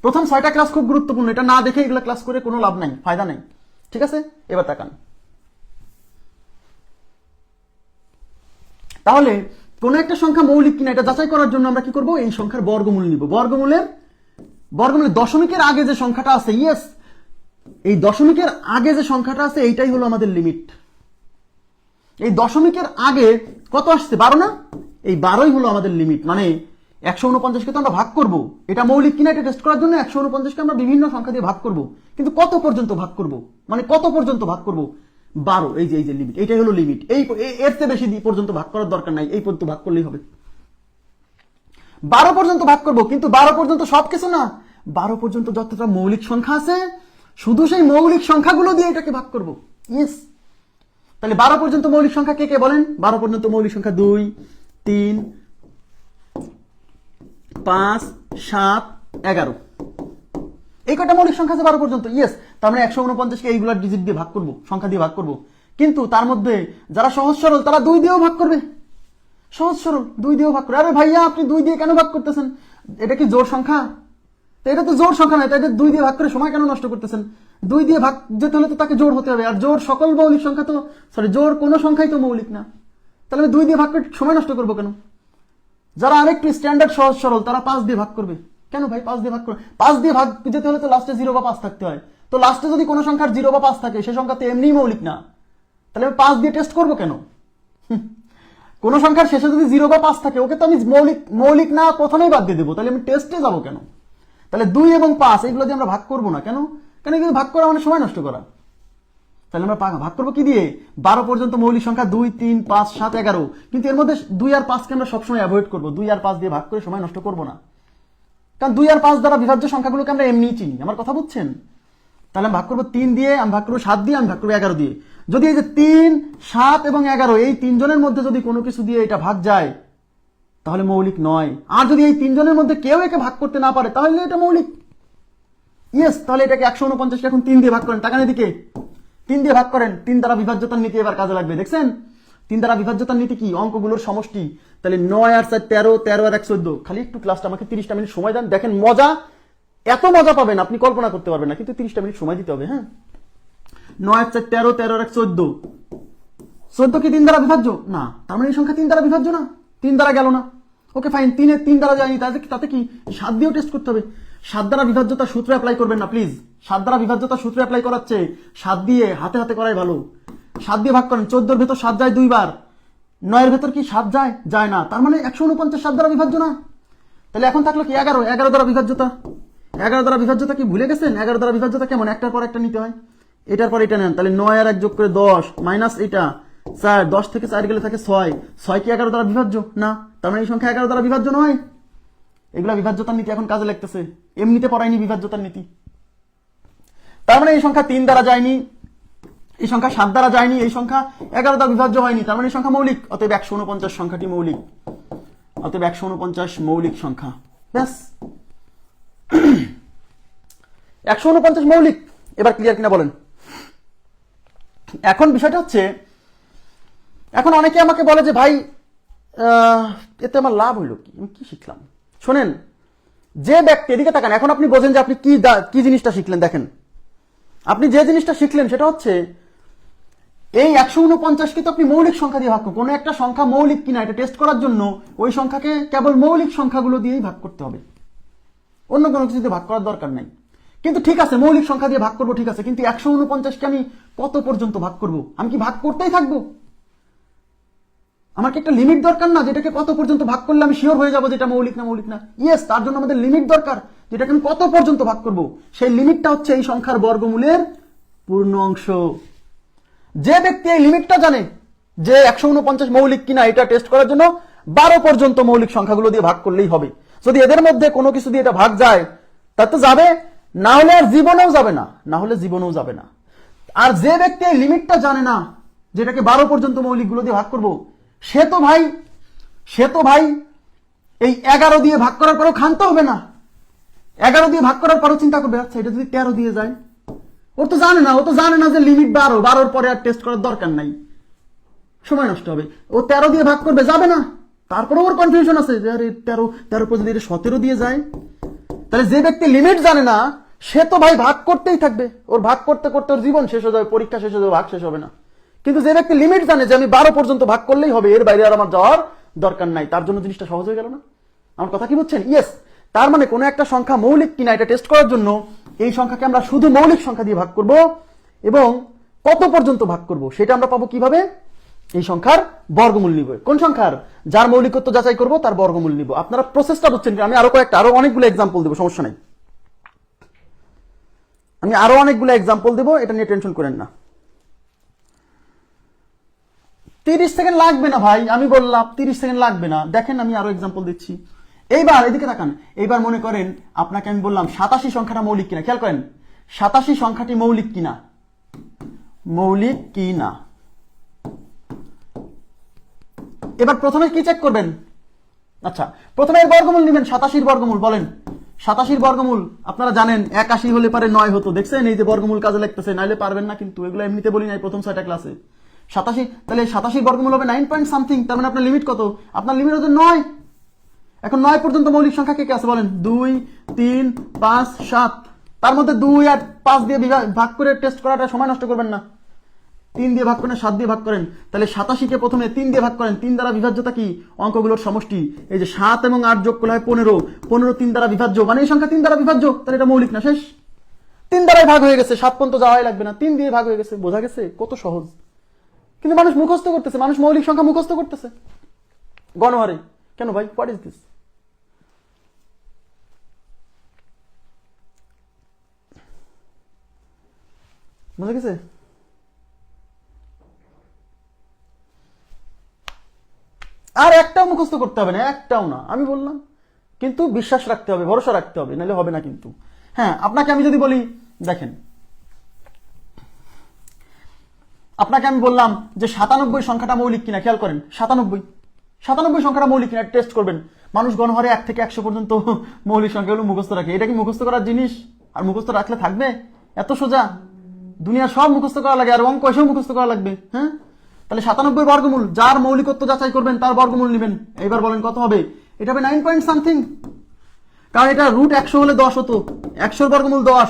প্রথম 6টা ক্লাস খুব গুরুত্বপূর্ণ, এটা না দেখে এগুলো ক্লাস করে কোনো লাভ নাই, ফায়দা নাই। ঠিক আছে, এবার তাকান। তাহলে কোন একটা সংখ্যা মৌলিক কিনা এটা যাচাই করার জন্য আমরা কি করব? এই সংখ্যার বর্গমূল নিব। বর্গমূলের দশমিকের আগে যে সংখ্যাটা আছে, ইয়েস, এই দশমিকের আগে যে সংখ্যাটা আছে এইটাই হলো আমাদের লিমিট। এই দশমিকের আগে কত আসছে? 12 না? এই 12ই হলো আমাদের লিমিট। মানে 149কে তো আমরা ভাগ করব, এটা মৌলিক কিনা এটা টেস্ট করার জন্য 149কে আমরা বিভিন্ন সংখ্যা দিয়ে ভাগ করব, কিন্তু কত পর্যন্ত ভাগ করব? মানে কত পর্যন্ত ভাগ করব? 12। এই যে লিমিট, এইটাই হলো লিমিট। এর চেয়ে বেশি পর্যন্ত ভাগ করার দরকার নাই, এই পর্যন্ত ভাগ করলেই হবে। 12 পর্যন্ত ভাগ করব, কিন্তু 12 পর্যন্ত সবকিছু না, 12 পর্যন্ত যতটা মৌলিক সংখ্যা আছে শুধু সেই মৌলিক সংখ্যাগুলো দিয়ে এটাকে ভাগ করব। ইয়েস, তাহলে 12 পর্যন্ত মৌলিক সংখ্যা কে কে বলেন? 12 পর্যন্ত মৌলিক সংখ্যা 2, 3, 5, 7, 11। এই কটা মৌলিক সংখ্যা আছে 12 পর্যন্ত। ইয়েস, তার মানে 149কে এইগুলার ডিজিট দিয়ে ভাগ করব, সংখ্যা দিয়ে ভাগ করব। কিন্তু তার মধ্যে যারা সহজ সরল তারা 2 দিয়েও ভাগ করবে। সহজ সরল 2 দিয়েও ভাগ করে। আরে ভাইয়া আপনি 2 দিয়ে কেন ভাগ করতেছেন? এটা কি জোড় সংখ্যা? তো এটা তো জোড় সংখ্যা নয়, তাই 2 দিয়ে ভাগ করে সময় কেন নষ্ট করতেছেন? 2 দিয়ে ভাগ যেতে হলে তো তাকে জোড় হতে হবে, আর জোড় সকল মৌলিক সংখ্যা তো, জোড় কোনো সংখ্যাই তো মৌলিক না, তাহলে 2 দিয়ে ভাগ করে সময় নষ্ট করবো কেন? যারা আরেকটু স্ট্যান্ডার্ড সহজ সরল তারা 5 দিয়ে ভাগ করবে। কেন ভাই 5 দিয়ে ভাগ করে? 5 দিয়ে ভাগ যেতে হলে তো লাস্টে 0 বা 5 থাকতে হয়, তো লাস্টে যদি কোনো সংখ্যার 0 বা 5 থাকে সে সংখ্যা তো এমনিই মৌলিক না, তাহলে আমি 5 দিয়ে টেস্ট করবো কেন? কোন সংখ্যার শেষে যদি 0 বা 5 থাকে ওকে তো আমি মৌলিক না প্রথমেই বাদ দিয়ে দেবো, তাহলে আমি টেস্টে যাবো কেন? তাহলে 2 এবং 5 এগুলো দিয়ে আমরা ভাগ করবো না কেন? কেন কিন্তু ভাগ করা মানে সময় নষ্ট করা। তাহলে আমরা ভাগ করবো কি দিয়ে? 12 পর্যন্ত মৌলিক সংখ্যা 2, 3, 5, 7, 11, কিন্তু এর মধ্যে 2 আর 5কে আমরা সবসময় অ্যাভয়েড করবো। 2 আর 5 দিয়ে ভাগ করে সময় নষ্ট করবো না, কারণ 2 আর 5 দ্বারা বিভাজ্য সংখ্যাগুলোকে আমরা এমনিই চিনি। আমার কথা বুঝছেন? তাহলে আমি ভাগ করবো 3 দিয়ে, আমি ভাগ করবো 7 দিয়ে, আমি ভাগ করবো 11 দিয়ে। যদি এই যে 3, 7 এবং 11 এই 3 জনের মধ্যে যদি কোনো কিছু দিয়ে এটা ভাগ যায় তাহলে মৌলিক নয়। আর যদি এই 3 জনের মধ্যে কেউ একে ভাগ করতে না পারে তাহলে এটা মৌলিক। ইয়েস, তাহলে এটাকে 149 এখন 3 দিয়ে ভাগ করেন। টাকা এদিকে 3 দিয়ে ভাগ করেন, 3 দ্বারা বিভাজ্যতার নীতি এবার কাজে লাগবে। দেখছেন তিন দ্বারা বিভাজ্যতার নীতি কি? অঙ্কগুলোর সমষ্টি। তাহলে 9 আর 4 13, 13 আর 1 14। খালি একটু ক্লাসটা আমাকে 30টা মিনিট সময় দেন, দেখেন মজা, এত মজা পাবেন আপনি কল্পনা করতে পারবেন না, কিন্তু 30টা মিনিট সময় দিতে হবে। হ্যাঁ, 9 আর 4 13, 13 আর 1 14। 14 কি 3 দ্বারা বিভাজ্য? না, তার মানে এই সংখ্যা 3 দ্বারা বিভাজ্য না, 3 দ্বারা গেল না। ওকে ফাইন, 3 দ্বারা যায়নি, তাতে কি 7 দিয়েও টেস্ট করতে হবে। 7 দ্বারা বিভাজ্যতা সূত্র অ্যাপ্লাই করবেন না প্লিজ। 7 দ্বারা বিভাজ্যতা সূত্র অ্যাপ্লাই করাচ্ছে 7 দিয়ে হাতে হাতে করাই ভালো। 7 দিয়ে ভাগ করেন, 14 এর ভেতর 7 যায় 2 বার, 9 এর ভেতর কি 7 যায়? যায় না, তার মানে 149 7 দ্বারা বিভাজ্য না। তাহলে এখন থাকলো কি 11, 11 দ্বারা বিভাজ্যতা। 11 দ্বারা বিভাজ্যতা কি ভুলে গেছেন? 11 দ্বারা বিভাজ্যতা কেমন? একটার পর একটা নিতে হয়, এটার পর এটা নেন। তাহলে 9 আর 1 যোগ করে 10 মাইনাস এটা 4, 10 থেকে 4 গেলে থাকে 6। 6 কি 11 দ্বারা বিভাজ্য? না, তার মানে এই সংখ্যা 11 দ্বারা বিভাজ্য নয়। এগুলা বিভাজ্যতার নীতি এখন কাজে লাগতেছে, এমনিতে পড়ায়নি বিভাজ্যতার নীতি। তার মানে এই সংখ্যা 3 দ্বারা যায়নি, এই সংখ্যা 7 দ্বারা যায়নি, এই সংখ্যা 11 দ্বারা বিভাজ্য হয়নি, তার মানে এই সংখ্যা মৌলিক। অতএব 149 সংখ্যাটি মৌলিক। অতএব 149 মৌলিক সংখ্যা। ব্যাস, 149 মৌলিক। এবার ক্লিয়ার কিনা বলেন? এখন বিষয়টা হচ্ছে, এখন অনেকে আমাকে বলে যে ভাই এতে আমার লাভ হইল কি, আমি কি শিখলাম? শোনেন, যে ব্যক্তি, এদিকে তাকান, এখন আপনি বোঝেন যে আপনি কি জিনিসটা শিখলেন। দেখেন, আপনি যে জিনিসটা শিখলেন সেটা হচ্ছে এই 149 কে তো আপনি মৌলিক সংখ্যা দিয়ে ভাগ করুন। কোনো একটা সংখ্যা মৌলিক কিনা এটা টেস্ট করার জন্য ওই সংখ্যাকে কেবল মৌলিক সংখ্যাগুলো দিয়েই ভাগ করতে হবে, অন্য কোনো কিছু দিয়ে ভাগ করার দরকার নাই। কিন্তু ঠিক আছে, মৌলিক সংখ্যা দিয়ে ভাগ করবো, ঠিক আছে, কিন্তু 149 কে আমি কত পর্যন্ত ভাগ করব? আমি কি ভাগ করতেই থাকবো? আমার কি একটা লিমিট দরকার না, যেটাকে কত পর্যন্ত ভাগ করলে আমি শিওর হয়ে যাবো যেটা মৌলিক না মৌলিক না? ইয়েস, তার জন্য আমাদের লিমিট দরকার, যেটাকে আমি কত পর্যন্ত ভাগ করব। সেই লিমিটটা হচ্ছে এই সংখ্যার বর্গমূলের পূর্ণ অংশ। যে ব্যক্তি এই লিমিটটা জানে যে 149 মৌলিক কিনা, এটা টেস্ট করার জন্য 12 পর্যন্ত মৌলিক সংখ্যাগুলো দিয়ে ভাগ করলেই হবে। যদি এদের মধ্যে কোনো কিছু দিয়ে এটা ভাগ যায় তা তো যাবে, না হলে আর জীবনেও যাবে না, না হলে জীবনেও যাবে না। আর যে ব্যক্তি এই লিমিটটা জানে না, যেটাকে 12 পর্যন্ত মৌলিকগুলো দিয়ে ভাগ করব, সে তো ভাই এই 11 দিয়ে ভাগ করার পরেও ক্ষান্ত হবে না। 11 দিয়ে ভাগ করার পরেও চিন্তা করবে, আচ্ছা এটা যদি 13 দিয়ে যায়। ও তো জানে না যে লিমিট 12, 12 পরে আর টেস্ট করার দরকার নাই, সময় নষ্ট হবে। ও 13 দিয়ে ভাগ করবে, যাবে না। তারপরে ওর কনফিউশন আছে যে আরে 13 পর যদি এটা 17 দিয়ে যায়। তাহলে যে ব্যক্তি লিমিট জানে না, সে তো ভাই ভাগ করতেই থাকবে, ওর ভাগ করতে করতে ওর জীবন শেষ হয়ে যাবে, পরীক্ষা শেষ হয়ে যাবে, ভাগ শেষ হবে না। কিন্তু যে ব্যক্তি লিমিট জানে যে আমি 12 পর্যন্ত ভাগ করলেই হবে, এর বাইরে আর আমার যাওয়ার দরকার নাই, তার জন্য জিনিসটা সহজ হয়ে গেল না? আমার কথা কি বুঝছেন? ইয়েস, তার মানে কোনো একটা সংখ্যা মৌলিক কিনা এটা টেস্ট করার জন্য এই সংখ্যাকে আমরা শুধু মৌলিক সংখ্যা দিয়ে ভাগ করব, এবং কত পর্যন্ত ভাগ করব সেটা আমরা পাবো কিভাবে? এই সংখ্যার বর্গমূল নিব। কোন সংখ্যার? যার মৌলিকত্ব যাচাই করব তার বর্গমূল নিব। আপনারা প্রসেসটা বুঝছেন? আমি আরো অনেকগুলো এক্সাম্পল দেবো, সমস্যা নাই, আমি আরো অনেকগুলো এক্সাম্পল দেবো, এটা নিয়ে টেনশন করেন না। 30 সেকেন্ড লাগবে না ভাই, আমি বললাম 30 সেকেন্ড লাগবে না। দেখেন আমি আরো এক্সাম্পল দিচ্ছি। এইবার এদিকে তাকান, এইবার মনে করেন আপনাকে আমি বললাম 87 সংখ্যাটা মৌলিক কিনা। খেয়াল করেন, 87 সংখ্যাটি মৌলিক কিনা, মৌলিক কিনা। এবার প্রথমে কি চেক করবেন? আচ্ছা, প্রথমে এর বর্গমূল নেবেন। 87 বর্গমূল বলেন, 87 বর্গমূল আপনারা জানেন 81 হলে পারে 9 হতো। দেখছেন এই যে বর্গমূল কাজে লাগতেছে, নাইলে পারবেন না, কিন্তু এগুলো এমনিতে বলি নাই প্রথম 6টা ক্লাসে। 87, তাহলে 87 বর্গমূল হবে 9 পয়েন্ট সামথিং। তার মানে আপনার লিমিট কত? আপনার লিমিট হচ্ছে 9। এখন 9 পর্যন্ত মৌলিক সংখ্যা কে কে আছে বলেন? 2 3 5 7। তার মধ্যে 2 আর 5 দিয়ে ভাগ করে টেস্ট করাটা সময় নষ্ট করবেন না। 3 দিয়ে ভাগ করেন, 7 দিয়ে ভাগ করেন। তাহলে 87 কে প্রথমে 3 দিয়ে ভাগ করেন। 3 দ্বারা বিভাজ্যতা কি? অঙ্কগুলোর সমষ্টি। এই যে 7 এবং 8 যোগ করলে হয় 15। 15 3 দ্বারা বিভাজ্য, মানে এই সংখ্যা 3 দ্বারা বিভাজ্য, তাহলে এটা মৌলিক না। শেষ, 3 দ্বারাই ভাগ হয়ে গেছে, 7 পর্যন্ত যাওয়াই লাগবে না, 3 দিয়ে ভাগ হয়ে গেছে। বোঝা গেছে কত সহজ? কিন্তু মানুষ মুখস্থ করতেছে, মানুষ মৌলিক সংখ্যা মুখস্থ করতেছে গণহারে। কেন ভাই? What is this? বুঝা গেছে? আর একটাও মুখস্থ করতে হবে না, একটাও না, আমি বললাম। কিন্তু বিশ্বাস রাখতে হবে, ভরসা রাখতে হবে, নাহলে হবে না কিন্তু। হ্যাঁ, আপনাকে আমি যদি বলি, দেখেন আপনাকে আমি বললাম যে 97 সংখ্যাটা মৌলিক কিনা। খেয়াল করেন, 97 সংখ্যাটা মৌলিক কিনা টেস্ট করবেন। মানুষ গণহারে 1 থেকে 100 পর্যন্ত মৌলিক সংখ্যাগুলো মুখস্থ রাখে। এটা কি মুখস্থ করার জিনিস? আর মুখস্থ রাখলে থাকবে? এত সোজা? দুনিয়া সব মুখস্থ করা লাগে, আর অঙ্ক এসেও মুখস্থ করা লাগবে? হ্যাঁ, তাহলে 97 বর্গমূল, যার মৌলিকত্ব যাচাই করবেন তার বর্গমূল নেবেন। এইবার বলেন কত হবে? এটা হবে 9 পয়েন্ট সামথিং, কারণ এটা রুট 100 হলে 10 হতো, 100 বর্গমূল 10,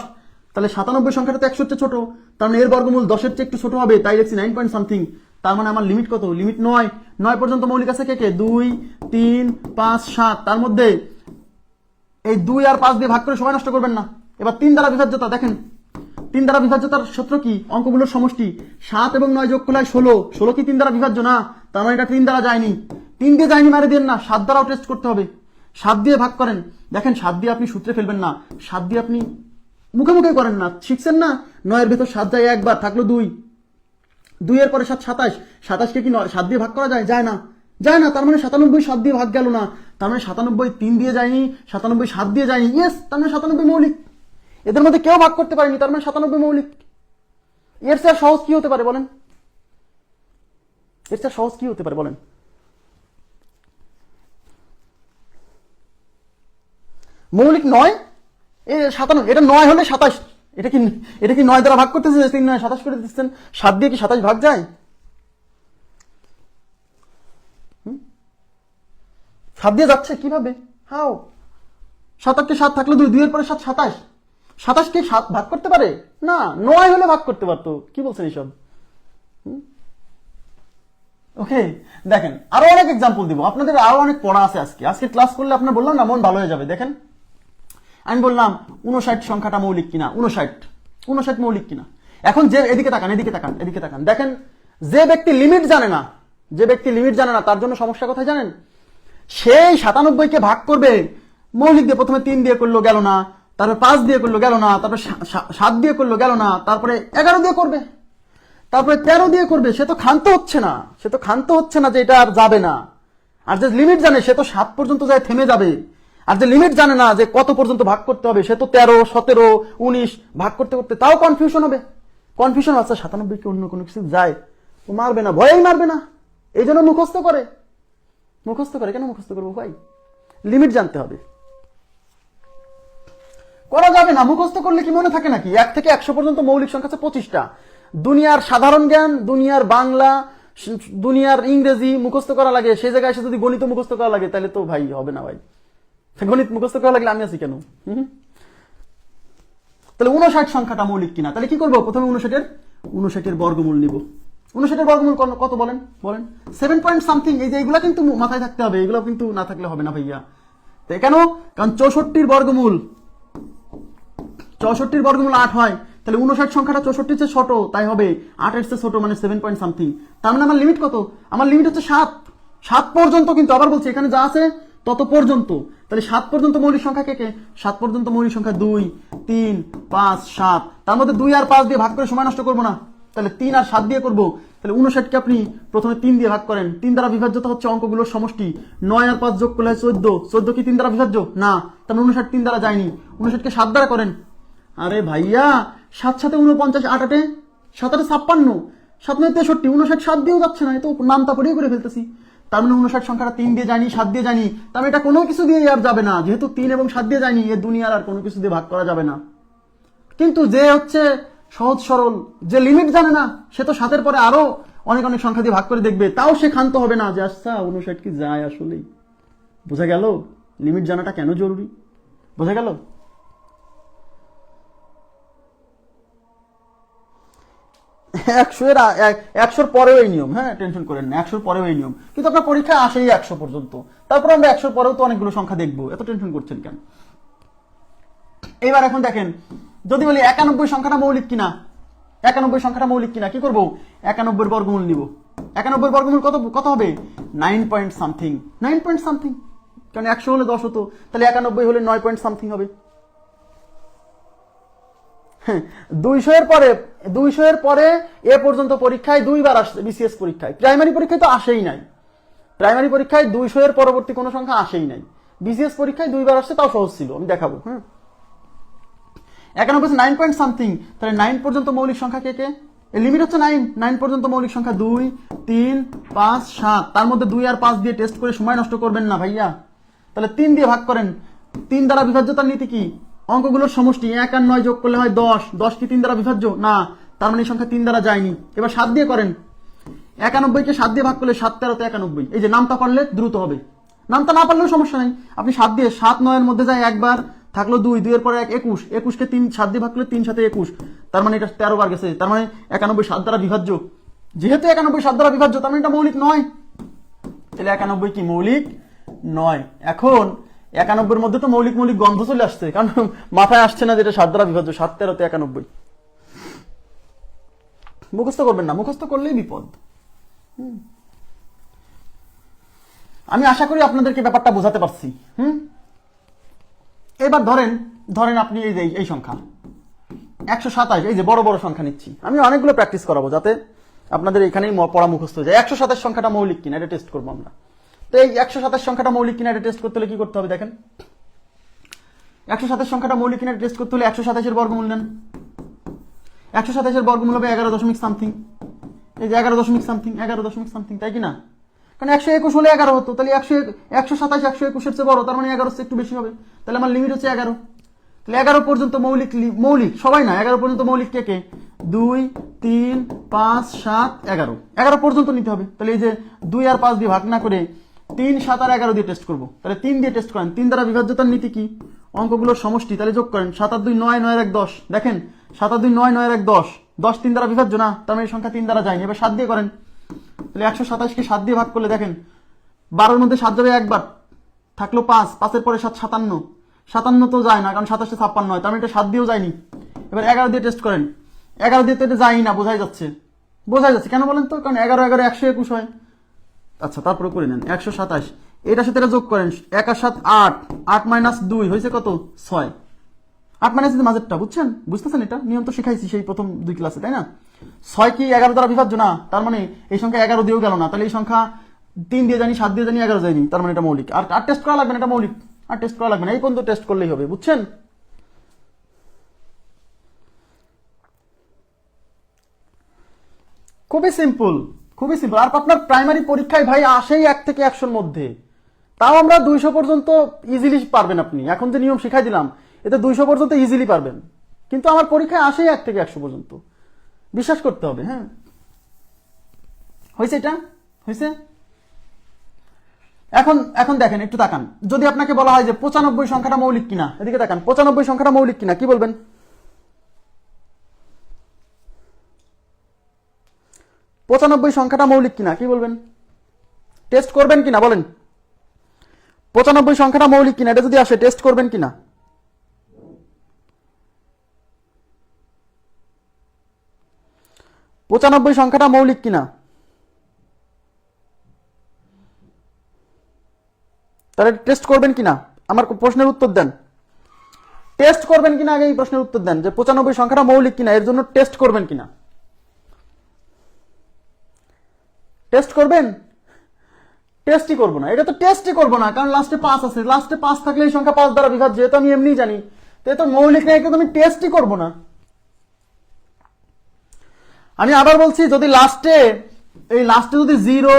তাহলে 97 সংখ্যাটা তো 100 চেয়ে ছোট, তার মানে এর বর্গমূল 10-এর চেয়ে একটু ছোট হবে, তাই লিখছি 9 পয়েন্ট সামথিং। তার মানে আমার লিমিট কত? লিমিট 9। 9 পর্যন্ত মৌলিক আছে কে কে? 2, 3, 5, 7। তার মধ্যে এই 2 আর 5 দিয়ে ভাগ করে সময় নষ্ট করবেন না। এবার 3 দ্বারা বিভাজ্যতা দেখেন, 3 দ্বারা বিভাজ্যতার সূত্র কি? অঙ্কগুলোর সমষ্টি। 7 এবং 9 যোগ করলে 16। 16 কি 3 দ্বারা বিভাজ্য না? তার মানে এটা 3 দ্বারা যায়নি। 3 দিয়ে যায়নি মারে দেন না, 7 দ্বারাও টেস্ট করতে হবে। 7 দিয়ে ভাগ করেন, দেখেন 7 দিয়ে আপনি সূত্রে ফেলবেন না, 7 দিয়ে আপনি মুখে মুখে করেন না, শিখছেন না? 9 এর ভেতর 7 যায় একবার, থাকলো 2, 2 এর পরে 7, 27। 27 কে কি 7 দিয়ে ভাগ করা যায়? যায় না, যায় না। তার মানে 97 7 দিয়ে ভাগ গেল না, তার মানে 97 3 দিয়ে যায়নি, 97 7 দিয়ে যায়নি। ইয়েস, তার মানে 97 মৌলিক। এদের মধ্যে কেউ ভাগ করতে পারেনি, তার মানে 97 মৌলিক। এর চেয়ে সহজ কি হতে পারে বলেন? এর চেয়ে সহজ কি হতে পারে বলেন? মৌলিক 9, 97, এটা 9 হলে 27। এটা কি 9 দ্বারা ভাগ করতেছে? 3 9 27 করে দিচ্ছেন। 7 দিয়ে কি 27 ভাগ যায়? 7 দিয়ে যাচ্ছে কিভাবে? হাও? 7 কে 7 থাকলো 2, 2 এর পরে 7, 27। 27 কে 7 ভাগ করতে পারে না? 9 হলে ভাগ করতে পারতো। কি বলছেন এইসব? ওকে, দেখেন আরো অনেক এক্সাম্পল দিব, আপনাদের আরো অনেক পড়া আছে আজকে ক্লাস করলে আপনার বললাম না মন ভালো হয়ে যাবে। দেখেন আমি বললাম 59 সংখ্যাটা মৌলিক কিনা, 59 মৌলিক কিনা। এখন যে এদিকে তাকান, দেখেন যে ব্যক্তি লিমিট জানে না, তার জন্য সমস্যা কোথায় জানেন? সেই 97 কে ভাগ করবে মৌলিক দিয়ে, প্রথমে 3 দিয়ে করলো, গেল না, তারপর 5 দিয়ে করলো, গেল না, তারপর 7 দিয়ে করলো, গেল না, তারপরে 11 দিয়ে করবে, তারপরে 13 দিয়ে করবে। সে তো ক্ষান্ত হচ্ছে না যে এটা আর যাবে না। আর যে লিমিট জানে সে তো 7 পর্যন্ত যায় থেমে যাবে। আর যে লিমিট জানে না যে কত পর্যন্ত ভাগ করতে হবে, সে তো 13, 17, 19 ভাগ করতে করতে তাও কনফিউশন হবে। আচ্ছা 97 কি অন্য কোনো কিছু যায়? ও মারবে না, ভয়েই মারবে না, এই জন্য মুখস্থ করে। কেন মুখস্থ করবো ভাই? লিমিট জানতে হবে। করা যাবে না, মুখস্থ করলে কি মনে থাকে নাকি? 1 থেকে 100 পর্যন্ত মৌলিক সংখ্যা আছে 25টা। দুনিয়ার সাধারণ জ্ঞান, দুনিয়ার বাংলা, দুনিয়ার ইংরেজি মুখস্থ করা লাগে, সেই জায়গায় এসে যদি গণিত মুখস্থ করা লাগে তাহলে তো ভাই হবে না ভাই। গণিত মুখস্থ করা লাগলে আমি আছি কেন? তাহলে 59 সংখ্যাটা মৌলিক কিনা, তাহলে কি করবো? প্রথমে 59 বর্গমূল নিব। 59 বর্গমূল কত বলেন? 7 পয়েন্ট সামথিং। এই যে এগুলা কিন্তু মাথায় থাকতে হবে, এগুলো কিন্তু না থাকলে হবে না ভাইয়া। তাই কেন? কারণ 64 বর্গমূল 8 হয়, তাহলে 59 সংখ্যাটা 64 চেয়ে ছোট, তাই হবে 8 এর চেয়ে ছোট, মানে 7 পয়েন্ট সামথিং। তার মানে আমার লিমিট কত? আমার লিমিট হচ্ছে 7 পর্যন্ত, কিন্তু আবার বলছি এখানে যা আছে তত পর্যন্ত। তাহলে 7 পর্যন্ত মৌলিক সংখ্যা কে? 7 পর্যন্ত মৌলিক সংখ্যা 2, 3, 5, 7। তার মধ্যে 2 আর 5 দিয়ে ভাগ করে সময় নষ্ট করবো না, তাহলে 3 আর 7 দিয়ে করবো। তাহলে 59 কে আপনি প্রথমে 3 দিয়ে ভাগ করেন। 3 দ্বারা বিভাজ্যতা হচ্ছে অঙ্কগুলোর সমষ্টি। 9 আর 5 যোগ করলে 14। 14 কি 3 দ্বারা বিভাজ্য না? তাহলে 59 3 দ্বারা যায়নি। 59 কে 7 দ্বারা করেন। আরে ভাইয়া 7 7 49, 8 8 7 8 56, 7 9 63, 59 7 দিয়েও যাচ্ছে না, এ তো নামতা পড়েই করে ফেলতেছি। তার মানে 59 সংখ্যাটা 3 দিয়ে যায়নি, 7 দিয়ে যায়নি, তার মানে এটা কোনো কিছু দিয়ে আর যাবে না। যেহেতু 3 এবং 7 দিয়ে যায়নি, এ দুনিয়ার আর কোনো কিছু দিয়ে ভাগ করা যাবে না। কিন্তু যে হচ্ছে সহজ সরল, যে লিমিট জানে না, সে তো 7 এর পরে আরো অনেক সংখ্যা দিয়ে ভাগ করে দেখবে, তাও সে ক্ষান্ত হবে না যে আচ্ছা 59 কি যায় আসলেই। বোঝা গেল লিমিট জানাটা কেন জরুরি? বোঝা গেল? 100 পরেও এই নিয়ম, হ্যাঁ টেনশন করেন না, 100 পরেও এই নিয়ম, কিন্তু আপনার পরীক্ষা আসেই 100 পর্যন্ত। তারপর আমরা 100 পরেও তো অনেকগুলো সংখ্যা দেখবো, এত টেনশন করছেন কেন? এবার এখন দেখেন, যদি বলি 91 সংখ্যাটা মৌলিক কিনা, 91 সংখ্যাটা মৌলিক কিনা, কি করবো? 91 বর্গমূল নিব। 91 বর্গমূল কত হবে? 9 পয়েন্ট সামথিং। কারণ 100 হলে 10 হতো, তাহলে 91 হলে 9 পয়েন্ট সামথিং হবে। 200 এর পরে এ পর্যন্ত পরীক্ষায় 2 বার আসছে, বিসিএস পরীক্ষায়। প্রাইমারি পরীক্ষায় তো আসেই নাই। প্রাইমারি পরীক্ষায় 200 এর পরবর্তী কোনো সংখ্যা আসেই নাই। বিসিএস পরীক্ষায় 2 বার আসছে, তাও সহজ ছিল, আমি দেখাবো। 91 9 পয়েন্ট সামথিং, তাহলে 9 পর্যন্ত মৌলিক সংখ্যা কে? লিমিট হচ্ছে 9 পর্যন্ত মৌলিক সংখ্যা 2, 3, 5, 7। তার মধ্যে 2 আর 5 দিয়ে টেস্ট করে সময় নষ্ট করবেন না ভাইয়া। তাহলে 3 দিয়ে ভাগ করেন। 3 দ্বারা বিভাজ্যতার নীতি কি? অঙ্কগুলোর সমষ্টি। 1 আর 9 যোগ করলে হয় 10। 10 কি 3 দ্বারা বিভাজ্য না? তার মানে এই সংখ্যা 3 দ্বারা যায়নি। এবার 7 দিয়ে করেন। 91কে 7 দিয়ে ভাগ করলে 7 13 91। এই যে নামটা পারলে দ্রুত হবে, নামটা না পারলেও সমস্যা নেই, আপনি 7 দিয়ে 7 9 এর মধ্যে যায় একবার, থাকলো 2, 2 এর পরে 1 21, 21কে 3 7 দিয়ে ভাগ করলে 3 7 21, তার মানে এটা 13 বার গেছে, তার মানে 91 7 দ্বারা বিভাজ্য। যেহেতু 91 7 দ্বারা বিভাজ্য, তার মানে এটা মৌলিক নয়, তাহলে 91 কি মৌলিক নয়। এখন 91 এর মধ্যে তো মৌলিক মৌলিক গন্ধ চলে আসছে, কারণ মাথায় আসছে না যেটা 7 দ্বারা বিভাজ্য, 7 13 91। মুখস্থ করবেন না, মুখস্থ করলেই বিপদ। আমি আশা করি আপনাদেরকে ব্যাপারটা বোঝাতে পারছি। এবার ধরেন আপনি এই সংখ্যা 127, এই যে বড় বড় সংখ্যা নিচ্ছি, আমি অনেকগুলো প্র্যাকটিস করাবো যাতে আপনাদের এখানেই পড়া মুখস্থ হয়ে যায়। 127 সংখ্যাটা মৌলিক কিনা এটা টেস্ট করবো আমরা। তো এই 127 সংখ্যাটা মৌলিক কিনা এটা টেস্ট করতে হলে কি করতে হবে দেখেন, 127 সংখ্যাটা মৌলিক কিনা টেস্ট করতে হলে 127 এর বর্গমূল নেন। 127 এর বর্গমূল হবে 11 দশমিক সামথিং, এই যে 11 দশমিক সামথিং, 11 দশমিক সামথিং, তাই কিনা? কারণ 121 হলে 11 হতো, তাহলে 127 121 এর চেয়ে বড়, তার মানে 11 চেয়ে একটু বেশি হবে, তাহলে আমার লিমিট হচ্ছে 11। তাহলে 11 পর্যন্ত মৌলিক সবাই না, 11 পর্যন্ত মৌলিক কে কে? 2 3 5 7 11, 11 পর্যন্ত নিতে হবে। তাহলে এই যে 2 আর 5 দিয়ে ভাগ না করে 3 7 আর 11 দিয়ে টেস্ট করবো, তাহলে 3 দিয়ে টেস্ট করেন। 3 দ্বারা বিভাজ্যতার নীতি কি? অঙ্কগুলোর সমষ্টি, তাহলে যোগ করেন। 7 আর 2 9, 9 আর 1 10, দেখেন 7 আর 2 9, 9 আর 1 10, 10 3 দ্বারা বিভাজ্য না, তার মানে এই সংখ্যা 3 দ্বারা যায়নি। এবার 7 দিয়ে করেন, তাহলে 127কে 7 দিয়ে ভাগ করলে দেখেন 12 এর মধ্যে 7 যাবে একবার, থাকলো 5, 5 এর পরে 7 57, 57 তো যায় না কারণ 27 56 হয়, তার মানে এটা 7 দিয়েও যায়নি। এবার 11 দিয়ে টেস্ট করেন, 11 দিয়ে তো এটা যায়নি না, বোঝাই যাচ্ছে কেন বলেন তো? কারণ 11 11 121 হয়। আচ্ছা তারপরে করে নেন 127, এটার সাথে এটা যোগ করেন, 1 আর 7 8, 8 মাইনাস 2 হয়েছে কত? 6। 8 মাইনাস মাঝেরটা বুঝতেছেন? এটা নিয়ম তো শিখাইছি সেই প্রথম 2 ক্লাসে, তাই না? 6 কি 11 দ্বারা বিভাজ্য না, তার মানে এই সংখ্যা 11 দিয়েও গেল না, তাহলে এই সংখ্যা 3 দিয়ে জানি, 7 দিয়ে জানি, 11 যায়নি, তার মানে এটা মৌলিক। আর টেস্ট করা লাগবে না, এটা মৌলিক, আর টেস্ট করা লাগবে না, এই পর্যন্ত টেস্ট করলেই হবে, বুঝছেন? খুবই সিম্পল। আর আপনার প্রাইমারি পরীক্ষায় ভাই আসেই 1 থেকে 100 এর মধ্যে, তাও আমরা 200 পর্যন্ত ইজিলি পারবেন আপনি। এখন যে নিয়ম শিখাই দিলাম এতে 200 পর্যন্ত ইজিলি পারবেন, কিন্তু আমার পরীক্ষায় আসেই 1 থেকে 100 পর্যন্ত, বিশ্বাস করতে হবে। হ্যাঁ হয়েছে, এটা হয়েছে। এখন দেখেন, একটু তাকান, যদি আপনাকে বলা হয় যে 95 সংখ্যাটা মৌলিক কিনা, এদিকে তাকান, 95 সংখ্যাটা মৌলিক কিনা, কি বলবেন? 95 সংখ্যাটা মৌলিক কিনা কি বলবেন? টেস্ট করবেন কিনা বলেন? 95 সংখ্যাটা মৌলিক কিনা এটা যদি আসে টেস্ট করবেন কিনা? পঁচানব্বই সংখ্যাটা মৌলিক কিনা, তাহলে টেস্ট করবেন কিনা? আমার প্রশ্নের উত্তর দেন, টেস্ট করবেন কিনা আগে এই প্রশ্নের উত্তর দেন, যে 95 সংখ্যাটা মৌলিক কিনা এর জন্য টেস্ট করবেন কিনা? টেস্ট করবেন? টেস্টই করবো না, এটা তো টেস্টই করবো না, কারণ লাস্টে 5 আছে, লাস্টে 5 থাকলে এই সংখ্যা 5 দ্বারা বিভাজ্য, যেহেতু আমি এমনি জানি, তো মৌলিক না, এটা তো আমি টেস্টই করবো না। আমি আবার বলছি, যদি লাস্টে যদি 0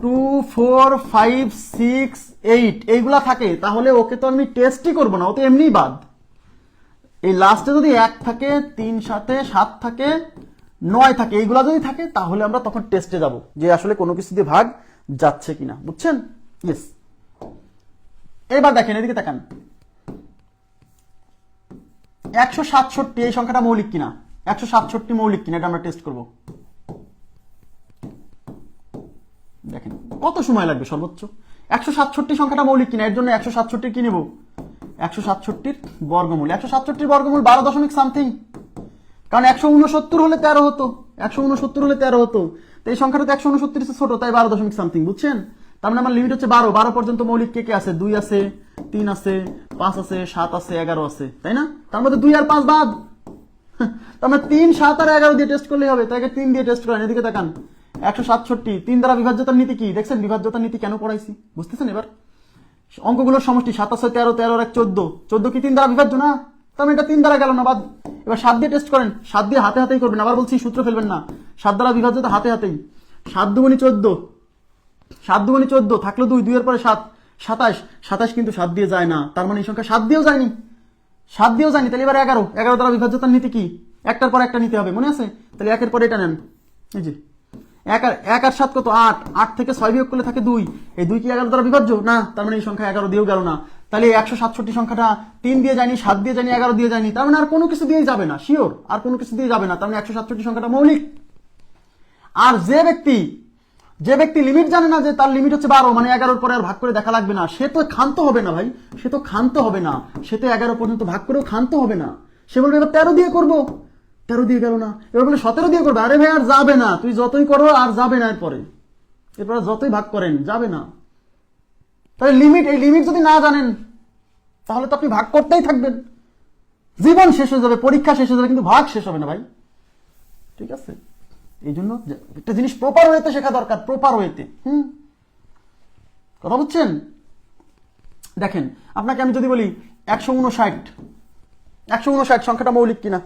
2 4 5 6 8 এইগুলা থাকে, তাহলে ওকে তো আমি টেস্টই করবো না, ও তো এমনিই বাদ। এই লাস্টে যদি 1 থাকে, 3 সাথে 7 থাকে, 9 থাকে, এইগুলা যদি থাকে, তাহলে আমরা তখন টেস্টে যাব যে আসলে কোনো কিছু দিয়ে ভাগ যাচ্ছে কিনা, বুঝছেন? ইয়েস। এবার দেখেন, এদিকে তাকান, 167 এই সংখ্যাটা মৌলিক কিনা, 167 মৌলিক কিনা এটা আমরা টেস্ট করব। দেখেন কত সময় লাগবে সর্বোচ্চ। 167 সংখ্যাটা মৌলিক কিনা, এর জন্য 167 কি নেব? 167 বর্গমূল। 167 বর্গমূল 12 দশমিক সামথিং, কারণ 169 হলে 13 হতো, 169 হলে 13 হতো, তো এই সংখ্যাটা তো 169 ছোট, তাই 12 দশমিক সামথিং, বুঝছেন? তার মানে আমার লিমিট হচ্ছে 12। 12 পর্যন্ত মৌলিক কে কে আছে? 2 আছে, 3 আছে, 5 আছে, 7 আছে, 11 আছে, তাই না? তার মধ্যে 2 আর 5 বাদ, তার মানে 3 7 আর 11 দিয়ে টেস্ট করলেই হবে, তাই 3 দিয়ে টেস্ট করেন। এদিকে তাকান, 167 3 দ্বারা বিভাজ্যতার নীতি কি দেখছেন? বিভাজ্যতার নীতি কেন পড়াইছি বুঝতেছেন? এবার অঙ্কগুলোর সমষ্টি 7 আছে 13, 13 আর 1 14, 14 কি 3 দ্বারা বিভাজ্য না? তার মানে এটা 3 দ্বারা গেল না, বাদ। এবার 7 দিয়ে টেস্ট করেন, 7 দিয়ে হাতে হাতেই করবেন, আবার বলছি সূত্র ফেলবেন না, 7 দ্বারা বিভাজ্যতা হাতে হাতেই। 7 দুগুণি 14, 7 দুগুণি 14, থাকলো 2, 2 এর পরে 7 27, 27 কিন্তু 7 দিয়ে যায় না, তার মানে এই সংখ্যা 7 দিয়েও যায়নি, 7 দিয়েও যায়নি। তাহলে এবার 11, 11 দ্বারা বিভাজ্যতার নীতি কি? একটার পর একটা নিতে হবে, মনে আছে? তাহলে 1 এর পরে এটা নেন, এই যে এক আর 7 কত? 8। 8 থেকে 6 বিয়োগ করলে থাকে 2। এই 2 কি 11 দ্বারা বিভাজ্য না? তার মানে এই সংখ্যা 11 দিয়েও গেল না। তাহলে 167 সংখ্যাটা 3 দিয়ে যায়নি, 7 দিয়ে যায়নি, 11 দিয়ে যায়নি, তার মানে আর কোনো কিছু দিয়েই যাবে না, শিওর আর কোনো কিছু দিয়ে যাবে না। তার মানে 167 সংখ্যাটা মৌলিক। আর যে ব্যক্তি লিমিট জানে না, যে তার লিমিট হচ্ছে 12, মানে 11 পরে আর ভাগ করে দেখা লাগবে না, সে তো ক্ষান্ত হবে না ভাই, সে তো ক্ষান্ত হবে না, সে তো 11 পর্যন্ত ভাগ করেও ক্ষান্ত হবে না। সে বলবে এবার 13 দিয়ে করবো, 13 দিয়ে গেল না, এবার বলে 17 দিয়ে করবে, আরে ভাই আর যাবে না, তুই যতই করো আর যাবে না, এরপরে যতই ভাগ করেন যাবে না। তাহলে এই লিমিট যদি না জানেন তাহলে তো আপনি ভাগ করতেই থাকবেন, জীবন শেষ হয়ে যাবে, পরীক্ষা শেষ হয়ে যাবে, কিন্তু ভাগ শেষ হবে না ভাই। ঠিক আছে, এই জন্য একটা জিনিস প্রপার ওয়েতে শেখা দরকার, প্রপার ওয়েতে। কথা বুঝছেন? দেখেন, আপনাকে আমি যদি বলি 159 সংখ্যাটা মৌলিক কিনা,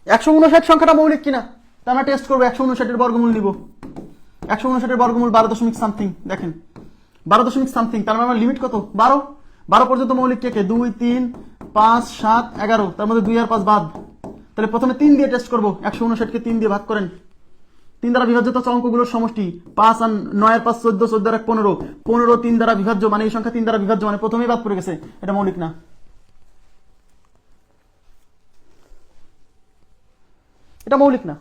159 সংখ্যাটা মৌলিক কিনা, তা আমরা টেস্ট করবো। 159 বর্গমূল নিব, 159 বর্গমূল 12 সামথিং, দেখেন 12 সামথিং, তার মানে আমার লিমিট কত? 12 পর্যন্ত মৌলিক কে কে? 2, 3, 5, 7, 11, তার মধ্যে 2 আর 5 বাদ। তাহলে প্রথমে 3 দিয়ে টেস্ট করবো। 159 কে 3 দিয়ে ভাগ করেন, 3 দ্বারা বিভাজ্য তো অঙ্কগুলোর সমষ্টি, 5 আর 9 আর 5 14, 14 আর 1 15, 15 3 দ্বারা বিভাজ্য, মানে এই সংখ্যা 3 দ্বারা বিভাজ্য, মানে প্রথমেই বাদ পড়ে গেছে, এটা মৌলিক না। এটা মৌলিক না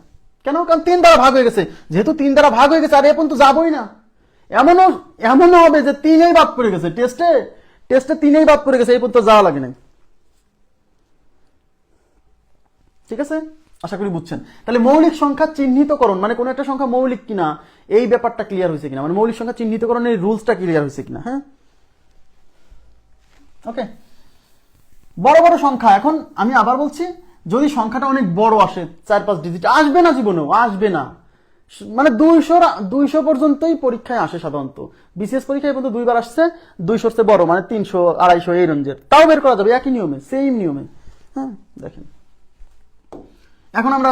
কেন? কারণ 3 দ্বারা ভাগ হয়ে গেছে, যেহেতু 3 দ্বারা ভাগ হয়ে গেছে আর এ পর্যন্ত যাবই না। এমনও হবে যে 3এই বাদ পড়ে গেছে, টেস্টে 3এই বাদ পড়ে গেছে, এই পর্যন্ত যাওয়া লাগে নাই। ঠিক আছে, আশা করি বুঝছেন। তাহলে মৌলিক সংখ্যা চিহ্নিতকরণ মানে কোন একটা সংখ্যা মৌলিক কিনা এই ব্যাপারটা ক্লিয়ার হয়েছে কিনা, মানে মৌলিক সংখ্যা চিহ্নিতকরণের রুলসটা ক্লিয়ার হয়েছে কিনা। হ্যাঁ, ওকে। বড় বড় সংখ্যা, এখন আমি আবার বলছি, যদি সংখ্যাটা অনেক বড় আসে, 4-5 ডিজিট, আসবে না, জীবনেও আসবে না, মানে 200 পর্যন্তই পরীক্ষায় আসে সাধারণত। বিসিএস পরীক্ষায় পর্যন্ত 2 বার আসছে, 200 চেয়ে বড় মানে 300, 250 এই রেঞ্জের, তাও বের করা যাবে একই নিয়মে, সেম নিয়মে। হ্যাঁ, দেখেন এখন আমরা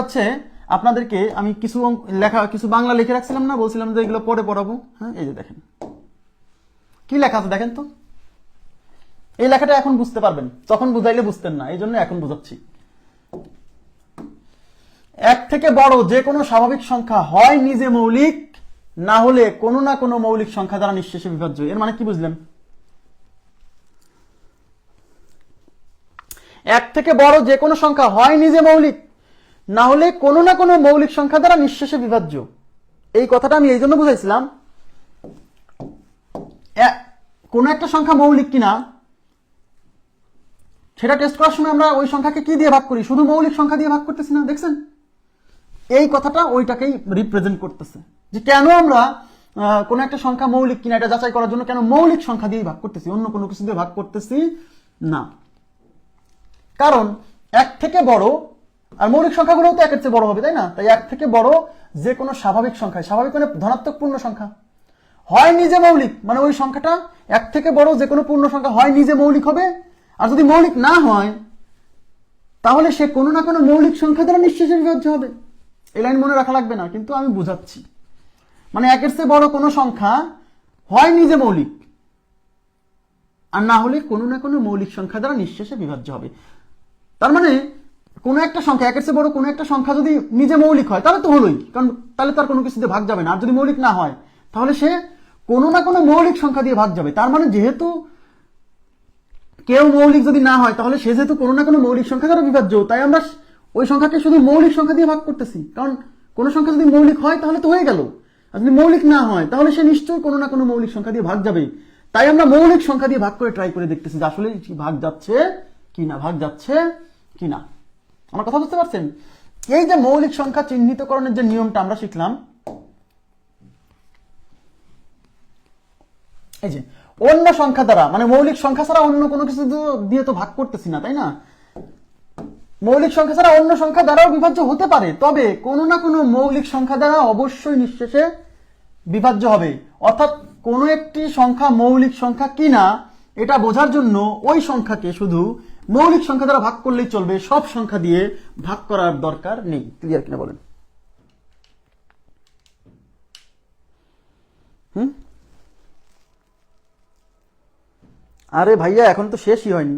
আপনাদেরকে আমি কিছু বাংলা লিখে রাখছিলাম না, বলছিলাম যে এগুলো পরে পড়াবো। হ্যাঁ, এই যে দেখেন কি লেখা আছে, দেখেন তো। এই লেখাটা এখন বুঝতে পারবেন, তখন বুঝাইলে বুঝতেন না, এই জন্য এখন বুঝাচ্ছি। 1 থেকে বড় যে কোনো স্বাভাবিক সংখ্যা হয় নিজে মৌলিক, না হলে কোনো না কোনো মৌলিক সংখ্যা দ্বারা নিঃশেষে বিভাজ্য। এর মানে কি বুঝলেন? 1 থেকে বড় যে কোনো সংখ্যা হয় নিজে মৌলিক, না হলে কোনো না কোনো মৌলিক সংখ্যা দ্বারা নিঃশেষে বিভাজ্য। এই কথাটা আমি এই জন্য বুঝাইছিলাম, কোন একটা সংখ্যা মৌলিক কিনা সেটা টেস্ট করার সময় আমরা ওই সংখ্যাকে কি দিয়ে ভাগ করি? শুধু মৌলিক সংখ্যা দিয়ে ভাগ করতেছি না, দেখছেন? এই কথাটা ওইটাকেই রিপ্রেজেন্ট করতেছে, যে কেন আমরা কোন একটা সংখ্যা মৌলিক কিনা এটা যাচাই করার জন্য কেন মৌলিক সংখ্যা দিয়ে ভাগ করতেছি, অন্য কোনো কিছু দিয়ে ভাগ করতেছি না। কারণ 1 থেকে বড়, আর মৌলিক সংখ্যাগুলো তো 1-এর চেয়ে বড় হবে, তাই না? তাই 1 থেকে বড় যে কোনো স্বাভাবিক সংখ্যা, স্বাভাবিক মানে ধনাত্মক পূর্ণ সংখ্যা, হয় নিজে মৌলিক, মানে ওই সংখ্যাটা 1 থেকে বড় যে কোনো পূর্ণ সংখ্যা হয় নিজে মৌলিক হবে, আর যদি মৌলিক না হয় তাহলে সে কোনো না কোনো মৌলিক সংখ্যা দ্বারা নিঃশেষে বিভাজ্য হবে। এই লাইন মনে রাখা লাগবে না, কিন্তু আমি বুঝাচ্ছি। মানে 1-এর চেয়ে বড় কোনো সংখ্যা হয় নিজে মৌলিক, আর না হলে কোনো না কোনো মৌলিক সংখ্যা দ্বারা নিঃশেষে বিভাজ্য হবে। তার মানে কোনো একটা সংখ্যা, 1-এর চেয়ে বড় কোনো একটা সংখ্যা যদি নিজে মৌলিক হয় তাহলে তো হলোই, কারণ তাহলে তার কোনো কিছুতে ভাগ যাবে না। আর যদি মৌলিক না হয় তাহলে সে কোনো না কোনো মৌলিক সংখ্যা দিয়ে ভাগ যাবে। তার মানে যেহেতু কেউ মৌলিক যদি না হয় তাহলে সে যেহেতু কোনো না কোনো মৌলিক সংখ্যা দ্বারা বিভাজ্য, তাই আমরা ওই সংখ্যাকে শুধু মৌলিক সংখ্যা দিয়ে ভাগ করতেছি। কারণ কোনো সংখ্যা যদি মৌলিক হয় তাহলে তো হয়ে গেল, আর যদি মৌলিক না হয় তাহলে সে নিশ্চয়ই কোনো না কোনো মৌলিক সংখ্যা দিয়ে ভাগ যাবে। তাই আমরা মৌলিক সংখ্যা দিয়ে ভাগ করে ট্রাই করে দেখতেছি যে আসলে ভাগ যাচ্ছে কিনা, ভাগ যাচ্ছে কিনা। আমার কথা বুঝতে পারছেন? এই যে মৌলিক সংখ্যা চিহ্নিতকরণের যে নিয়মটা আমরা শিখলাম, এই যে অন্য সংখ্যা দ্বারা, মানে মৌলিক সংখ্যা ছাড়া অন্য কোনো কিছু দিয়ে তো ভাগ করতেছি না, তাই না? মৌলিক সংখ্যা ছাড়া অন্য সংখ্যা দ্বারাও বিভাজ্য হতে পারে, তবে কোনো না কোনো মৌলিক সংখ্যা দ্বারা অবশ্যই নিঃশেষে বিভাজ্য হবে। অর্থাৎ কোনো একটি সংখ্যা মৌলিক সংখ্যা কিনা এটা বোঝার জন্য ওই সংখ্যাকে শুধু মৌলিক সংখ্যা দ্বারা ভাগ করলেই চলবে, সব সংখ্যা দিয়ে ভাগ করার দরকার নেই। ক্লিয়ার কিনা বলেন? আরে ভাইয়া এখন তো শেষই হয়নি,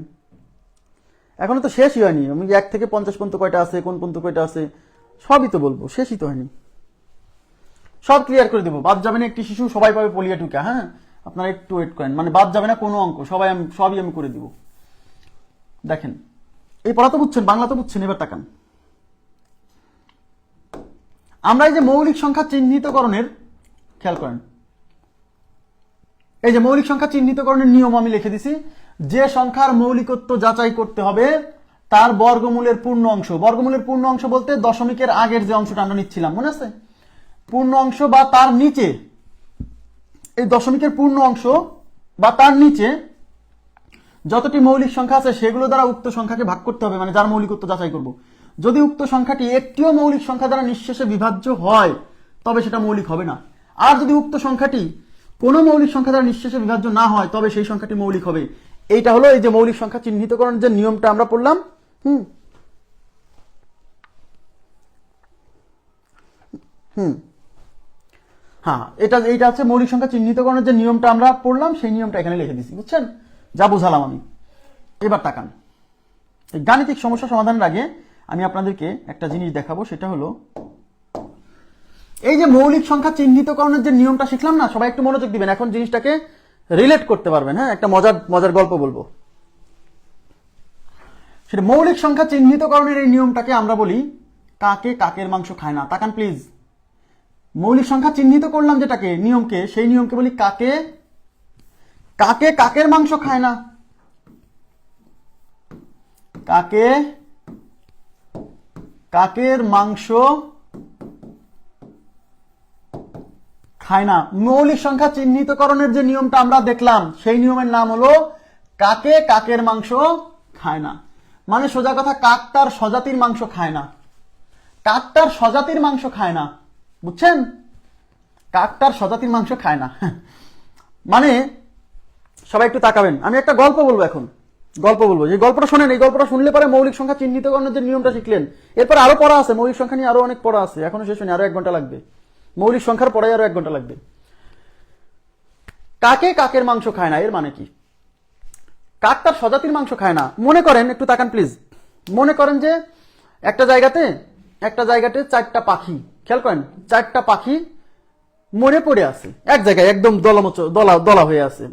এখনো তো শেষই হয়নি। আমি 1 থেকে 50 পর্যন্ত কয়টা আছে, কোন পর্যন্ত কয়টা আছে সবই তো বলবো, শেষই তো হয়নি, সব ক্লিয়ার করে দেবো। বাদ যাবে না একটি শিশু, সবাই পাবে পোলিয়া টুকা। হ্যাঁ, আপনারা একটু ওয়েট করেন, মানে বাদ যাবে না কোনো অঙ্ক, সবই আমি করে দিব। দেখেন, এই পড়া তো বুঝছেন, বাংলা তো বুঝছেন, এবার তাকান। আমরা এই যে মৌলিক সংখ্যা চিহ্নিতকরণের, খেয়াল করেন, এই যে মৌলিক সংখ্যা চিহ্নিতকরণের নিয়ম আমি লিখে দিছি। যে সংখ্যার মৌলিকত্ব যাচাই করতে হবে তার বর্গমূলের পূর্ণ অংশ, বর্গমূলের পূর্ণ অংশ বলতে দশমিকের আগের যে অংশটা আমরা নিচ্ছিলাম, মনে আছে? পূর্ণ অংশ বা তার নিচে, এই দশমিকের পূর্ণ অংশ বা তার নিচে যতটি মৌলিক সংখ্যা আছে সেগুলো দ্বারা উক্ত সংখ্যাকে ভাগ করতে হবে, মানে যার মৌলিকত্ব যাচাই করব। যদি উক্ত সংখ্যাটি একটিও মৌলিক সংখ্যা দ্বারা নিঃশেষে বিভাজ্য হয় তবে সেটা মৌলিক হবে না। আর যদি উক্ত সংখ্যাটি কোনো মৌলিক সংখ্যা দ্বারা নিঃশেষে বিভাজ্য না হয় তবে সেই সংখ্যাটি মৌলিক হবে। এইটা হলো এই যে মৌলিক সংখ্যা চিহ্নিতকরণের যে নিয়মটা আমরা পড়লাম। হ্যাঁ, এইটা হচ্ছে মৌলিক সংখ্যা চিহ্নিতকরণের যে নিয়মটা আমরা পড়লাম, সেই নিয়মটা এখানে লিখে দিছি, বুঝছেন? যা বুঝালাম আমি। এবার তাকান, এই গাণিতিক সমস্যা সমাধানের আগে আমি আপনাদেরকে একটা জিনিস দেখাবো, সেটা হলো এই যে মৌলিক সংখ্যা চিহ্নিতকরণের যে নিয়মটা শিখলাম না, সবাই একটু মনোযোগ দিবেন, এখন জিনিসটাকে রিলেট করতে পারবেন। হ্যাঁ, একটা মজার গল্প বলবো। সেটা মৌলিক সংখ্যা চিহ্নিতকরণের এই নিয়মটাকে আমরা বলি কাকে কাকের মাংস খায় না। তাকান প্লিজ, মৌলিক সংখ্যা চিহ্নিত করলাম যেটাকে, নিয়মকে, সেই নিয়মকে বলি কাকে কাকের মাংস খায় না। কাকে কাকের মাংস খায় না। মৌলিক সংখ্যা চিহ্নিতকরণের যে নিয়মটা আমরা দেখলাম সেই নিয়মের নাম হলো কাকে কাকের মাংস খায় না। মানে সোজা কথা, কাক তার স্বজাতির মাংস খায় না। কাক তার স্বজাতির মাংস খায় না, বুঝছেন? কাক তার স্বজাতির মাংস খায় না। মানে সবাই একটু তাকাবেন, আমি একটা গল্প বলবো এখন, যে গল্পটা শোনেন। এই গল্পটা শুনলে পরে মৌলিক সংখ্যা চিহ্নিতকরণের যে নিয়মটা শিখলেন, এরপর আরো পড়া আছে, মৌলিক সংখ্যা নিয়ে আরো অনেক পড়া আছে, এখনো শেষ হয়নি, আরো 1 ঘন্টা লাগবে। মৌলিক সংখ্যার পড়াই আরো 1 ঘন্টা লাগবে। কাকে কাকের মাংস খায় না, এর মানে কি? কাক তার স্বজাতির মাংস খায় না। মনে করেন, একটু তাকান প্লিজ, মনে করেন যে একটা জায়গাতে 4টা পাখি, খেয়াল করেন, 4টা পাখি মরে পড়ে আছে এক জায়গায়, একদম দলা হয়ে আছে,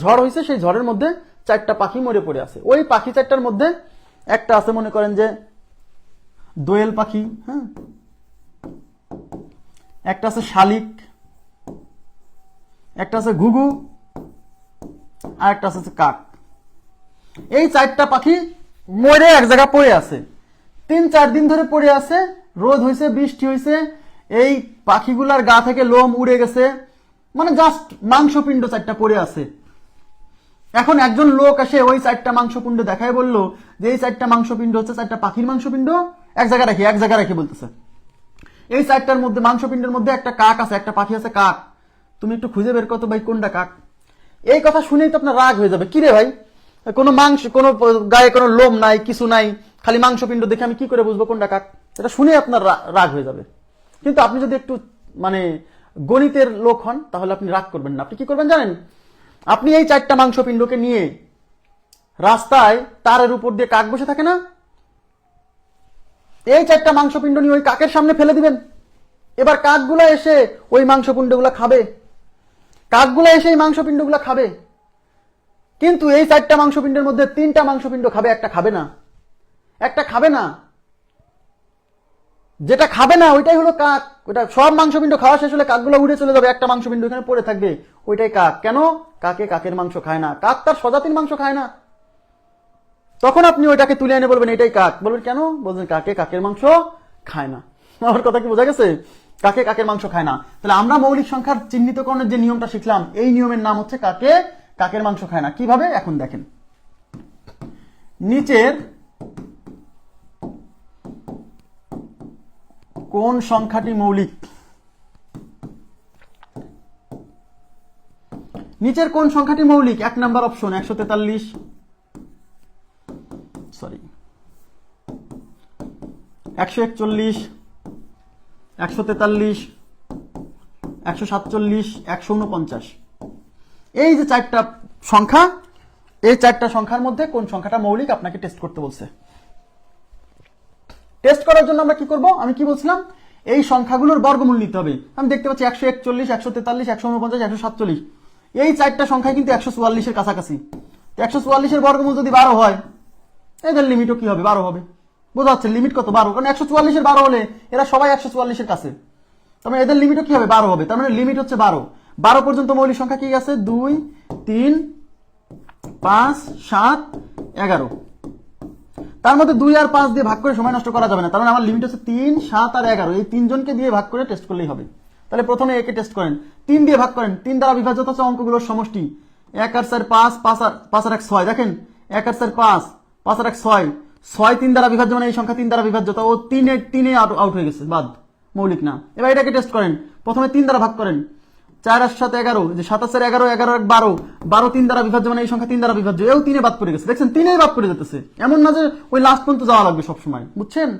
ঝড় হয়েছে, সেই ঝড়ের মধ্যে 4টা পাখি মরে পড়ে আছে। ওই পাখি 4টার মধ্যে একটা আছে, মনে করেন যে দোয়েল পাখি, হ্যাঁ, একটা আছে শালিক, একটা আছে ঘুঘু, আর একটা আছে কাক। এই 4টা পাখি মরে এক জায়গায় পড়ে আছে, 3-4 দিন ধরে পড়ে আছে, রোদ হয়েছে, বৃষ্টি হয়েছে, এই পাখিগুলার গা থেকে লোম উড়ে গেছে, মানে জাস্ট মাংসপিণ্ড 4টা পড়ে আছে। এখন একজন লোক এসে ওই 4টা মাংসপিণ্ড দেখায় বলল যে এই 4টা মাংসপিণ্ড হচ্ছে 4টা পাখির মাংসপিণ্ড, এক জায়গায় রাখি বলতেছে। এই 4টার মধ্যে মাংসপিণ্ডের মধ্যে একটা কাক আছে, একটা পাখি আছে, কাক, তুমি একটু খুঁজে বের করতো ভাই কোনটা কাক। এই কথা শুনেই তো আপনার রাগ হয়ে যাবে, কিরে ভাই, কোনো কোনো গায়ে কোনো লোম নাই, কিছু নাই, খালি মাংসপিণ্ড দেখে আমি কি করে বুঝবো কোনটা কাক? এটা শুনে আপনার রাগ হয়ে যাবে। কিন্তু আপনি যদি একটু মানে গণিতের লোক হন তাহলে আপনি রাগ করবেন না। আপনি কি করবেন জানেন? আপনি এই 4টা মাংসপিণ্ডকে নিয়ে রাস্তায় তারের উপর দিয়ে কাক বসে থাকে না, এই 4টা মাংসপিণ্ড নিয়ে ওই কাকের সামনে ফেলে দিবেন। এবার কাকগুলা এসে ওই মাংসপিণ্ডগুলা খাবে, এই মাংসপিণ্ডগুলা খাবে। কিন্তু এই 4টা মাংসপিণ্ডের মধ্যে 3টা মাংসপিণ্ড খাবে, একটা খাবে না। যেটা খাবে না ওইটাই হলো কাক। ওইটা সব মাংসপিণ্ড খাওয়া শেষ হলে কাকগুলো উড়ে চলে যাবে, একটা মাংসপিণ্ড এখানে পড়ে থাকবে, ওইটাই কাক। কেন? কাকে কাকের মাংস খায় না, কাক তার স্বজাতির মাংস খায় না। তখন আপনি ওইটাকে তুলে এনে বলবেন এটাই কাক। বলবেন কেন? বলবেন কাকে কাকের মাংস খায় না। আমার কথা কি বোঝা গেছে? কাকে কাকের মাংস খায় না। তাহলে আমরা মৌলিক সংখ্যার চিহ্নিতকরণের যে নিয়মটা শিখলাম, এই নিয়মের নাম হচ্ছে কাকে কাকের মাংস খায় না। কিভাবে? এখন দেখেন, নিচের কোন সংখ্যাটি মৌলিক? নিচের কোন সংখ্যাটি মৌলিক? 1 নাম্বার অপশন 143, সরি 141, 143, 147, 149। এই যে 4টা সংখ্যা, এই 4টা সংখ্যার মধ্যে কোন সংখ্যাটা মৌলিক আপনাকে টেস্ট করতে বলছে। টেস্ট করার জন্য আমরা কি করব, আমি কি বলছিলাম, এই সংখ্যাগুলোর বর্গমূল নিতে হবে। আমি দেখতে পাচ্ছি 141, 143, 149, 147, এই চারটা সংখ্যা কিন্তু 144-এর কাছাকাছি। 144-এর বর্গমূল যদি 12 হয়, এদের লিমিটও কি হবে, 12 হবে। বোঝা যাচ্ছে লিমিট কত, 12, কারণ 144-এর 12 হলে এরা সবাই 144-এর কাছে, তার মানে এদের লিমিটও কি হবে, 12 হবে। তার মানে লিমিট হচ্ছে 12। 12 পর্যন্ত মৌলিক সংখ্যা কি আছে, 2, 3, 5, 7, 11। তার মধ্যে 2 আর 5 দিয়ে ভাগ করে সময় নষ্ট করা যাবে না, তার মানে আমার লিমিট হচ্ছে 3, 7 আর 11। এই তিনজনকে দিয়ে ভাগ করে টেস্ট করলেই হবে। তাহলে প্রথমে একে টেস্ট করেন, 3 দিয়ে ভাগ করেন, 3 দ্বারা বিভাজ্য হচ্ছে অঙ্কগুলোর সমষ্টি। 1 আর 4 5, 5 আর 1 6, দেখেন 1 আর 4 5, 5 আর 1 6, 6 3 দ্বারা বিভাজ্য, মানে এই সংখ্যা 3 দ্বারা বিভাজ্য, তো ও 3 আউট হয়ে গেছে, বাদ, মৌলিক না। এবার এটাকে টেস্ট করেন, প্রথমে 3 দ্বারা ভাগ করেন, 4 আর 7 11, যে 7 আর 4 11, 11 আর 12, 12 3 দ্বারা বিভাজ্য, মানে এই সংখ্যা 3 দ্বারা বিভাজ্য, এও 3 বাদ পড়ে গেছে। দেখছেন 3 বাদ পড়ে যেতেছে, এমন না যে ওই লাস্ট পর্যন্ত যাওয়া লাগবে সবসময়, বুঝছেন।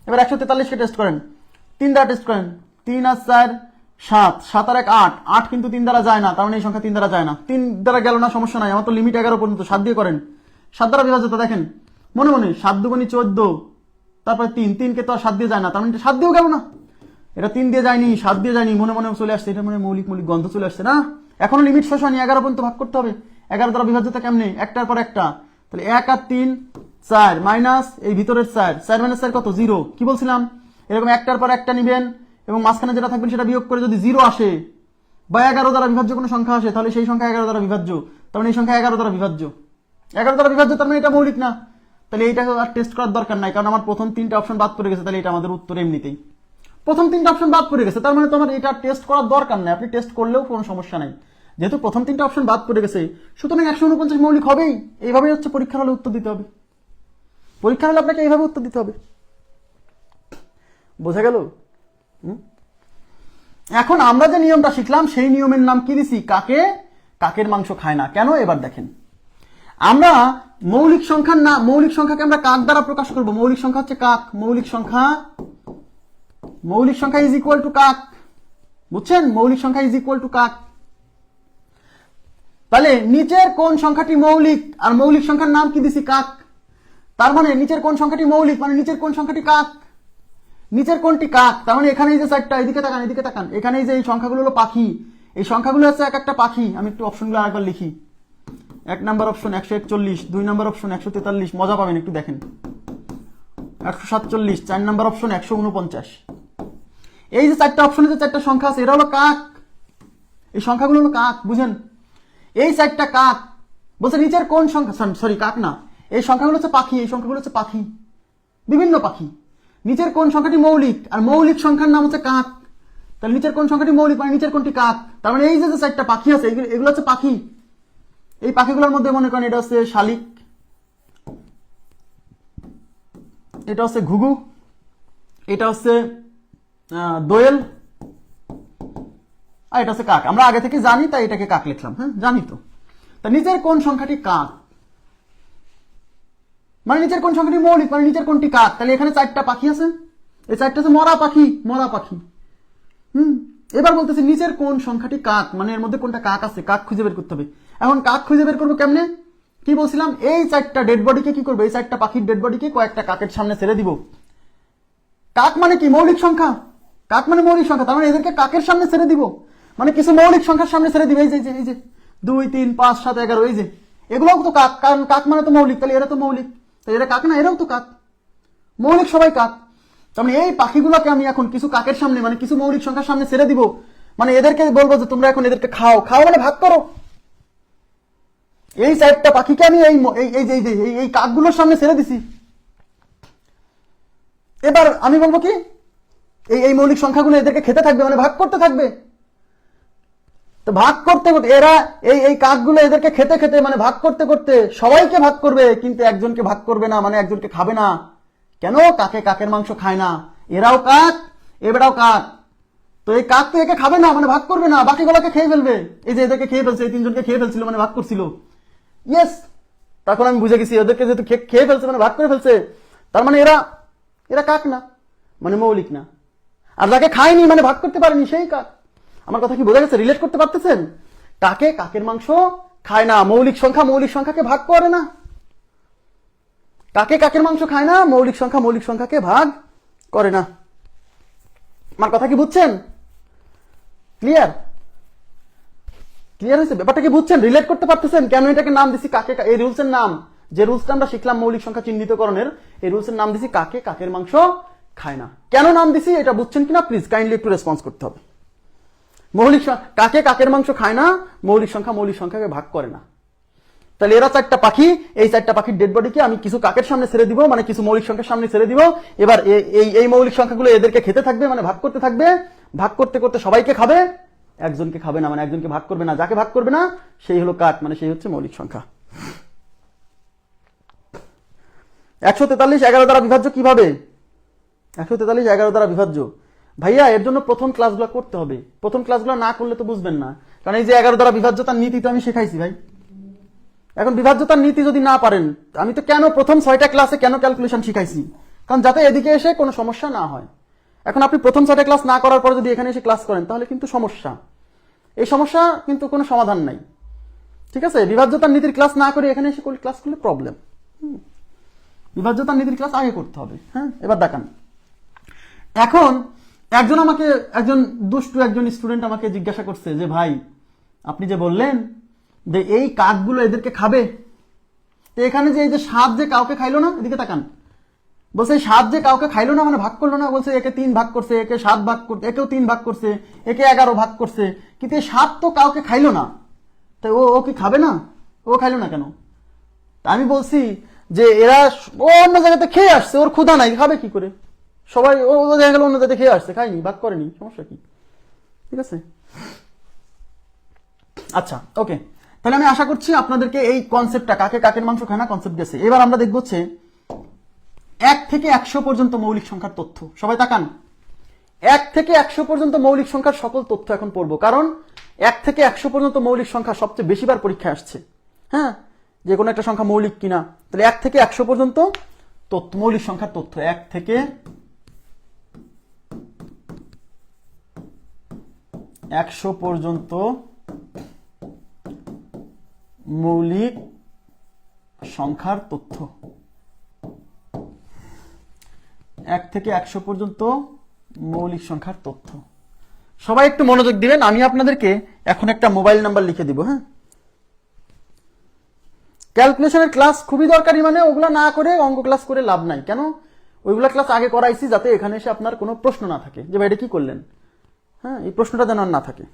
এবার 143 কে টেস্ট করেন, 3 দ্বারা টেস্ট করেন, 3 আর 4 7, 7 আর 1 8, 8 কিন্তু 3 দ্বারা যায় না, তার মানে এই সংখ্যা 3 দ্বারা যায় না। 3 দ্বারা গেল না, সমস্যা নাই, আমার তো লিমিট 11 পর্যন্ত, 7 দিয়ে করেন। 7 দ্বারা বিভাজ্য, তো দেখেন মনে মনে 7 দুগুণী 14, তারপরে 3 কে তো আর 7 দিয়ে যায় না, তার মানে 7 দিয়েও গেল না, এটা 3 দিয়ে যায়নি, 7 দিয়ে যায়নি, মনে মনে চলে আসছে, এটা মানে মৌলিক গন্ধ চলে আসছে না। এখনো লিমিট শেষ হয়নি, 11 পর্যন্ত ভাগ করতে হবে। 11 দ্বারা বিভাজ্যতা কেমনে, একটার পর একটা, তাহলে 1 আর 3 4, মাইনাস এই ভিতরের 4, 4 মাইনাস 4 কত, 0। কি বলছিলাম, এরকম একটার পর একটা নিবেন এবং মাঝখানে যেটা থাকবেন সেটা বিয়োগ করে যদি 0 আসে বা 11 দ্বারা বিভাজ্য কোনো সংখ্যা আসে, তাহলে সেই সংখ্যা 11 দ্বারা বিভাজ্য, তার মানে এই সংখ্যা 11 দ্বারা বিভাজ্য, 11 দ্বারা বিভাজ্য, তার মানে এটা মৌলিক না। তাহলে এইটাকে আর টেস্ট করার দরকার নাই, কারণ আমার প্রথম 3টা অপশন বাদ পড়ে গেছে, তাহলে এটা আমাদের উত্তর এমনিতেই। প্রথম 3টা অপশন বাদ পড়ে গেছে, তার মানে তোমার এটা টেস্ট করার দরকার নাই, আপনি টেস্ট করলেও কোনো সমস্যা নাই, যেহেতু প্রথম 3টা অপশন বাদ পড়ে গেছে, সুতরাং 149 মৌলিক হবেই। এইভাবেই হচ্ছে পরীক্ষার হলে উত্তর দিতে হবে, পরীক্ষার হলে আপনাকে এইভাবে উত্তর দিতে হবে, বোঝা গেল। এখন আমরা যে নিয়মটা শিখলাম সেই নিয়মের নাম কি দিছি, কাকের মাংস খায় না। কেন, এবার দেখেন, আমরা মৌলিক সংখ্যাকে আমরা কাক দ্বারা প্রকাশ করব। মৌলিক সংখ্যা হচ্ছে কাক, মৌলিক সংখ্যা ইজ ইকুয়াল টু কাক, বুঝছেন, মৌলিক সংখ্যা ইজ ইকুয়াল টু কাক। তাহলে নিচের কোন সংখ্যাটি মৌলিক, আর মৌলিক সংখ্যার নাম কি দিছি, কাক। তার মানে নিচের কোন সংখ্যাটি মৌলিক, মানে নিচের কোন সংখ্যাটি কাক, নিচের কোনটি কাক। তার মানে এখানে এই যে চারটা, এদিকে তাকান, এখানে এই যে এই সংখ্যাগুলো হলো পাখি, এই সংখ্যাগুলো হচ্ছে এক একটা পাখি। আমি একটু অপশনগুলো আরেকবার লিখি। 1 নম্বর অপশন 141, 2 নম্বর অপশন 143, মজা পাবেন, একটু দেখেন, 147, 4 নম্বর অপশন 149। এই যে চারটা অপশনে যে চারটা সংখ্যা আছে, এরা হলো কাক, এই সংখ্যাগুলো হলো কাক, বুঝেন। এই চারটা কাক বলছে নিচের কোন সংখ্যা, সরি কাক না, এই সংখ্যাগুলো হচ্ছে পাখি, এই সংখ্যাগুলো হচ্ছে পাখি, বিভিন্ন পাখি। নিচের কোন সংখ্যাটি মৌলিক, আর মৌলিক সংখ্যার নাম হচ্ছে কাক। তাহলে নিচের কোন সংখ্যাটি মৌলিক, মানে নিচের কোনটি কাক। তার মানে এই যে চারটা পাখি আছে, এগুলো হচ্ছে পাখি। এই পাখিগুলোর মধ্যে মনে করেন এটা হচ্ছে শালিক, এটা হচ্ছে ঘুঘু, এটা হচ্ছে দোয়েল, আর এটা হচ্ছে কাক। আমরা আগে থেকে জানি, তাই এটাকে কাক লিখলাম, হ্যাঁ জানি তো। তা নিচের কোন সংখ্যাটি কাক, মানে নিচের কোন সংখ্যাটি মৌলিক, মানে নিচের কোনটি কাক। তাহলে এখানে চারটা পাখি আছে, এই চারটা হচ্ছে মরা পাখি। এবার বলতেছি নিচের কোন সংখ্যাটি কাক, মানে এর মধ্যে কোনটা কাক আছে, কাক খুঁজে বের করতে হবে। এখন কাক খুঁজে বের করবো কেমনে, কি বলছিলাম, এই চারটা ডেড বডিকে কি করবো, এই চারটা পাখির ডেড বডিকে কয়েকটা কাকের সামনে ছেড়ে দিব। কাক মানে কি, মৌলিক সংখ্যা, কাক মানে মৌলিক সংখ্যা, তার মানে এদেরকে কাকের সামনে ছেড়ে দিব, মানে কিছু মৌলিক সংখ্যার সামনে ছেড়ে দিব। এই যে 2 3 5 7 11, এই যে এগুলোও তো কাক, কারণ কাক মানে তো মৌলিক, তাহলে এরা তো মৌলিক, তাহলে এরা কাক না, এরাও তো কাক, মৌলিক সবাই কাক। তার মানে এই পাখিগুলোকে আমি এখন কিছু কাকের সামনে, মানে কিছু মৌলিক সংখ্যার সামনে ছেড়ে দিব, মানে এদেরকে বলবো যে তোমরা এখন এদেরকে খাও মানে ভাগ করো। এই চারটা পাখিকে আমি এই কাকগুলোর সামনে ছেড়ে দিছি। এবার আমি বলবো কি, এই মৌলিক সংখ্যাগুলো এদেরকে খেতে থাকবে, মানে ভাগ করতে থাকবে। তো ভাগ করতে করতে এরা এই কাকগুলো এদেরকে খেতে মানে ভাগ করতে করতে সবাইকে ভাগ করবে, কিন্তু একজনকে ভাগ করবে না, মানে একজনকে খাবে না। কেন, কাকের মাংস খায় না, এরাও কাক এবারও কাক, তো এই কাক তো একে খাবে না, মানে ভাগ করবে না, বাকিগুলোকে খেয়ে ফেলবে। এই যে এদেরকে খেয়ে ফেলছে, এই তিনজনকে খেয়ে ফেলছিল, মানে ভাগ করছিল। ইয়েস, তখন আমি বুঝে গেছি ওদেরকে যেহেতু খেয়ে ফেলছে, মানে ভাগ করে ফেলছে, তার মানে এরা কাক না, মানে মৌলিক না। আর যাকে খায়নি, মানে ভাগ করতে পারেনি, সেই কাক। আমার কথা কি বোঝা গেছে, রিলেট করতে পারতেছেন? কাকের মাংস খায় না, মৌলিক সংখ্যাকে ভাগ করে না। কাকে কাকের মাংস খায় না, মৌলিক সংখ্যাকে ভাগ করে না। আমার কথা কি বুঝছেন? ক্লিয়ার হয়েছে? ব্যাপারটা কি বুঝছেন? রিলেট করতে পারতেছেন কেন এটাকে নাম দিছি কাকে? এই রুলসের নাম, যে রুলসটা আমরা শিখলাম মৌলিক সংখ্যা চিহ্নিতকরণের, এই রুলসের নাম দিছি কাকে কাকের মাংস খায় না। কেন নাম দিছি এটা বুঝছেন কিনা প্লিজ কাইন্ডলি একটু রেসপন্স করতে হবে। কাকে কাকের মাংস খায় না, মৌলিক সংখ্যাকে ভাগ করে না। তাহলে এরা 4টা পাখি, এই 4টা পাখির ডেড বডিকে আমি কিছু কাকের সামনে ছেড়ে দিব, মানে কিছু মৌলিক সংখ্যার সামনে ছেড়ে দিব। এবার এই মৌলিক সংখ্যাগুলো এদেরকে খেতে থাকবে, মানে ভাগ করতে থাকবে। ভাগ করতে করতে সবাইকে খাবে, একজনকে খাবে না, মানে একজনকে ভাগ করবে না। যাকে ভাগ করবে না সেই হলো কাক, মানে সেই হচ্ছে মৌলিক সংখ্যা। 143 11 দ্বারা বিভাজ্য কিভাবে? 143 11 দ্বারা বিভাজ্য ভাইয়া, এর জন্য প্রথম ক্লাসগুলো করতে হবে। প্রথম ক্লাসগুলো না করলে তো বুঝবেন না, কারণ এই যে 11 দ্বারা বিভাজ্যতার নীতি তো আমি শেখাইছি ভাই। এখন বিভাজ্যতার নীতি যদি না পারেন, আমি তো কেন প্রথম 6টা ক্লাসে কেন ক্যালকুলেশন শিখাইছি, কারণ যাতে এদিকে এসে কোনো সমস্যা না হয়। এখন আপনি প্রথম 6টা ক্লাস না করার পরে যদি এখানে এসে ক্লাস করেন তাহলে কিন্তু সমস্যা, এই সমস্যা কিন্তু কোনো সমাধান নাই। ঠিক আছে, বিভাজ্যতার নীতির ক্লাস না করে এখানে এসে ক্লাস করলে প্রবলেম। বিভাজ্যতার নীতির ক্লাস আগে করতে হবে। হ্যাঁ, এবার দেখান। এখন একজন দুষ্টু একজন স্টুডেন্ট আমাকে জিজ্ঞাসা করছে যে ভাই আপনি যে বললেন যে এই কাকগুলো এদেরকে খাবে, তো এখানে যে এই যে 7 যে কাউকে খাইলো না, এদিকে তাকান, বলছে 7 যে কাউকে খাইলো না মানে ভাগ করলো না, বলছে একে 3 ভাগ করছে, একে 7 ভাগ করছে, একেও 3 ভাগ করছে, একে 11 ভাগ করছে, কিন্তু এই 7 তো কাউকে খাইলো না, তাই ও কি খাবে না? ও খাইলো না কেন? আমি বলছি যে এরা ও অন্য জায়গাতে খেয়ে আসছে, ওর ক্ষুধা নাই, খাবে কি করে? সবাই ও দেখা গেল অন্য জায়গাতে খেয়ে আসছে, খায়নি, ভাগ করেনি, সমস্যা কি? ঠিক আছে, আচ্ছা ওকে। তাহলে আমি আশা করছি আপনাদেরকে এই কনসেপ্টটা কাকে কাকের মাংস খায় না কনসেপ্ট গেছে। এবার আমরা দেখব হচ্ছে 1 থেকে 100 পর্যন্ত মৌলিক সংখ্যার তথ্য। সবাই তাকান, 1 থেকে 100 পর্যন্ত মৌলিক সংখ্যার সকল তথ্য এখন পড়বো, কারণ 1 থেকে 100 পর্যন্ত মৌলিক সংখ্যা সবচেয়ে বেশিবার পরীক্ষায় আসছে। হ্যাঁ, যে কোনো একটা সংখ্যা মৌলিক কিনা। তাহলে 1 থেকে 100 পর্যন্ত তথ্য, মৌলিক সংখ্যার তথ্য, 1 থেকে 100 পর্যন্ত মৌলিক সংখ্যার তথ্য। 1 থেকে 100 পর্যন্ত মৌলিক সংখ্যার তথ্য। সবাই একটু মনোযোগ দিবেন, আমি আপনাদেরকে এখন একটা মোবাইল নাম্বার লিখে দিব। হ্যাঁ, ক্যালকুলেশনের ক্লাস খুবই দরকারি, মানে ওগুলা না করে অঙ্ক ক্লাস করে লাভ নাই। কেন? ওইগুলা ক্লাস আগে করাইছি যাতে এখানে এসে আপনার কোনো প্রশ্ন না থাকে যে ভাই এটা কি করলেন। হ্যাঁ, এই প্রশ্নটা যেন আর না থাকে।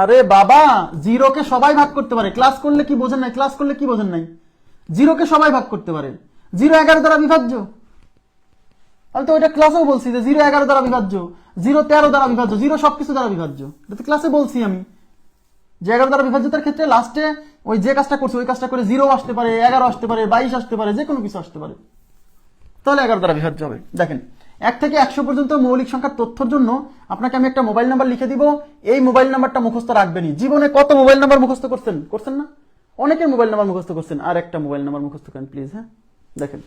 আরে বাবা, জিরোকে সবাই ভাগ করতে পারে। ক্লাস করলে কি বোঝেন নাই? ক্লাস করলে কি বোঝেন নাই? জিরোকে সবাই ভাগ করতে পারে। 0 11 দ্বারা বিভাজ্য। আমি তো ওইটা ক্লাসেও বলছি যে 0 11 দ্বারা বিভাজ্য, 0 13 দ্বারা বিভাজ্য, 0 সবকিছু দ্বারা বিভাজ্য। এটা তো ক্লাসে বলছি আমি যে 11 দ্বারা বিভাজ্যতার ক্ষেত্রে লাস্টে ওই যে কাজটা করছে ওই কাজটা করে 0 আসতে পারে, 11 আসতে পারে, 22 আসতে পারে, যে কোনো কিছু আসতে পারে, তাহলে 11 দ্বারা বিভাজ্য হবে। দেখেন, 1 থেকে 100 পর্যন্ত মৌলিক সংখ্যার তথ্যের জন্য আপনাকে আমি একটা মোবাইল নাম্বার লিখে দিব। এই মোবাইল নাম্বারটা মুখস্থ রাখবেনই। জীবনে কত মোবাইল নাম্বার মুখস্থ করছেন না? অনেকের মোবাইল নাম্বার মুখস্থ করছেন, আর একটা মোবাইল নাম্বার মুখস্থ করেন প্লিজ। হ্যাঁ, দেখেন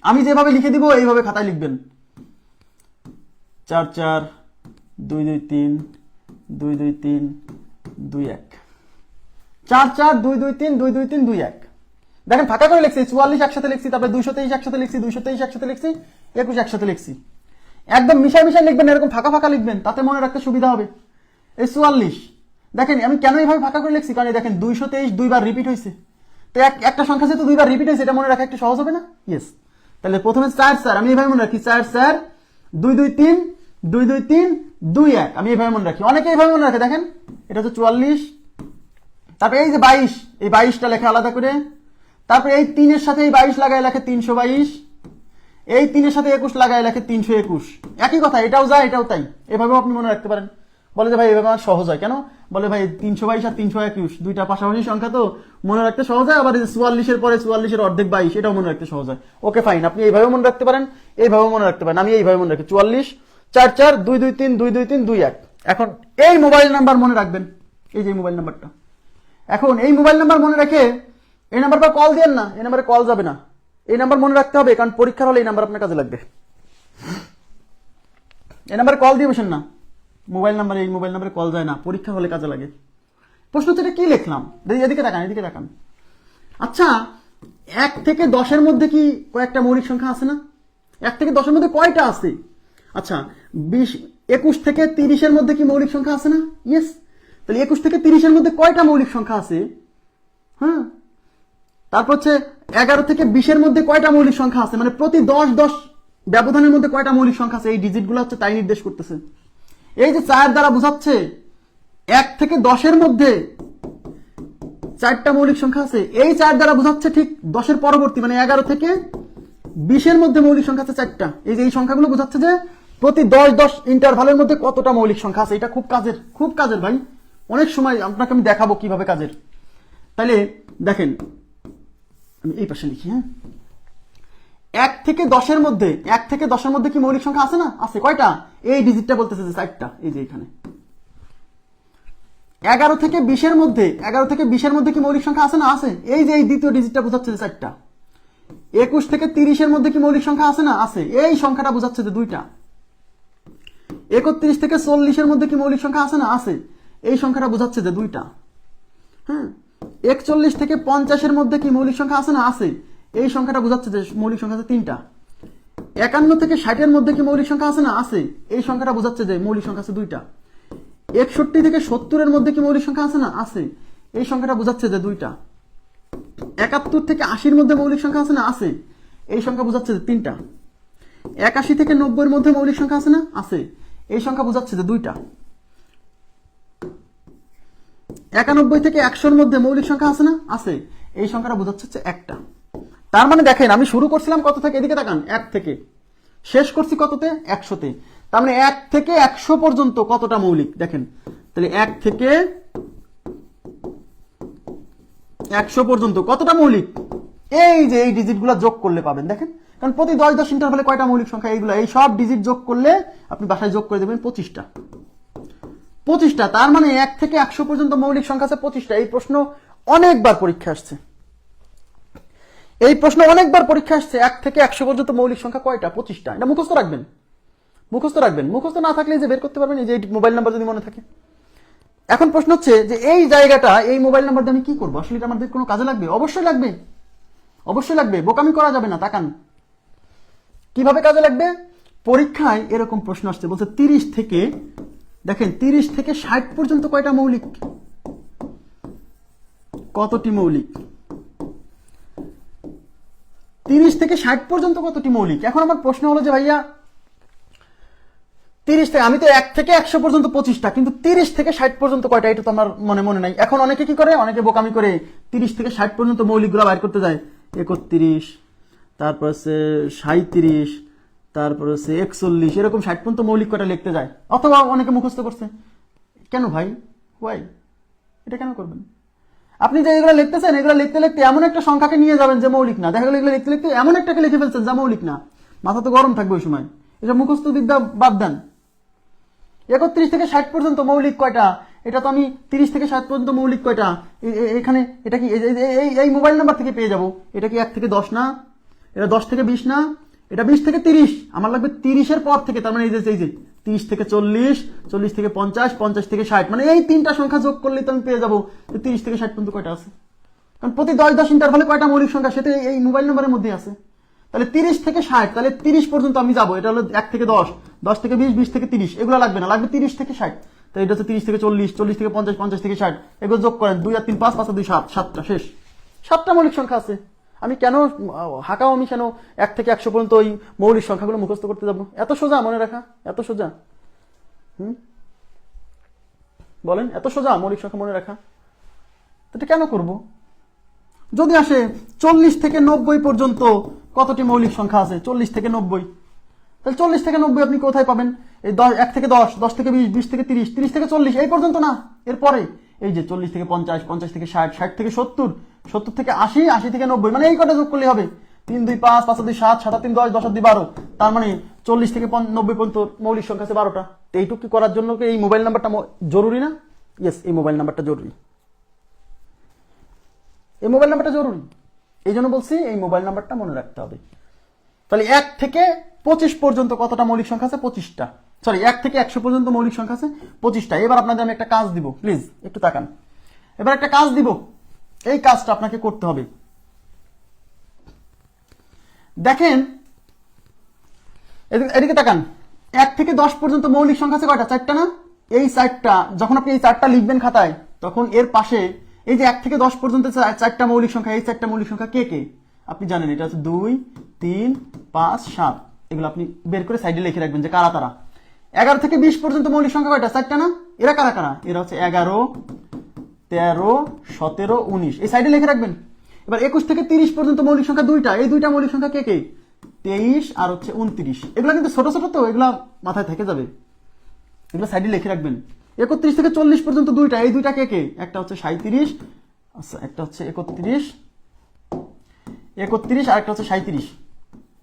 আমি যেভাবে লিখে দিব এইভাবে খাতায় লিখবেন। 4 4 2 2 3 2 2 3 2 1 4 4 2 2 3 2 2 3 2 1। দেখেন ফাঁকা করে লিখছি, 44 একসাথে লিখছি, তারপরে 223 একসাথে লিখছি, 223 একসাথে লিখছি, 21 একসাথে লিখছি। একদম মিশাই মিশাই লিখবেন, এরকম ফাঁকা ফাঁকা লিখবেন, তাতে মনে রাখতে সুবিধা হবে। এই 44 দেখেন আমি কেন এইভাবে ফাঁকা করে লিখছি, কারণ দেখেন 223 দুইবার রিপিট হয়েছে। তো একটা সংখ্যা যেহেতু দুইবার রিপিট হয়েছে, এটা মনে রাখা একটু সহজ হবে না? ইয়েস। তাহলে প্রথমে 4 4 আমি এইভাবে মনে রাখি, 4 4 2 2 3 2 2 3 2 1 আমি এইভাবে মনে রাখি। অনেকে এইভাবে মনে রাখে। দেখেন এটা হচ্ছে 44, তারপরে এই যে 22, এই 22টা লেখা আলাদা করে, তারপরে এই 3 এর সাথে এই 22 লাগায় লেখে 322, এই 3 এর সাথে 21 লাগায় লেখে 321। একই কথা, এটাও যায় এটাও তাই, এভাবেও আপনি মনে রাখতে পারেন। বলে যে ভাই এভাবে আমার সহজ হয়। কেন? বলে ভাই 322 আর 321 দুইটা পাশাপাশি সংখ্যা তো মনে রাখতে সহজ হয়। আবার 44 এর পরে 44 এর অর্ধেক 22, এটাও মনে রাখতে সহজ হয়। ওকে ফাইন, আপনি এইভাবেও মনে রাখতে পারেন, এইভাবেও মনে রাখতে পারেন। আমি এইভাবে মনে রাখি 44 4 4 2 2 3 2 2 3 2 1। এখন এই মোবাইল নাম্বার মনে রাখবেন, এই যে মোবাইল নাম্বারটা। এখন এই মোবাইল নাম্বার মনে রেখে এই নাম্বার পর কল দেন না, এই নাম্বারে কল যাবে না। এই নাম্বার মনে রাখতে হবে, কারণ পরীক্ষার হলে এই নাম্বার আপনার কাজে লাগবে। এই নাম্বারে কল দিয়ে বসেন না, মোবাইল নাম্বার, এই মোবাইল নাম্বারে কল যায় না, পরীক্ষা হলে কাজে লাগে। প্রশ্ন হচ্ছে এটা কি লিখলাম, এদিকে তাকান, এদিকে তাকান। আচ্ছা 1 থেকে 10-এর মধ্যে কি কয়েকটা মৌলিক সংখ্যা আছে না? 1 থেকে 10-এর মধ্যে কয়টা আছে? আচ্ছা 21 থেকে 30-এর মধ্যে কি মৌলিক সংখ্যা আছে না? ইয়েস। তাহলে 21 থেকে 30-এর মধ্যে কয়টা মৌলিক সংখ্যা আছে? হ্যাঁ। তারপর হচ্ছে 11 থেকে 20-এর মধ্যে কয়টা মৌলিক সংখ্যা আছে, মানে প্রতি 10 ব্যবধানের মধ্যে কয়টা মৌলিক সংখ্যা আছে, এই ডিজিটগুলো হচ্ছে তাই নির্দেশ করতেছে। এই যে 4 দ্বারা বোঝাচ্ছে 1 থেকে 10-এর মধ্যে 4টা মৌলিক সংখ্যা আছে, এই 4 দ্বারা বোঝাচ্ছে ঠিক 10-এর পরবর্তী মানে 11 থেকে 20-এর মধ্যে মৌলিক সংখ্যা আছে 4টা। এই যে এই সংখ্যাগুলো বোঝাচ্ছে যে প্রতি 10 ইন্টারভালের মধ্যে কতটা মৌলিক সংখ্যা আছে। এটা খুব কাজের ভাই, অনেক সময় আপনাকে আমি দেখাবো কিভাবে কাজের। তাহলে দেখেন আমি এই পাশে লিখি। হ্যাঁ, 1 থেকে 10-এর মধ্যে কি মৌলিক সংখ্যা আছে না? আছে। কয়টা? এই ডিজিটটা বলতেছে যে 4টা। এই যে এখানে 11 থেকে 20-এর মধ্যে কি মৌলিক সংখ্যা আছে না? আছে। এই যে এই দ্বিতীয় ডিজিটটা বোঝাচ্ছে যে 4টা। 21 থেকে 30-এর মধ্যে কি মৌলিক সংখ্যা আছে না? আছে। এই সংখ্যাটা বোঝাচ্ছে যে 2টা। 31 থেকে 40-এর মধ্যে কি মৌলিক সংখ্যা আছে না? আছে। এই সংখ্যাটা বোঝাচ্ছে যে 2টা। হ্যাঁ, 41 থেকে 50-এর মধ্যে কি মৌলিক সংখ্যা আছে না? আছে। এই সংখ্যাটা বোঝাচ্ছে যে মৌলিক সংখ্যা আছে 3টা। 51 থেকে 60-এর মধ্যে কি মৌলিক সংখ্যা আছে না? আছে। এই সংখ্যাটা বোঝাচ্ছে যে মৌলিক সংখ্যা আছে 2টা। 61 থেকে 70-এর মধ্যে কি মৌলিক সংখ্যা আছে না? আছে। এই সংখ্যাটা বোঝাচ্ছে যে 2টা। 71 থেকে 80-এর মধ্যে মৌলিক সংখ্যা আছে না? আছে। এই সংখ্যা বোঝাচ্ছে যে 3টা। 81 থেকে 90-এর মধ্যে মৌলিক সংখ্যা আছে না? আছে। এই সংখ্যা বোঝাচ্ছে যে 2টা। 91 থেকে 100-এর মধ্যে মৌলিক সংখ্যা আছে না? আছে। এই সংখ্যাটা বোঝাচ্ছে যে 1টা। তার মানে দেখেন আমি শুরু করছিলাম কত থেকে, এদিকে তাকান, 1 থেকে, শেষ করছি কততে? 100-তে। তার মানে 1 থেকে 100 পর্যন্ত কতটা মৌলিক দেখেন। তাহলে 1 থেকে 100 পর্যন্ত কতটা মৌলিক? এই যে এই ডিজিটগুলো যোগ করলে পাবেন। দেখেন, কারণ প্রতি 10 ইন্টারভালে কয়টা মৌলিক সংখ্যা, এইগুলো এই সব ডিজিট যোগ করলে আপনি বাসায় যোগ করে দেবেন 25টা। তার মানে 1 থেকে 100 পর্যন্ত মৌলিক সংখ্যা আছে 25টা। এই প্রশ্ন অনেকবার পরীক্ষা আসছে। 1 থেকে 100 পর্যন্ত মৌলিক সংখ্যা কয়টা? 25টা। এটা মুখস্থ রাখবেন। মুখস্থ না থাকলে যে বের করতে পারবেন, এই যে মোবাইল নাম্বার যদি মনে থাকে। এখন প্রশ্ন হচ্ছে যে এই জায়গাটা, এই মোবাইল নাম্বার দিয়ে আমি কি করবো? আসলে এটা আমাদের কোনো কাজে লাগবে? অবশ্যই লাগবে। বোকামি করা যাবে না। তাকান কিভাবে কাজে লাগবে। পরীক্ষায় এরকম প্রশ্ন আসছে, বলছে 30 থেকে 60 পর্যন্ত কয়টা মৌলিক, কতটি মৌলিক? 30 থেকে 60 পর্যন্ত কতটি মৌলিক? এখন আমার প্রশ্ন হলো যে ভাইয়া 30 থেকে, আমি তো 1 থেকে 100 পর্যন্ত 25টা, কিন্তু 30 থেকে 60 পর্যন্ত কয়টা এটা তো আমার মনে নাই। এখন অনেকে কি করে, অনেকে বোকামি করে 30 থেকে 60 পর্যন্ত মৌলিকগুলো বাইর করতে যায়। 31, তারপর হচ্ছে 37, তারপর হচ্ছে 41, এরকম 60 পর্যন্ত মৌলিক কয়টা লিখতে যায়। অথবা অনেকে মুখস্থ করছে। কেন ভাই? ওয়াই? এটা কেন করবেন? আপনি যে এগুলো লিখতেছেন, এগুলো লিখতে এমন একটা সংখ্যাকে নিয়ে যাবেন যে মৌলিক না। দেখা গেল এগুলো লিখতে এমন একটাকে লিখে ফেলছেন যা মৌলিক না। মাথা তো গরম থাকবে ওই সময়। এটা মুখস্থ বিদ্যা বাদ দেন। 31 থেকে 60 পর্যন্ত মৌলিক কয়টা? এটা তো আমি 30 থেকে 60 পর্যন্ত মৌলিক কয়টা এখানে, এটা কি এই মোবাইল নাম্বার থেকে পেয়ে যাব। এটা কি 1 থেকে 10 না? এটা 10 থেকে 20 না? এটা 20 থেকে 30। আমার লাগবে 30-এর পর থেকে। তার মানে এই যে 30 থেকে 40, 40 থেকে 50, 50 থেকে 60, মানে এই 3টা সংখ্যা যোগ করলে তো আমি পেয়ে যাবো 30 থেকে 60 পর্যন্ত কয়টা আছে। কারণ প্রতি 10 ইন্টারভালে কয়টা মৌলিক সংখ্যা সেটা এই মোবাইল নাম্বারের মধ্যে আছে। তাহলে 30 থেকে 60, তাহলে 30 পর্যন্ত আমি যাবো। এটা হলো 1 থেকে 10, 10 থেকে 20, 20 থেকে 30, এগুলো লাগবে না, লাগবে 30 থেকে 60। তো এটা হচ্ছে 30 থেকে 40, 40 থেকে 50, 50 থেকে 60, এগুলো যোগ করেন। 2 আর 3 5, 5 আর 2 7, 7টা শেষ। 7টা মৌলিক সংখ্যা আছে। আমি কেন আমি কেন 1 থেকে 100 পর্যন্ত ওই মৌলিক সংখ্যাগুলো মুখস্থ করতে যাবো? এত সোজা মনে রাখা, এত সোজা। বলেন, এত সোজা মৌলিক সংখ্যা মনে রাখা? এটা কেন করব? যদি আসে 40 থেকে 90 পর্যন্ত কতটি মৌলিক সংখ্যা আছে? 40 থেকে 90। তাহলে 40 থেকে 90 আপনি কোথায় পাবেন? এই 1 থেকে 10, 10 থেকে 20, 20 থেকে 30, 30 থেকে 40, এই পর্যন্ত না, এরপরে এই যে 40 থেকে 50, 50 থেকে 60, 60 থেকে 70, 70 থেকে 80, 80 থেকে 90, মানে এই কটা যোগ করলে হবে। 3 2 5, 5 2 7, 7 3 10, 10 2 12, তার মানে 40 থেকে 90 পর্যন্ত মৌলিক সংখ্যা আছে 12টা। তো এইটুকু করার জন্য কি এই মোবাইল নাম্বারটা জরুরি না? ইয়েস, এই মোবাইল নাম্বারটা জরুরি। এই মোবাইল নাম্বারটা জরুরি, এই জন্য বলছি এই মোবাইল নাম্বারটা মনে রাখতে হবে। তাহলে 1 থেকে 25 পর্যন্ত কতটা মৌলিক সংখ্যা আছে? 25টা। সরি, 1 থেকে 100 পর্যন্ত মৌলিক সংখ্যা আছে 25টা। এবার আপনাদের আমি একটা কাজ দিব, প্লিজ একটু তাকান। এবার একটা কাজ দিব, এই কাজটা আপনাকে করতে হবে। দেখেন এদিকে তাকান, 1 থেকে 10 পর্যন্ত মৌলিক সংখ্যা আছে কয়টা? 4টা না? এই 4টা, যখন আপনি এই 4টা লিখবেন খাতায়, তখন এর পাশে এই যে 1 থেকে 10 পর্যন্ত 4টা মৌলিক সংখ্যা, এই 4টা মৌলিক সংখ্যা কে কে আপনি জানেন। এটা হচ্ছে 2, 3, 5, 7। এগুলো আপনি বের করে সাইডে লিখে রাখবেন যে কারা তারা। 11 থেকে 20 পর্যন্ত মৌলিক সংখ্যা কয়টা? 4টা না? এরা কারা কারা? এরা হচ্ছে 11, 13, 17, 19। এই সাইডে লিখে রাখবেন। এবার 21 থেকে 30 পর্যন্ত মৌলিক সংখ্যা 2টা, এই 2টা মৌলিক সংখ্যা কে কে? 23 আর হচ্ছে 29। এগুলো কিন্তু ছোট ছোট, তো এগুলা মাথায় থেকে যাবে, এগুলো সাইডে লিখে রাখবেন। 31 থেকে 40 পর্যন্ত 2টা, এই 2টা কে কে? একটা হচ্ছে 37, আচ্ছা একটা হচ্ছে 31 আর একটা হচ্ছে 37।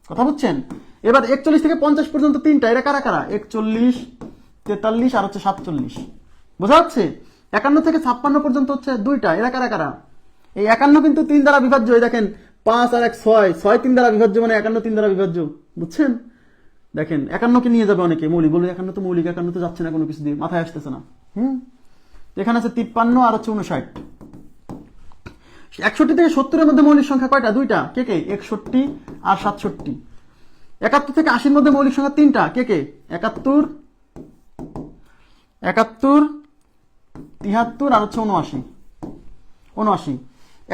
কথা বুঝছেন? এবার 41 থেকে 50 পর্যন্ত 3টা, এরা কারা কারা? 41, 43 আর হচ্ছে 47। বোঝা যাচ্ছে? 51 থেকে 56 পর্যন্ত হচ্ছে 2টা, এরা কারা কারা? এই 51 কিন্তু 3 দ্বারা বিভাজ্য। এই দেখেন 5 আর 1 6, 6 3 দ্বারা বিভাজ্য, মানে 51 3 দ্বারা বিভাজ্য। বুঝছেন? দেখেন 51 কে নিয়ে যাবে অনেকে, মৌলিক বলবে 51 তো মৌলিক, 51 তো যাচ্ছে না কোনো কিছু দিয়ে, মাথায় আসতেছে না। এখানে আছে 53 আর হচ্ছে 59। 61 থেকে 70 এর মধ্যে মৌলিক সংখ্যা কয়টা? 2টা, কে কে? 61 আর 67। 71 থেকে 80 এর মধ্যে মৌলিক সংখ্যা 3টা, কে কে? 71, 73 আর হচ্ছে 79।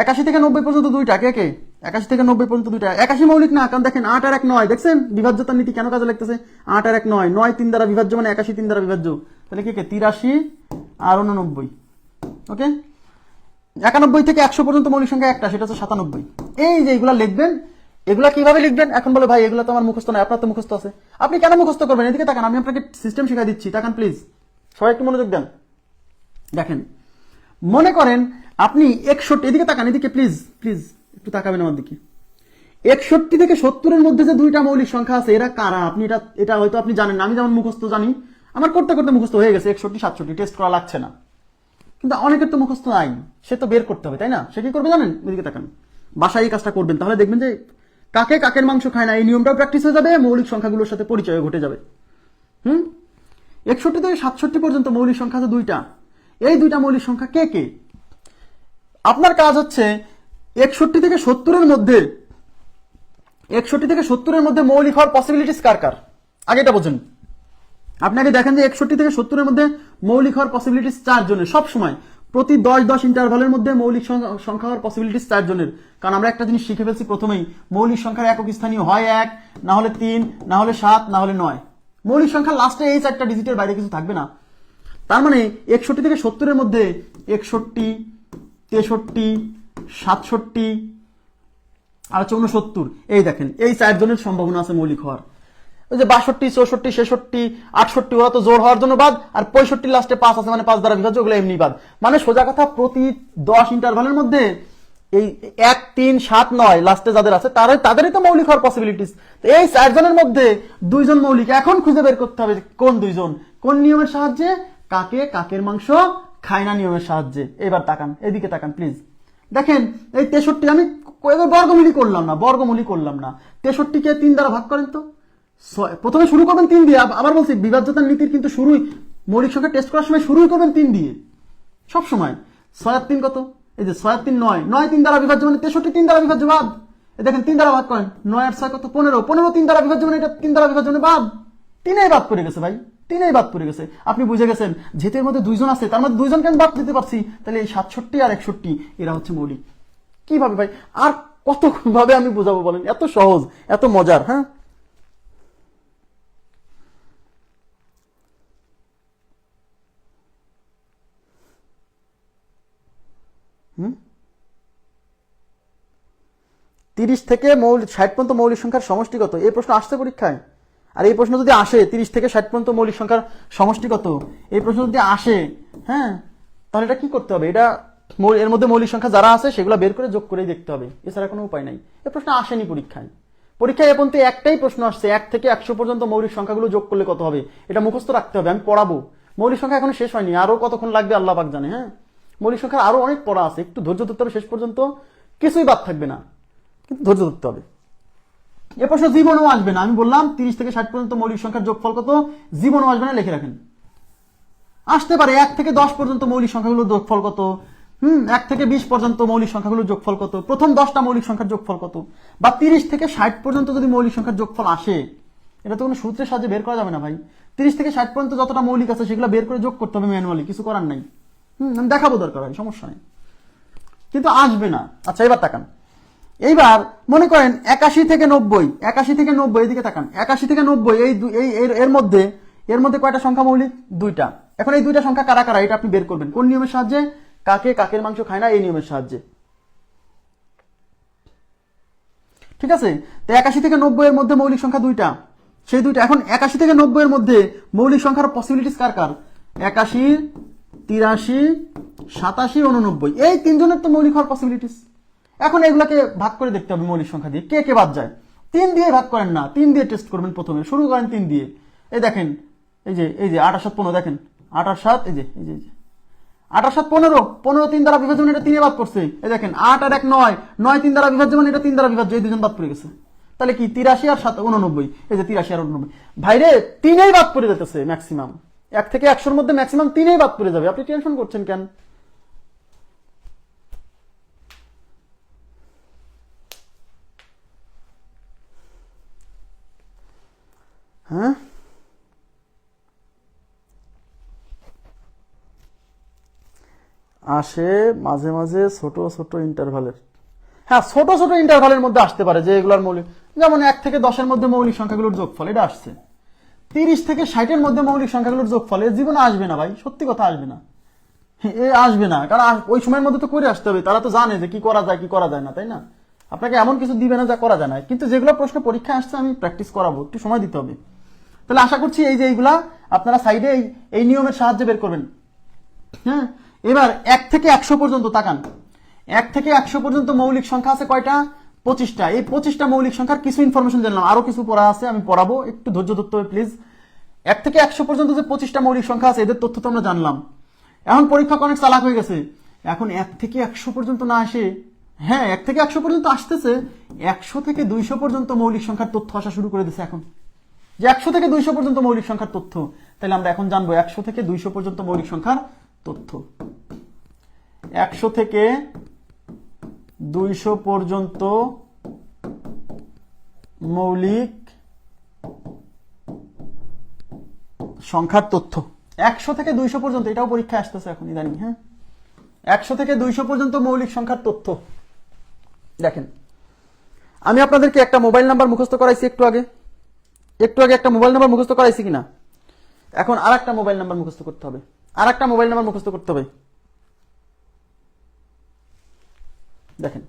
81 থেকে 90 পর্যন্ত 2টা, কে কে? 81 থেকে 90 পর্যন্ত 2টা। 81 মৌলিক না, কারণ দেখেন 8 আর 1 9। দেখছেন বিভাজ্যতার নীতি কেন কাজে লাগতেছে? 8 আর 1 9, 9 3 দ্বারা বিভাজ্য, মানে 81 3 দ্বারা বিভাজ্য। তাহলে কে কে? 83 আর 89। ওকে, 91 থেকে 100 পর্যন্ত মৌলিক সংখ্যা একটা, সেটা হচ্ছে 97। এই যে এগুলা লিখবেন, এগুলা কিভাবে লিখবেন? এখন বলে ভাই এগুলো তো আমার মুখস্থ নয়। আপনার তো মুখস্থ আছে, আপনি কেন মুখস্থ করবেন? এদিকে তাকান, আমি আপনাকে সিস্টেম শিখাই দিচ্ছি। তাকান প্লিজ, সবাই একটু মনোযোগ দেন। দেখেন, মনে করেন আপনি 61, এদিকে তাকান, এদিকে প্লিজ প্লিজ একটু তাকাবেন আমার দিকে। 61 থেকে 70 এর মধ্যে যে 2টা মৌলিক সংখ্যা আছে, এরা কারা? আপনি এটা হয়তো আপনি জানেন না, আমি যেমন মুখস্থ জানি, আমার করতে করতে মুখস্থ হয়ে গেছে। 61 67 টেস্ট করা লাগছে না, কিন্তু অনেকের তো মুখস্থ নাই, সে তো বের করতে হবে, তাই না? সে কি করবে জানেন? এদিকে তাকান, বাসায় এই কাজটা করবেন, তাহলে দেখবেন যে কাকে কাকের মাংস খায় না, এই নিয়মটাও প্র্যাকটিস হয়ে যাবে, মৌলিক সংখ্যাগুলোর সাথে পরিচয় ঘটে যাবে। 61 থেকে 67 পর্যন্ত মৌলিক সংখ্যা আছে 2টা, এই 2টা মৌলিক সংখ্যা কে কে? আপনার কাজ হচ্ছে 61 থেকে 70 এর মধ্যে, 61 থেকে 70 এর মধ্যে মৌলিক হওয়ার পসিবিলিটিস কার কার, আগে এটা বোঝেন। আপনি আগে দেখেন যে 61 থেকে 70 এর মধ্যে মৌলিক হওয়ার পসিবিলিটিস 4 জনের, সব সময় প্রতি 10 ইন্টারভালের মধ্যে মৌলিক সংখ্যা হওয়ার পসিবিলিটিস 4 জনের। কারণ আমরা একটা জিনিস শিখে ফেলছি প্রথমেই, মৌলিক সংখ্যার একক স্থানীয় হয় 1, না হলে 3, না হলে 7, না হলে 9। মৌলিক সংখ্যার লাস্টে এই 4টা ডিজিটের বাইরে কিছু থাকবে না। তার মানে 61 থেকে 70 এর মধ্যে 61, 63, 67 আর হচ্ছে 69, এই দেখেন এই 4 জনের সম্ভাবনা আছে মৌলিক হওয়ার। ওই যে 62, 64, 66, 68 ওরা তো জোর হওয়ার জন্য বাদ, আর 65 লাস্টে 5 আছে, মানে 5 দ্বারা বিভাজ্য, ওগুলো এমনি বাদ। মানে সোজা কথা, প্রতি 10 ইন্টারভালের মধ্যে এই 1, 3, 7, 9 লাস্টে যাদের আছে তাদেরই তো মৌলিক হওয়ার পসিবিলিটিস। এই 4 জনের মধ্যে 2 জন মৌলিক। এখন খুঁজে বের করতে হবে কোন 2 জন, কোন নিয়মের সাহায্যে? কাকে কাকের মাংস খায় না নিয়মের সাহায্যে। এবার তাকান, এদিকে তাকান প্লিজ। দেখেন এই 63, আমি বর্গমূলই করলাম না, 63 কে 3 দ্বারা ভাগ করেন তো। প্রথমে শুরু করবেন 3 দিয়ে, আবার বলছি বিভাজ্যতার নীতির কিন্তু শুরুই, মৌলিক সংখ্যা টেস্ট করার সময় শুরুই করবেন 3 দিয়ে সব সময়। 6 আর 3 কত? এই যে 6 আর 3 9, 9 3 দ্বারা বিভাজ্য, মানে 63 3 দ্বারা বিভাজ্য বাদ। দেখেন 3 দ্বারা ভাগ করেন, 9 আর 6 কত? 15, 15 3 দ্বারা বিভাজ্য, মানে এটা 3 দ্বারা বিভাজ্য, মানে বাদ। 3এই বাদ পড়ে গেছে ভাই, 3এই বাদ পড়ে গেছে। আপনি বুঝে গেছেন যেহেতু এর মধ্যে 2 জন আছে, তার মধ্যে 2 জনকে আমি বাদ দিতে পারছি, তাহলে এই 67 আর 61 এরা হচ্ছে মৌলিক। কিভাবে ভাই, আর কত ভাবে আমি বোঝাবো বলেন? এত সহজ, এত মজার। হ্যাঁ, 30 থেকে 60 পর্যন্ত মৌলিক সংখ্যার সমষ্টি কত? এই প্রশ্ন আসছে পরীক্ষায়। আর এই প্রশ্ন যদি আসে 30 থেকে 60 পর্যন্ত মৌলিক সংখ্যার সমষ্টি কত, এই প্রশ্ন যদি আসে, হ্যাঁ, তাহলে এটা কি করতে হবে? এটা এর মধ্যে মৌলিক সংখ্যা যারা আছে সেগুলো বের করে যোগ করেই দেখতে হবে, এছাড়া কোনো উপায় নাই। এই প্রশ্ন আসেনি পরীক্ষায়। পরীক্ষায় এখন তো একটাই প্রশ্ন আসছে, 1 থেকে 100 পর্যন্ত মৌলিক সংখ্যাগুলো যোগ করলে কত হবে, এটা মুখস্থ রাখতে হবে। আমি পড়াবো, মৌলিক সংখ্যা এখনো শেষ হয়নি, আরো কতক্ষণ লাগবে আল্লাহ পাক জানে। হ্যাঁ, মৌলিক সংখ্যার আরো অনেক পড়া আছে, একটু ধৈর্য ধরতে হবে, শেষ পর্যন্ত কিছুই বাদ থাকবে না, কিন্তু ধৈর্য ধরতে হবে। এ প্রশ্ন জীবনেও আসবে না, আমি বললাম 30 থেকে 60 পর্যন্ত মৌলিক সংখ্যার যোগফল কত, জীবনেও আসবে না, লিখে রাখেন। আসতে পারে 1 থেকে 10 পর্যন্ত মৌলিক সংখ্যাগুলোর যোগফল কত, 1 থেকে 20 পর্যন্ত মৌলিক সংখ্যাগুলোর যোগফল কত, প্রথম 10টা মৌলিক সংখ্যার যোগফল কত, বা 30 থেকে 60 পর্যন্ত যদি মৌলিক সংখ্যার যোগফল আসে, এটা তো কোনো সূত্রের সাহায্যে বের করা যাবে না ভাই। 30 থেকে 60 পর্যন্ত যতটা মৌলিক আছে সেগুলো বের করে যোগ করতে হবে ম্যানুয়ালি, কিছু করার নাই। আমি দেখাবো, দরকার হয়, সমস্যা নেই, কিন্তু আসবে না। আচ্ছা এবার তাকান, এইবার মনে করেন 81 থেকে 90, এদিকে তাকান, 81 থেকে 90 এর মধ্যে কয়টা সংখ্যা মৌলিক? 2টা। এখন এই 2টা সংখ্যা কারা কারা এটা আপনি বের করবেন কোন নিয়মের সাহায্যে? কাকের মাংস খায় না, এই নিয়মের সাহায্যে। ঠিক আছে, তো 81 থেকে 90 এর মধ্যে মৌলিক সংখ্যা 2টা, সেই 2টা। এখন 81 থেকে 90 এর মধ্যে মৌলিক সংখ্যার পসিবিলিটিস কার কার? 81, 83, 87, 89, এই 3জনের তো মৌলিক হওয়ার পসিবিলিটিস। এখন এগুলাকে ভাগ করে দেখতে হবে মৌলিক সংখ্যা দিয়ে, কে কে বাদ যায়। 3 দিয়ে ভাগ করেন না, 3 দিয়ে টেস্ট করবেন প্রথমে, শুরু করেন 3 দিয়ে। এই দেখেন, এই যে 8 7 15, দেখেন 8 আর 7, এই যে 8 আর 7 15, 15 3 দ্বারা বিভাজ্য, এটা 3 বাদ করছে। এই দেখেন 8 আর 1 9, 9 3 দ্বারা বিভাজ্য, এটা 3 দ্বারা বিভাজ্য, এই 2জন বাদ পড়ে গেছে। তাহলে কি 83 আর 89, এই যে 83 আর 89, ভাইরে 3ই বাদ পড়ে যেতেছে ম্যাক্সিমাম। 1 থেকে 100 এর মধ্যে ম্যাক্সিমাম 3ই বাদ পড়ে যাবে, আপনি টেনশন করছেন কেন? হ্যাঁ, আসে মাঝে মাঝে ছোট ছোট ইন্টারভালের। হ্যাঁ, ছোট ছোট ইন্টারভালের মধ্যে আসতে পারে, যে এগুলোর মৌলিক, যেমন 1 থেকে 10 এর মধ্যে মৌলিক সংখ্যাগুলোর যোগফল, এটা আসছে। 30 থেকে 60 এর মধ্যে মৌলিক সংখ্যাগুলোর যোগফল, এর জীবনে আসবে না ভাই, সত্যি কথা আসবে না, এ আসবে না, কারণ ওই সময়ের মধ্যে তো করে আসতে হবে। তারা তো জানে যে কি করা যায় কি করা যায় না, তাই না? আপনাকে এমন কিছু দিবে না যা করা যায় না, কিন্তু যেগুলো প্রশ্ন পরীক্ষায় আসছে আমি প্র্যাকটিস করাবো, একটু সময় দিতে হবে। তাহলে আশা করছি এই যে এইগুলা আপনারা সাইডে এই নিয়মের সাহায্যে বের করবেন। হ্যাঁ, এবার 1 থেকে 100 পর্যন্ত তাকান। 1 থেকে 100 পর্যন্ত মৌলিক সংখ্যা আছে কয়টা? 25টা। এই 25টা মৌলিক সংখ্যার কিছু ইনফরমেশন জানলাম, আরো কিছু পড়া আছে, আমি পড়াবো, একটু ধৈর্য ধরতে হবে প্লিজ। 1 থেকে 100 পর্যন্ত যে 25টা মৌলিক সংখ্যা আছে, এদের তথ্য তো আমরা জানলাম। এখন পরীক্ষক অনেক চালাক হয়ে গেছে, এখন 1 থেকে 100 পর্যন্ত না আসে, হ্যাঁ 1 থেকে 100 পর্যন্ত আসতেছে, 100 থেকে 200 পর্যন্ত মৌলিক সংখ্যার তথ্য আসা শুরু করে দিচ্ছে এখন, যে 100 থেকে 200 পর্যন্ত মৌলিক সংখ্যার তথ্য। তাহলে আমরা এখন জানবো 100 থেকে 200 পর্যন্ত মৌলিক সংখ্যার তথ্য। 100 থেকে 200 পর্যন্ত মৌলিক সংখ্যার তথ্য। 100 থেকে 200 পর্যন্ত, এটাও পরীক্ষায় আসতেছে এখন ইদানিং। হ্যাঁ, 100 থেকে 200 পর্যন্ত মৌলিক সংখ্যার তথ্য। দেখেন, আমি আপনাদেরকে একটা মোবাইল নাম্বার মুখস্থ করাইছি একটু আগে একটা মোবাইল নাম্বার মুখস্থ করাইছি কিনা? এখন আর একটা মোবাইল নাম্বার মুখস্থ করতে হবে, দেখেন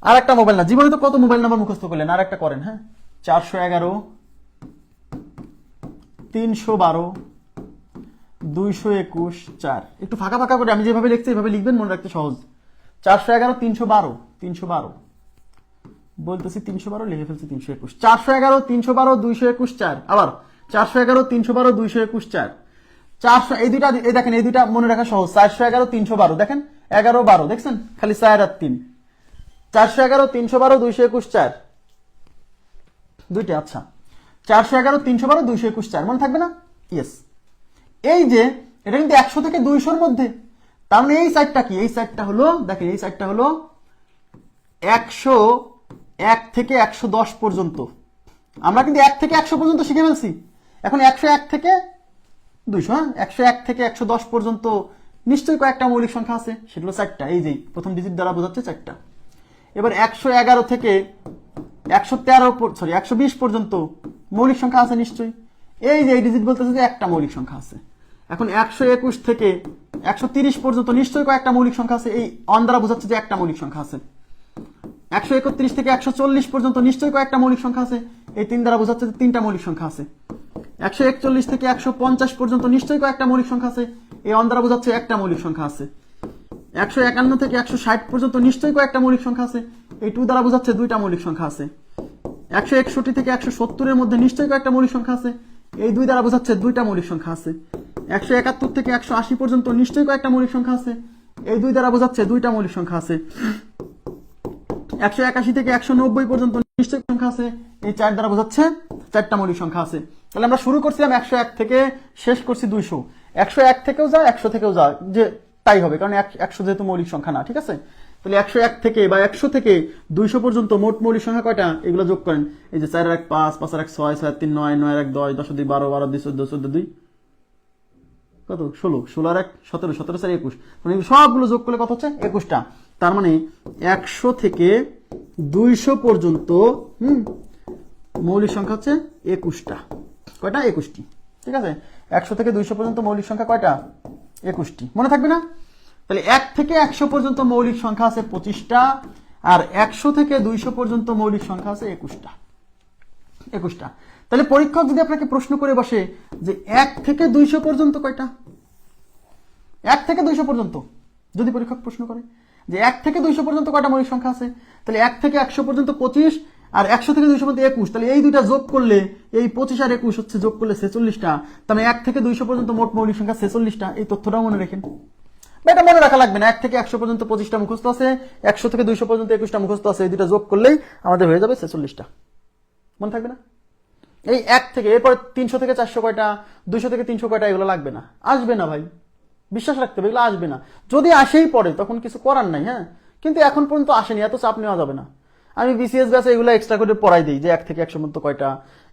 আর একটা মোবাইল না, জীবনে তো কত মোবাইল নাম্বার মুখস্থ করলেন, আর একটা করেন। হ্যাঁ, 411, 312, 221, 4। একটু ফাঁকা ফাঁকা করে আমি যেভাবে লিখছি এভাবে লিখবেন, মনে রাখতে সহজ। 411, 312, বলতেছি 312, লিখে ফেলছি 321। 411, 312, 221, 4। আবার 411, 312, 221, 4। 400, এই দুইটা, এই দেখেন, এই দুইটা মনে রাখা সহজ। 411, 312, দেখেন 11 12, দেখছেন খালি 4 আর 3। 411, 312, 221, 4, দুইটা। আচ্ছা, 411, 312, 221, 4 মনে থাকবে না? ইয়েস। এই যে এটা কিন্তু 100 থেকে 200 মধ্যে, তার মানে এই সাইডটা কি? এই সাইডটা হলো, দেখেন এই সাইডটা হলো 101 থেকে 110 পর্যন্ত। আমরা কিন্তু 1 থেকে 100 পর্যন্ত শিখে ফেলছি, এখন 101 থেকে 200। হ্যাঁ, 101 থেকে 110 পর্যন্ত নিশ্চয়ই কয়েকটা মৌলিক সংখ্যা আছে, সেগুলো 4টা, এই যে প্রথম ডিজিট দ্বারা বোঝাচ্ছে 4টা। এবার 111 থেকে 120 পর্যন্ত মৌলিক সংখ্যা আছে নিশ্চয়ই, এই যে এই ডিজিট বলতেছে যে একটা মৌলিক সংখ্যা আছে। এখন 121 থেকে 130 পর্যন্ত নিশ্চয়ই কয়েকটা মৌলিক সংখ্যা আছে, এই অন দ্বারা বোঝাচ্ছে যে একটা মৌলিক সংখ্যা আছে। 131 থেকে 140 পর্যন্ত নিশ্চয়ই কয়েকটা মৌলিক সংখ্যা আছে, এই 3 দ্বারা বোঝাচ্ছে যে 3টা মৌলিক সংখ্যা আছে। 141 থেকে 150 পর্যন্ত নিশ্চয়ই কয়েকটা মৌলিক সংখ্যা আছে, এই অন দ্বারা বোঝাচ্ছে একটা মৌলিক সংখ্যা আছে। 151 থেকে 160 পর্যন্ত নিশ্চয়ই কয়েকটা মৌলিক সংখ্যা আছে, এই 2 দ্বারা বোঝাচ্ছে 2টা মৌলিক সংখ্যা আছে। 161 থেকে 170 এর মধ্যে নিশ্চয়ই কয়েকটা মৌলিক সংখ্যা আছে, এই 2 দ্বারা বোঝাচ্ছে 2টা মৌলিক সংখ্যা আছে। 171 থেকে 180 পর্যন্ত নিশ্চয়ই কয়েকটা মৌলিক সংখ্যা আছে, এই 2 দ্বারা বোঝাচ্ছে 2টা মৌলিক সংখ্যা আছে। 181 থেকে 190 পর্যন্ত নিশ্চয়ই সংখ্যা আছে, এই 4 দ্বারা বোঝাচ্ছে 4টা মৌলিক সংখ্যা আছে। তাহলে আমরা শুরু করছিলাম 101 থেকে, শেষ করছি 200। 101 থেকেও যা, 100 থেকেও যা, যে তাই হবে, কারণ 100 যেহেতু মৌলিক সংখ্যা না, ঠিক আছে? তাহলে 101 থেকে বা 100 থেকে 200 পর্যন্ত মোট মৌলিক সংখ্যা কয়টা, এগুলো যোগ করেন। এই যে 4 আর 1 5, 5 আর 1 6, 6 আর 3 9, 9 আর 1 10, 10 আর 2 12, 12 আর 2 14, 14 2 কত 16, 16 আর 1 17, 17 4 21, মানে সবগুলো যোগ করলে কত হচ্ছে 21টা। তার মানে 100 থেকে 200 পর্যন্ত মৌলিক সংখ্যা হচ্ছে 21টা। কয়টা? 21টি, ঠিক আছে? 100 থেকে 200 পর্যন্ত মৌলিক সংখ্যা কয়টা? 21টি। মনে থাকবে না? তাহলে 1 থেকে 100 পর্যন্ত মৌলিক সংখ্যা আছে 25টা, আর 100 থেকে 200 পর্যন্ত মৌলিক সংখ্যা আছে 21টা। 21টা। তাহলে পরীক্ষক যদি আপনাকে প্রশ্ন করে বসে যে 1 থেকে 200 পর্যন্ত কয়টা, 1 থেকে 200 পর্যন্ত যদি পরীক্ষক প্রশ্ন করে যে 1 থেকে 200 পর্যন্ত কয়টা মৌলিক সংখ্যা আছে, তাহলে 1 থেকে 100 পর্যন্ত 25, আর 100 থেকে 200 পর্যন্ত 21, তাহলে এই দুইটা যোগ করলে এই 25 আর 21 হচ্ছে যোগ করলে 46টা। তাহলে 1 থেকে 200 পর্যন্ত মোট মৌলিক সংখ্যা 46টা। এই তথ্যটাও মনে রাখেন, এটা মনে রাখা লাগবে না। 1 থেকে 100 পর্যন্ত 25টা মুখস্থ আছে, 100 থেকে 200 পর্যন্ত 21টা মুখস্থ আছে, এই দুইটা যোগ করলেই আমাদের হয়ে যাবে 46টা। মনে থাকবে না? এই 1 থেকে এরপর 300 থেকে 400 কয়টা, 200 থেকে 300 কয়টা, এগুলো লাগবে না, আসবে না ভাই, বিশ্বাস রাখতে হবে, এগুলো আসবে না। যদি আসেই পড়ে তখন কিছু করার নাই, হ্যাঁ, কিন্তু এখন পর্যন্ত আসেনি, এত চাপ নেওয়া যাবে না। আমি বিসিএস ব্যাচে এগুলো এক্সট্রা করে পড়াই দিই যে 1 থেকে 100 পর্যন্ত কয়টা,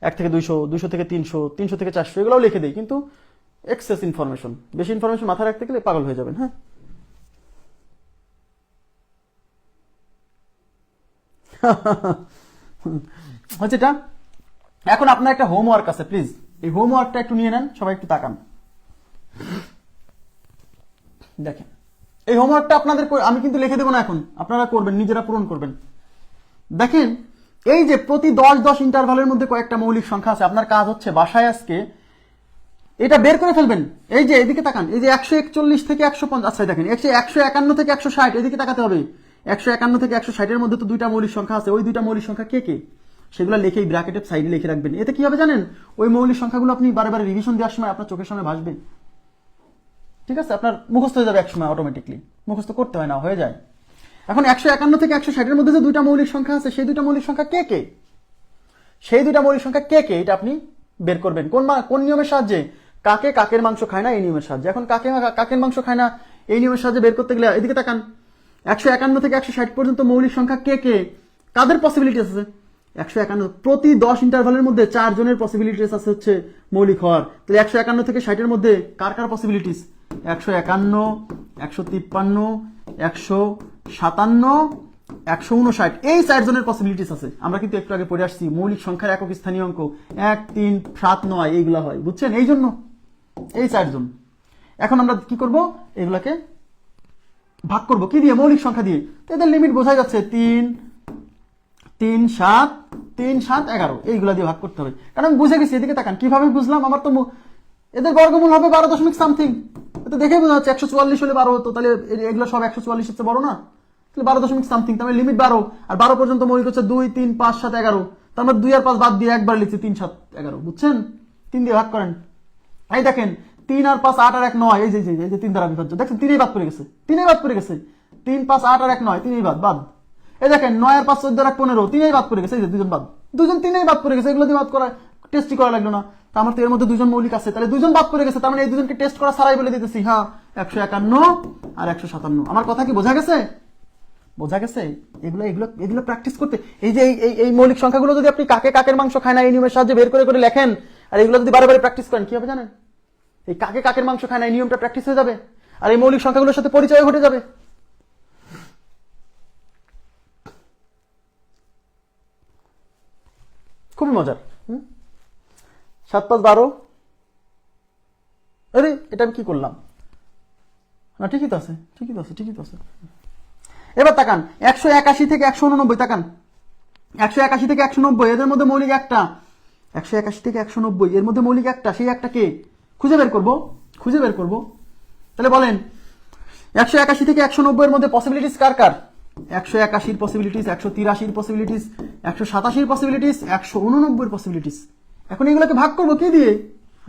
1 থেকে 200, 200 থেকে 300, 300 থেকে 400, এগুলোও লিখে দিই, কিন্তু এক্সেস ইনফরমেশন, বেশি ইনফরমেশন মাথায় রাখতে গেলে পাগল হয়ে যাবেন। হ্যাঁ, হচ্ছে এটা। এখন আপনার একটা হোমওয়ার্ক আছে, প্লিজ এই হোমওয়ার্কটা একটু নিয়ে নেন, সবাই একটু তাকান। দেখেন এই হোমওয়ার্কটা আপনাদের আমি কিন্তু লিখে দেবো না, এখন আপনারা করবেন, নিজেরা পূরণ করবেন। দেখেন এই যে প্রতি 10-10 ইন্টারভালের মধ্যে কয়েকটা মৌলিক সংখ্যা আছে, আপনার কাজ হচ্ছে বাসায় আজকে এটা বের করে ফেলবেন। এই যে এদিকে তাকান, এই যে 141 থেকে 150, আচ্ছা দেখেন 151 থেকে 160, এদিকে তাকাতে হবে। 151 থেকে 160 এর মধ্যে তো দুইটা মৌলিক সংখ্যা আছে, ওই দুইটা মৌলিক সংখ্যা কে কে সেগুলো লিখে ব্র্যাকেটের সাইডে লিখে রাখবেন। এতে কি হবে জানেন, ওই মৌলিক সংখ্যাগুলো আপনি বারে বারে রিভিশন দেওয়ার সময় আপনার চোখের সামনে ভাসবে, ঠিক আছে? আপনার মুখস্থ হয়ে যাবে একসময়, অটোমেটিকলি মুখস্থ করতে হয় না, হয়ে যায়। এখন 151 থেকে 160 এর মধ্যে যে দুইটা মৌলিক সংখ্যা আছে, সেই দুইটা মৌলিক সংখ্যা কে কে, সেই দুইটা মৌলিক সংখ্যা কে কে, এটা আপনি বের করবেন। কোন নিয়মের সাহায্যে? কাকে কাকের মাংস খায় না, এই নিয়মের সাহায্যে। এখন কাকে কাকের মাংস খায় না এই নিয়মের সাহায্যে বের করতে গেলে এদিকে তাকান, 151 থেকে 160 পর্যন্ত মৌলিক সংখ্যা কে কে, কাদের পসিবিলিটিস আছে? 151 প্রতি 10 ইন্টারভালের মধ্যে 4 জনের পসিবিলিটিস আছে হচ্ছে মৌলিক হওয়ার। তাহলে 151 থেকে 60 এর মধ্যে কার কার পসিবিলিটিস? 151, 153, 157, 159, এই 4 জনের পসিবিলিটিস আছে। আমরা কিন্তু একটু আগে পড়ে আসছি মৌলিক সংখ্যার একক স্থানীয় অঙ্ক 1, 3, 7, 9 এইগুলা হয়, বুঝছেন? এই জন্য এই 4 জন। এখন আমরা কি করব, এগুলাকে ভাগ করব কি দিয়ে? মৌলিক সংখ্যা দিয়ে। তো এদের লিমিট বোঝা যাচ্ছে 3, 3, 7, 3, 7, 11, এইগুলা দিয়ে ভাগ করতে হবে, কারণ আমি বুঝে গেছি। এদিকে তাকান, কিভাবে বুঝলাম? আমার তো এদের বর্গমূল হবে 12 দশমিক সামথিং, এটা দেখে বোঝা যাচ্ছে 144 হলে 12 হতো, তাহলে এগুলো সব 144 হচ্ছে বড় না, তাহলে 12 দশমিক সামথিং, তাহলে লিমিট 12, আর 12 পর্যন্ত মৌলিক হচ্ছে 2, 3, 5, 7, 11, তার মানে 2 আর 5 বাদ দিয়ে একবার লিখছি 3, 7, 11, বুঝছেন? 3 দিয়ে ভাগ করেন। এই দেখেন 3 আর 5 8 আর 1 9, এই যে 3 দ্বারা বিভাজ্য, দেখেন 3 বাদ পড়ে গেছে, 3 বাদ পড়ে গেছে, 3, 5, 8 আর 1 9, 3 বাদ। এই দেখেন 9 আর 5 14 আর 1 15, 3 বাদ পড়ে গেছে, এই যে দুজন বাদ, দুজন 3 বাদ পড়ে গেছে, এগুলো দিয়ে বাদ করা টেস্টই করা লাগলো না। তো আমার তো এর মধ্যে দুজন মৌলিক আছে, তাহলে দুজন বাদ পড়ে গেছে, তার মানে এই দুজনকে টেস্ট করা ছাড়াই বলে দিতেছি। হ্যাঁ, 151 আর 157। আমার কথা কি বোঝা গেছে? বোঝা গেছে? এগুলো প্র্যাকটিস করতে, এই যে এই মৌলিক সংখ্যাগুলো যদি আপনি কাকে কাকের মাংস খায় না এই নিয়মের সাহায্যে বের করে করে লেখেন, আর এগুলো যদি বারে বারে প্র্যাকটিস করেন, কি হবে জানেন? এই কাকে কাকের মাংস খায় না এই নিয়মটা প্র্যাকটিস হয়ে যাবে, আর এই মৌলিক সংখ্যাগুলোর সাথে পরিচয় ঘটে যাবে। খুবই মজার। 7, 5, 12, আরে এটা আমি কি করলাম? না, ঠিকই তো আছে। এবার তাকান 181 থেকে 189, তাকান 181 থেকে 190, এদের মধ্যে মৌলিক একটা। 181 থেকে 190 এর মধ্যে মৌলিক একটা, সেই একটা কে খুঁজে বের করব। তাহলে বলেন 181 থেকে 190 এর মধ্যে পসিবিলিটিস কার কার? 181 পসিবিলিটিস, 183 পসিবিলিটিস, 187 পসিবিলিটিস, 189 পসিবিলিটিস। এখন এগুলোকে ভাগ করব কি দিয়ে?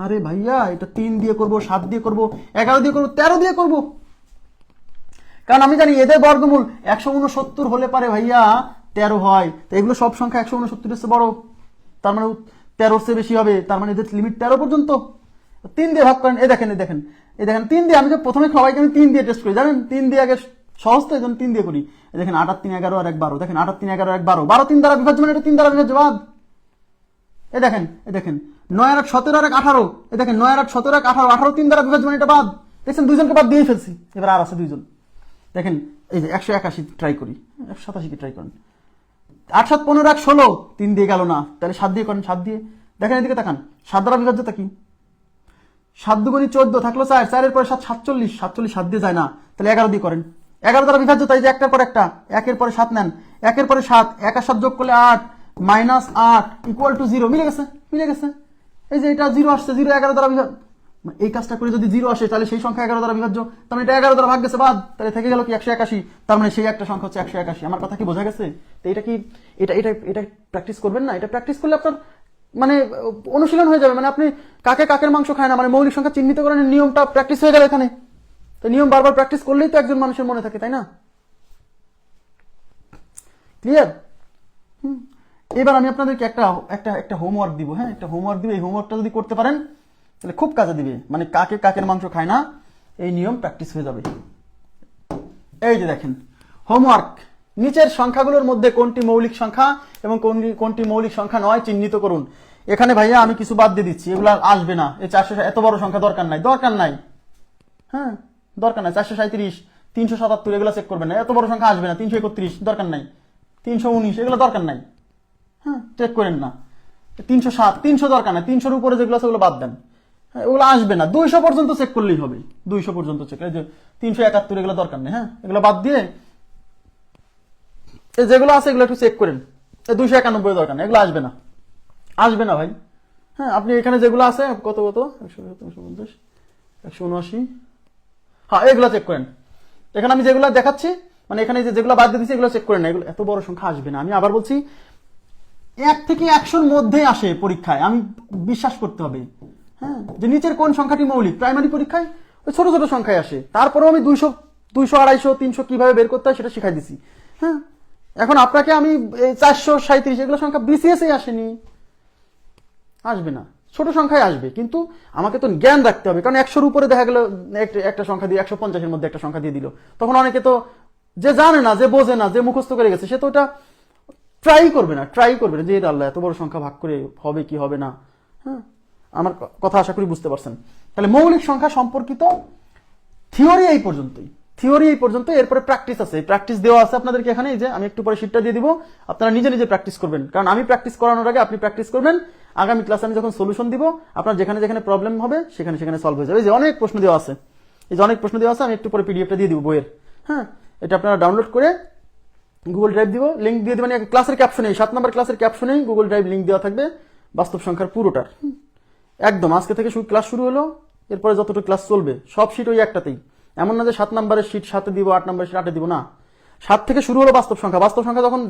আরে ভাইয়া, এটা 3 দিয়ে করব, 7 দিয়ে করব, 11 দিয়ে করব, 13 দিয়ে করব, কারণ আমি জানি এদের বর্গমূল 169 হলে পারে ভাইয়া 13 হয়। তো এগুলো সব সংখ্যা 169 এর চেয়ে বড়, তার মানে 13 এর চেয়ে বেশি হবে, তার মানে এদের লিমিট 13 পর্যন্ত। 3 দিয়ে ভাগ করেন, এই দেখেন 3 দিয়ে, আমি তো প্রথমে সবাইকে আমি 3 দিয়ে টেস্ট করি, জানেন 3 দিয়ে আগে সহজ তো, এই জন্য 3 দিয়ে করি। এই দেখেন 8 আর 3 11 আর 1 12, দেখেন 8 আর 3 11 আর 1 12, 12 3 দ্বারা বিভাজ্য মানে এটা 3 দ্বারা বিভাজ্য, বাদ। এই দেখেন 9 আর 1 17 আর 1 18, এই দেখেন 9 আর 1 17 আর 18, 18 3 দ্বারা বিভাজ্য মানে এটা বাদ। দেখছেন দুইজনকে বাদ দিয়ে ফেলছি, এবার আর আছে দুইজন। দেখেন এই যে 181 ট্রাই করি, 187 কে ট্রাই করেন। 8 7 15 1 16, 3 দিয়ে গেল না, তাহলে 7 দিয়ে করেন, 7 দিয়ে। দেখেন এদিকে তাকান, 7 দ্বারা বিভাজ্যতা কি? 7 দুগুণী 14, থাকলো 4, 4 এর পরে 7 47, 47 7 দিয়ে যায় না, তাহলে 11 দিয়ে করেন। 11 দ্বারা বিভাজ্যতা, এই যে একটার পর একটা, 1 এর পরে 7 নেন, 1 এর পরে 7, 1 আর 7 যোগ করলে 8 মাইনাস 8 ইকুয়াল টু 0, মিলে গেছে। এই যে এটা 0 আসছে, 0 11 দ্বারা বিভাজ্য, এই কাজটা করে যদি 0 আসে তাহলে সেই সংখ্যা 11 দ্বারা বিভাজ্য, তার মানে এটা 11 দ্বারা ভাগ গেছে, বাদ। তাহলে থেকে গেল কি 181, তার মানে সেই একটা সংখ্যা হচ্ছে 181। আমার কথা কি বোঝা গেছে? তো এটা কি, এটা প্র্যাকটিস করবেন না? এটা প্র্যাকটিস করলে আপনার মানে অনুশীলন হয়ে যাবে, মানে আপনি কাকের মাংস খায় না, মানে মৌলিক সংখ্যা চিহ্নিত করার নিয়মটা প্র্যাকটিস হয়ে গেল এখানে। তো নিয়ম বারবার প্র্যাকটিস করলেই তো একজন মানুষের মনে থাকে, তাই না? ক্লিয়ার? এবার আমি আপনাদেরকে একটা হোমওয়ার্ক দিব, হ্যাঁ, একটা হোমওয়ার্ক দিব। এই হোমওয়ার্কটা যদি করতে পারেন তাহলে খুব কাজে দিবে, মানে কাকের মাংস খায় না, এই নিয়ম প্র্যাকটিস হয়ে যাবে। এই যে দেখেন হোমওয়ার্ক, নিচের সংখ্যাগুলোর মধ্যে কোনটি মৌলিক সংখ্যা এবং কোনটি মৌলিক সংখ্যা নয় চিহ্নিত করুন। এখানে ভাইয়া আমি কিছু বাদ দিয়ে দিচ্ছি, এগুলো আসবে না। এই 400, এত বড় সংখ্যা দরকার নাই, হ্যাঁ দরকার নাই। 437, 377 এগুলো চেক করবেন না, এত বড় সংখ্যা আসবে না। 331 দরকার নাই, 319 এগুলো দরকার নাই, হ্যাঁ চেক করেন না। 307, 300 দরকার নাই, 300-র উপরে যেগুলো আছে ওগুলো বাদ দেন, হ্যাঁ ওগুলো আসবে না। 200 পর্যন্ত চেক করলেই হবে, 200 পর্যন্ত চেক। এই যে 371 এগুলো দরকার নেই, হ্যাঁ এগুলো বাদ দিয়ে এই যেগুলো আছে এগুলো একটু চেক করেন। এই 291 দরকার নেই, এগুলো আসবে না ভাই। হ্যাঁ আপনি এখানে যেগুলো আছে কত 150, 179, হ্যাঁ এগুলো চেক করেন। এখানে আমি যেগুলো দেখাচ্ছি, মানে এখানে যেগুলো বাদ দিয়ে দিচ্ছি এগুলো চেক করেন না, এগুলো এত বড় সংখ্যা আসবে না। আমি আবার বলছি 1 থেকে 100-র মধ্যে আসে পরীক্ষায়, আমি বিশ্বাস করতে হবে, হ্যাঁ যে নিচের কোন সংখ্যাটি মৌলিক। প্রাইমারি পরীক্ষায় ওই ছোট ছোট সংখ্যায় আসে, তারপরেও আমি 200, 250, 300 কিভাবে বের করতে হয় সেটা শিখাই দিছি। হ্যাঁ এখন আপনাকে আমি 437 এগুলো সংখ্যা বিসিএস আসেনি, আসবে না, ছোট সংখ্যায় আসবে, কিন্তু আমাকে তো জ্ঞান রাখতে হবে। কারণ 100-র উপরে দেখা গেল একটা সংখ্যা দিয়ে 150-এর মধ্যে একটা সংখ্যা দিয়ে দিল, তখন অনেকে তো যে জানে না, যে বোঝে না, যে মুখস্থ করে গেছে, সে তো ওটা ট্রাই করবে না যে এটা আল্লাহ এত বড় সংখ্যা ভাগ করে হবে কি হবে না। হ্যাঁ আমার কথা আশা করি বুঝতে পারছেন। তাহলে মৌলিক সংখ্যা সম্পর্কিত থিওরি এই পর্যন্ত, এরপরে প্র্যাকটিস আছে, প্র্যাকটিস দেওয়া আছে আপনাদেরকে এখানে। এই যে আমি একটু পরে শীটটা দিয়ে দিব, আপনারা নিজে প্র্যাকটিস করবেন, কারণ আমি প্র্যাকটিস করানোর আগে আপনি প্র্যাকটিস করবেন। আগামী ক্লাসে আমি যখন সলিউশন দিব, আপনার যেখানে প্রবলেম হবে সেখানে সলভ হয়ে যাবে। এই যে অনেক প্রশ্ন দেওয়া আছে, আমি একটু পরে পিডিএফটা দিয়ে দিব বইয়ের, হ্যাঁ এটা আপনারা ডাউনলোড করে গুগল ড্রাইভ দিব, লিঙ্ক দিয়ে দিবেন ক্লাসের ক্যাপশনেই, 7 নম্বর ক্লাসের ক্যাপশনেই গুগল ড্রাইভ লিঙ্ক দেওয়া থাকবে বাস্তব সংখ্যার পুরোটার। একদম আজকে থেকে ক্লাস শুরু হলো, এরপরে যতটুকু ক্লাস চলবে সব শিট ওই একটাতেই। এমন না যে 7 নম্বরের শিট 7-এ দিব, 8 নম্বরের শিট 8-এ দিব, না। 7 থেকে শুরু হলো বাস্তব সংখ্যা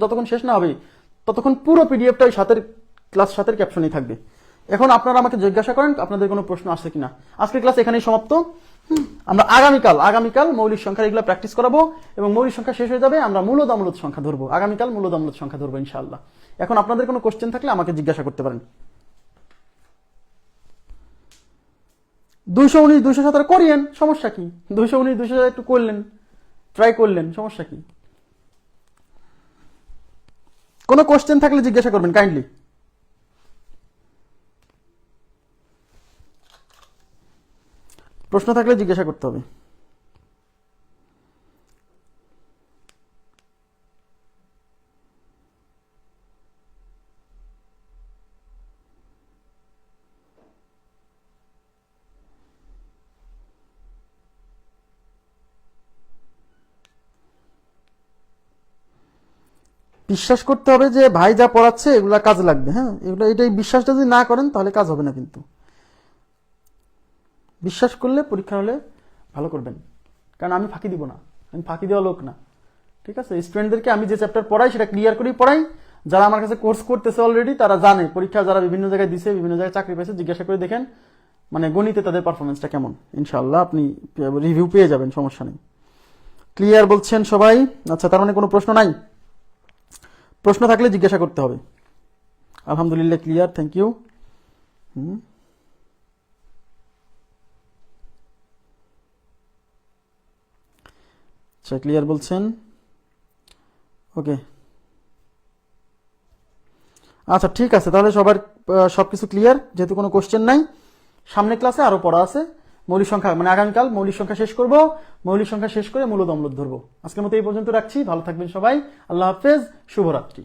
যতক্ষণ শেষ না হবে ততক্ষণ পুরো পিডিএফটা ওই ক্লাস 7-এর ক্যাপশনেই থাকবে। এখন আপনারা আমাকে জিজ্ঞাসা করেন আপনাদের কোনো প্রশ্ন আসছে কিনা। আজকের ক্লাস এখানেই সমাপ্ত। আমরা আগামীকাল মৌলিক সংখ্যা এগুলো প্র্যাকটিস করাবো, এবং মৌলিক সংখ্যা শেষ হয়ে যাবে, আমরা মূলদ অমূলদ সংখ্যা ধরবো। আগামীকাল মূলদ অমূলদ সংখ্যা ধরবো ইনশাআল্লাহ। এখন আপনাদের কোনো কোশ্চেন থাকলে আমাকে জিজ্ঞাসা করতে পারেন। 219, 217 করিয়েন, সমস্যা কি? 219, 217 একটু করলেন, ট্রাই করলেন, সমস্যা কি? কোনো কোশ্চেন থাকলে জিজ্ঞাসা করবেন কাইন্ডলি। প্রশ্ন থাকলে জিজ্ঞাসা করতে হবে। বিশ্বাস করতে হবে যে ভাই যা পড়াচ্ছে এগুলা কাজে লাগবে, হ্যাঁ এটাই বিশ্বাসটা যদি না করেন তাহলে কাজ হবে না। কিন্তু বিশ্বাস করলে পরীক্ষা হলে ভালো করবেন, কারণ আমি ফাঁকি দিব না, আমি ফাঁকি দেওয়া লোক না, ঠিক আছে। স্টুডেন্টদেরকে আমি যে চ্যাপ্টার পড়াই সেটা ক্লিয়ার করেই পড়াই। যারা আমার কাছে কোর্স করতেছে অলরেডি তারা জানে, পরীক্ষা যারা বিভিন্ন জায়গায় দিছে, বিভিন্ন জায়গায় চাকরি পেয়েছে, জিজ্ঞাসা করে দেখেন মানে গণিতে তাদের পারফরমেন্সটা কেমন। ইনশাআল্লাহ আপনি রিভিউ পেয়ে যাবেন, সমস্যা নেই। ক্লিয়ার বলছেন সবাই? আচ্ছা, তার মানে কোনো প্রশ্ন নাই? প্রশ্ন থাকলে জিজ্ঞাসা করতে হবে। আলহামদুলিল্লাহ ক্লিয়ার, থ্যাংক ইউ। আচ্ছা ক্লিয়ার বলছেন, ওকে। আচ্ছা ঠিক আছে, তাহলে সবার সবকিছু ক্লিয়ার, যেহেতু কোনো কোশ্চেন নাই। সামনে ক্লাসে আরো পড়া আছে, মৌলিক সংখ্যা মানে আগামীকাল মৌলিক সংখ্যা শেষ করব, মৌলিক সংখ্যা শেষ করে মূলদ অম্লদ ধরবো। আজকের মতো এই পর্যন্ত রাখছি, ভালো থাকবেন সবাই, আল্লাহ হাফেজ, শুভরাত্রি।